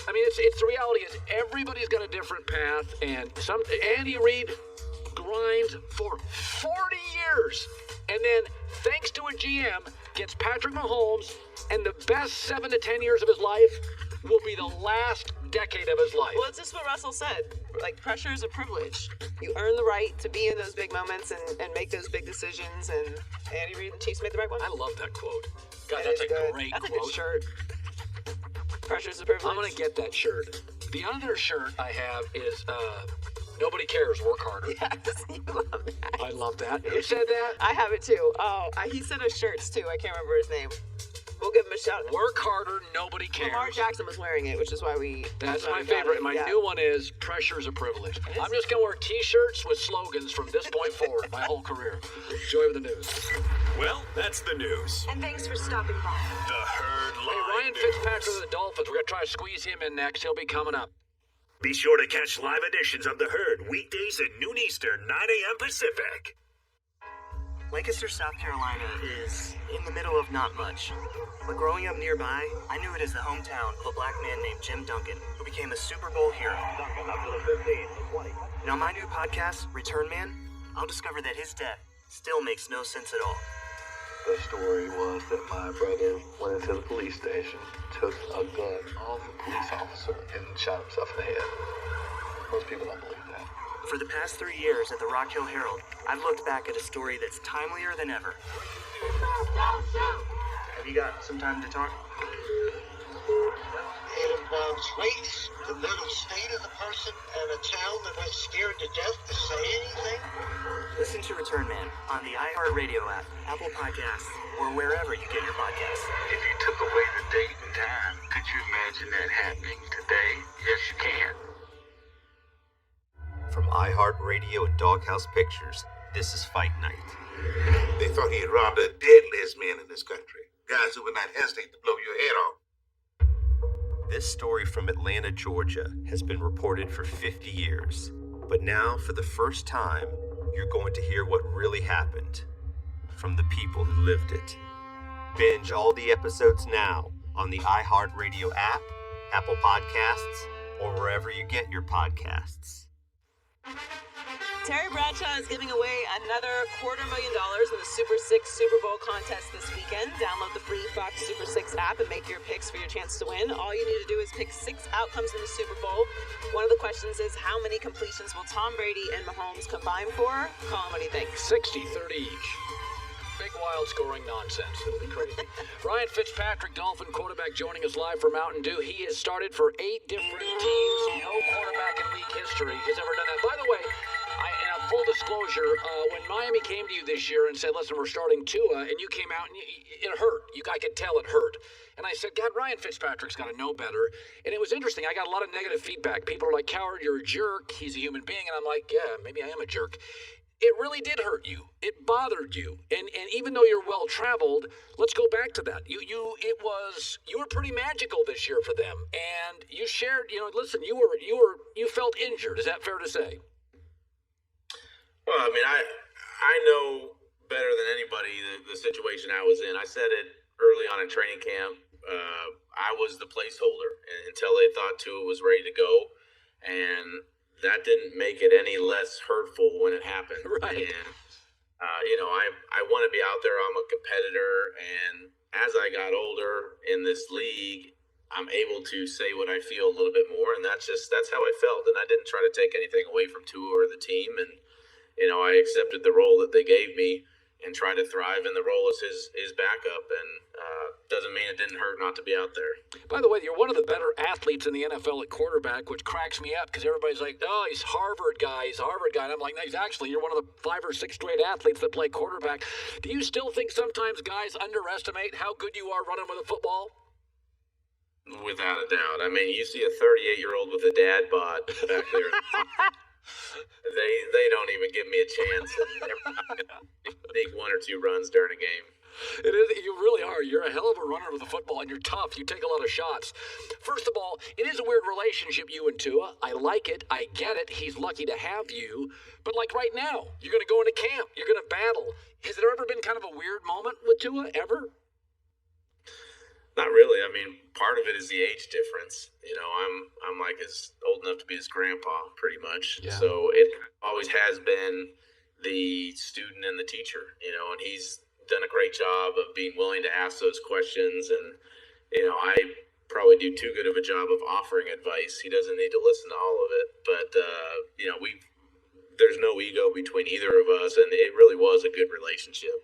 I mean, it's the reality is everybody's got a different path, and Andy Reid grinds for 40 years, and then thanks to a GM gets Patrick Mahomes, and the best 7 to 10 years of his life will be the last decade of his life. Well, it's just what Russell said. Pressure is a privilege. You earn the right to be in those big moments and make those big decisions, and Andy Reid and the Chiefs made the right one. I love that quote. God, that's a great quote. That's a good shirt. Pressure's a privilege. I'm going to get that shirt. The other shirt I have is, nobody cares, work harder. Yes, you love that. I love that. Who said that? I have it too. Oh, he said his shirts too. I can't remember his name. We'll give him a shout. Work harder, nobody cares. Lamar Jackson was wearing it, which is why we... That's my favorite. My new one is Pressure's a Privilege. I'm just going to wear T-shirts with slogans from this point forward, my whole career. Enjoy the news. Well, that's the news. And thanks for stopping by. The Herd Live Hey, Ryan Fitzpatrick of the Dolphins. We're going to try to squeeze him in next. He'll be coming up. Be sure to catch live editions of The Herd weekdays at noon Eastern, 9 a.m. Pacific. Lancaster, South Carolina is in the middle of not much. But growing up nearby, I knew it as the hometown of a black man named Jim Duncan, who became a Super Bowl hero. Duncan up to the 15, 20. Now, my new podcast, Return Man, I'll discover that his death still makes no sense at all. The story was that my brother went into the police station, took a gun off a police officer, and shot himself in the head. Most people don't believe that. For the past 3 years at the Rock Hill Herald, I've looked back at a story that's timelier than ever. Have you got some time to talk? It involves race, the mental state of the person, and a town that was scared to death to say anything. Listen to Return Man on the iHeartRadio app, Apple Podcasts, or wherever you get your podcasts. If you took away the date and time, could you imagine that happening today? Yes, you can. From iHeartRadio and Doghouse Pictures, this is Fight Night. They thought he had robbed the deadliest man in this country. Guys who would not hesitate to blow your head off. This story from Atlanta, Georgia, has been reported for 50 years. But now, for the first time, you're going to hear what really happened from the people who lived it. Binge all the episodes now on the iHeartRadio app, Apple Podcasts, or wherever you get your podcasts. Terry Bradshaw is giving away another $250,000 in the Super 6 Super Bowl contest this weekend. Download the free Fox Super 6 app and make your picks for your chance to win. All you need to do is pick 6 outcomes in the Super Bowl. One of the questions is, how many completions will Tom Brady and Mahomes combine for? Colin, what do you think? 60-30 each. Big wild scoring nonsense. It'll be crazy. Ryan Fitzpatrick, Dolphin quarterback, joining us live for Mountain Dew. He has started for 8 different teams. No quarterback in league history has ever done that. By the way, in full disclosure, when Miami came to you this year and said, listen, we're starting Tua, and you came out and it hurt. I could tell it hurt. And I said, God, Ryan Fitzpatrick's got to know better. And it was interesting. I got a lot of negative feedback. People are like, Coward, you're a jerk. He's a human being. And I'm like, yeah, maybe I am a jerk. It really did hurt you. It bothered you. And even though you're well-traveled, let's go back to that. You were pretty magical this year for them. And you shared, listen, you felt injured. Is that fair to say? Well, I mean, I know better than anybody the situation I was in. I said it early on in training camp. I was the placeholder until they thought Tua was ready to go, and that didn't make it any less hurtful when it happened. Right. And I want to be out there. I'm a competitor, and as I got older in this league, I'm able to say what I feel a little bit more, and that's how I felt. And I didn't try to take anything away from Tua or the team, and I accepted the role that they gave me and tried to thrive in the role as his backup. And doesn't mean it didn't hurt not to be out there. By the way, you're one of the better athletes in the NFL at quarterback, which cracks me up because everybody's like, oh, he's Harvard guy. And I'm like, no, you're one of the 5 or 6 great athletes that play quarterback. Do you still think sometimes guys underestimate how good you are running with a football? Without a doubt. I mean, you see a 38-year-old with a dad bod back there. They don't even give me a chance. Make 1 or 2 runs during a game. It is. You really are. You're a hell of a runner with a football, and you're tough. You take a lot of shots. First of all, it is a weird relationship, you and Tua. I like it. I get it. He's lucky to have you. But like right now, you're going to go into camp. You're going to battle. Has there ever been kind of a weird moment with Tua, ever? Not really. I mean, part of it is the age difference. I'm like old enough to be his grandpa, pretty much. Yeah. So it always has been the student and the teacher, and he's done a great job of being willing to ask those questions. And, I probably do too good of a job of offering advice. He doesn't need to listen to all of it. But, there's no ego between either of us, and it really was a good relationship.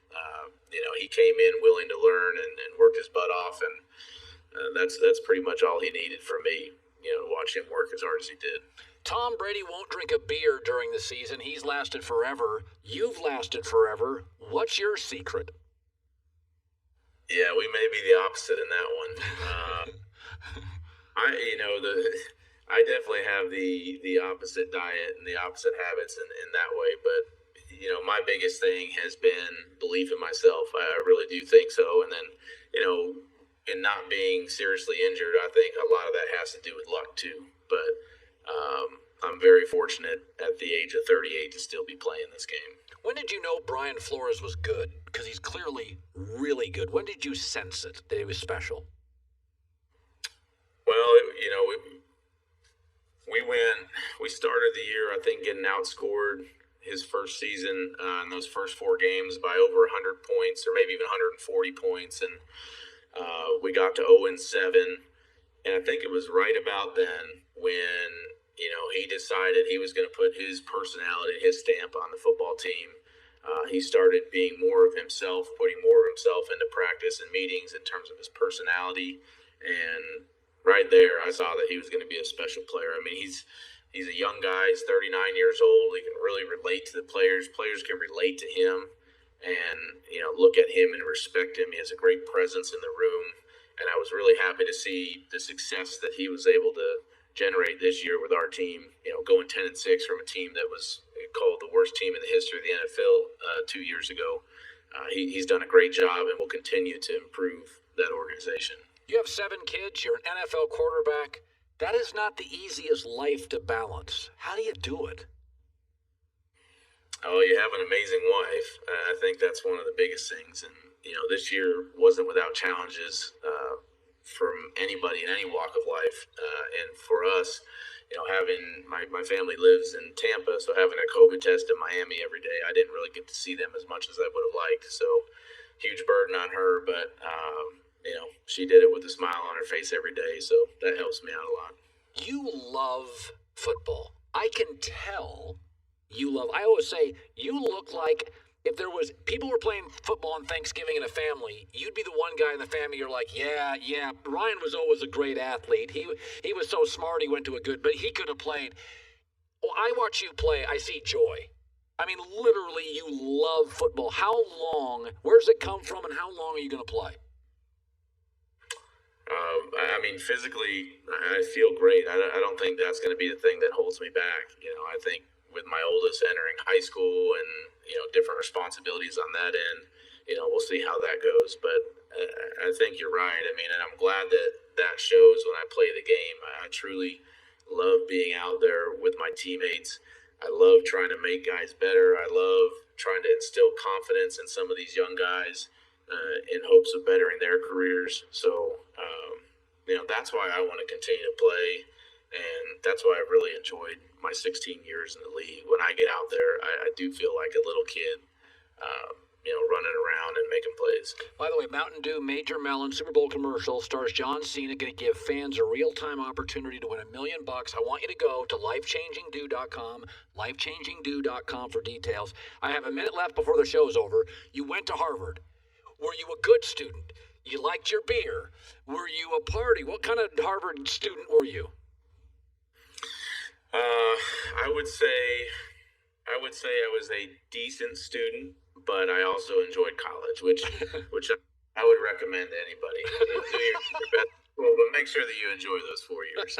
He came in willing to learn and worked his butt off, and that's pretty much all he needed from me, to watch him work as hard as he did. Tom Brady won't drink a beer during the season. He's lasted forever. You've lasted forever. What's your secret? Yeah, we may be the opposite in that one. I definitely have the opposite diet and the opposite habits in that way, but my biggest thing has been belief in myself. I really do think so. And then, in not being seriously injured, I think a lot of that has to do with luck too. But I'm very fortunate at the age of 38 to still be playing this game. When did you know Brian Flores was good? Because he's clearly really good. When did you sense it that he was special? Well, we started the year, I think, getting outscored his first season in those first 4 games by over 100 points or maybe even 140 points. And we got to 0-7. And I think it was right about then when, he decided he was going to put his personality, his stamp on the football team. He started being more of himself, putting more of himself into practice and meetings in terms of his personality. And right there, I saw that he was going to be a special player. I mean, he's a young guy. He's 39 years old. He can really relate to the players. Players can relate to him and, look at him and respect him. He has a great presence in the room. And I was really happy to see the success that he was able to generate this year with our team, going 10-6 from a team that was called the worst team in the history of the NFL 2 years ago. He's done a great job and will continue to improve that organization. You have 7 kids. You're an NFL quarterback. That is not the easiest life to balance. How do you do it? Oh, you have an amazing wife. I think that's one of the biggest things. And, this year wasn't without challenges from anybody in any walk of life. And for us, having my family lives in Tampa, so having a COVID test in Miami every day, I didn't really get to see them as much as I would have liked. So huge burden on her, but she did it with a smile on her face every day, so that helps me out a lot. You love football. I can tell you love. I always say you look like if there was people were playing football on Thanksgiving in a family, you'd be the one guy in the family. You're like, yeah. Ryan was always a great athlete. He was so smart. He went to a good, but he could have played. Well, I watch you play. I see joy. I mean, literally, you love football. How long? Where's it come from, and how long are you going to play? I mean, physically, I feel great. I don't think that's going to be the thing that holds me back. I think with my oldest entering high school and, different responsibilities on that end, we'll see how that goes. But I think you're right. I mean, and I'm glad that shows when I play the game. I truly love being out there with my teammates. I love trying to make guys better. I love trying to instill confidence in some of these young guys in hopes of bettering their careers. So, that's why I want to continue to play. And that's why I really enjoyed my 16 years in the league. When I get out there, I do feel like a little kid, running around and making plays. By the way, Mountain Dew Major Melon Super Bowl commercial stars John Cena, going to give fans a real-time opportunity to win $1 million. I want you to go to lifechangingdew.com, lifechangingdew.com for details. I have a minute left before the show's over. You went to Harvard. Were you a good student? You liked your beer? Were you a party? What kind of Harvard student were you? I would say I was a decent student, but I also enjoyed college, which I would recommend to anybody. Do your best, but make sure that you enjoy those 4 years.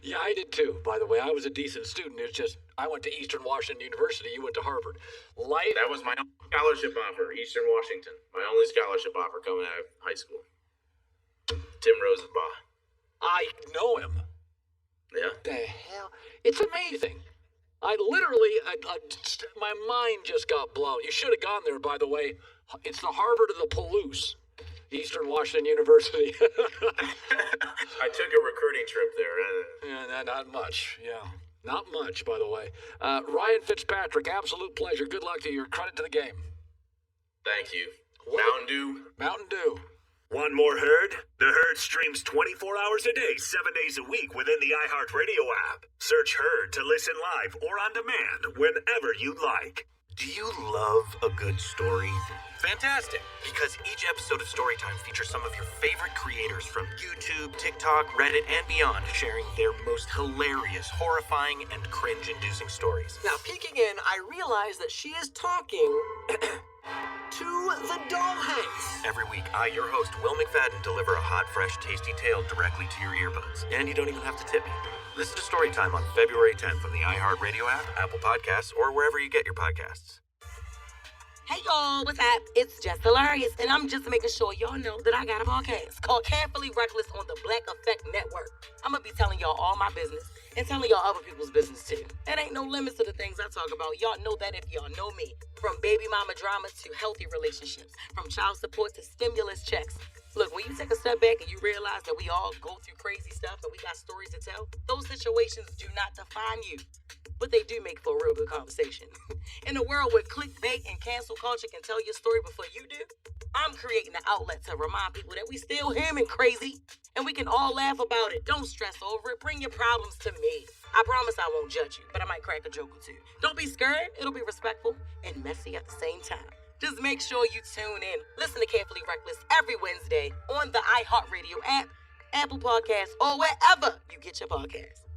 Yeah, I did too. By the way, I was a decent student. It's just I went to Eastern Washington University. You went to Harvard. That was my only scholarship offer, Eastern Washington. My only scholarship offer coming out of high school. Tim Rosenbaugh. I know him. Yeah. The hell? It's amazing. I literally, my mind just got blown. You should have gone there, by the way. It's the Harvard of the Palouse, Eastern Washington University. I took a recruiting trip there. Yeah, not much. Yeah, not much, by the way. Ryan Fitzpatrick, absolute pleasure. Good luck to you. Credit to the game. Thank you. Mountain Dew. Want more Herd? The Herd streams 24 hours a day, 7 days a week within the iHeartRadio app. Search Herd to listen live or on demand whenever you like. Do you love a good story? Fantastic, because each episode of Storytime features some of your favorite creators from YouTube, TikTok, Reddit, and beyond, sharing their most hilarious, horrifying, and cringe-inducing stories. Now, peeking in, I realize that she is talking to the dollhouse. Every week, I, your host, Will McFadden, deliver a hot, fresh, tasty tale directly to your earbuds. And you don't even have to tip me. Listen to Storytime on February 10th on the iHeartRadio app, Apple Podcasts, or wherever you get your podcasts. Hey y'all, what's up? It's Jess Hilarious, and I'm just making sure y'all know that I got a podcast called Carefully Reckless on the Black Effect Network. I'm gonna be telling y'all all my business and telling y'all other people's business too. There ain't no limits to the things I talk about. Y'all know that if y'all know me. From baby mama dramas to healthy relationships, from child support to stimulus checks. Look, when you take a step back and you realize that we all go through crazy stuff and we got stories to tell, those situations do not define you. But they do make for a real good conversation. In a world where clickbait and cancel culture can tell your story before you do, I'm creating an outlet to remind people that we still human crazy and we can all laugh about it. Don't stress over it. Bring your problems to me. I promise I won't judge you, but I might crack a joke or two. Don't be scared. It'll be respectful and messy at the same time. Just make sure you tune in. Listen to Carefully Reckless every Wednesday on the iHeartRadio app, Apple Podcasts, or wherever you get your podcasts.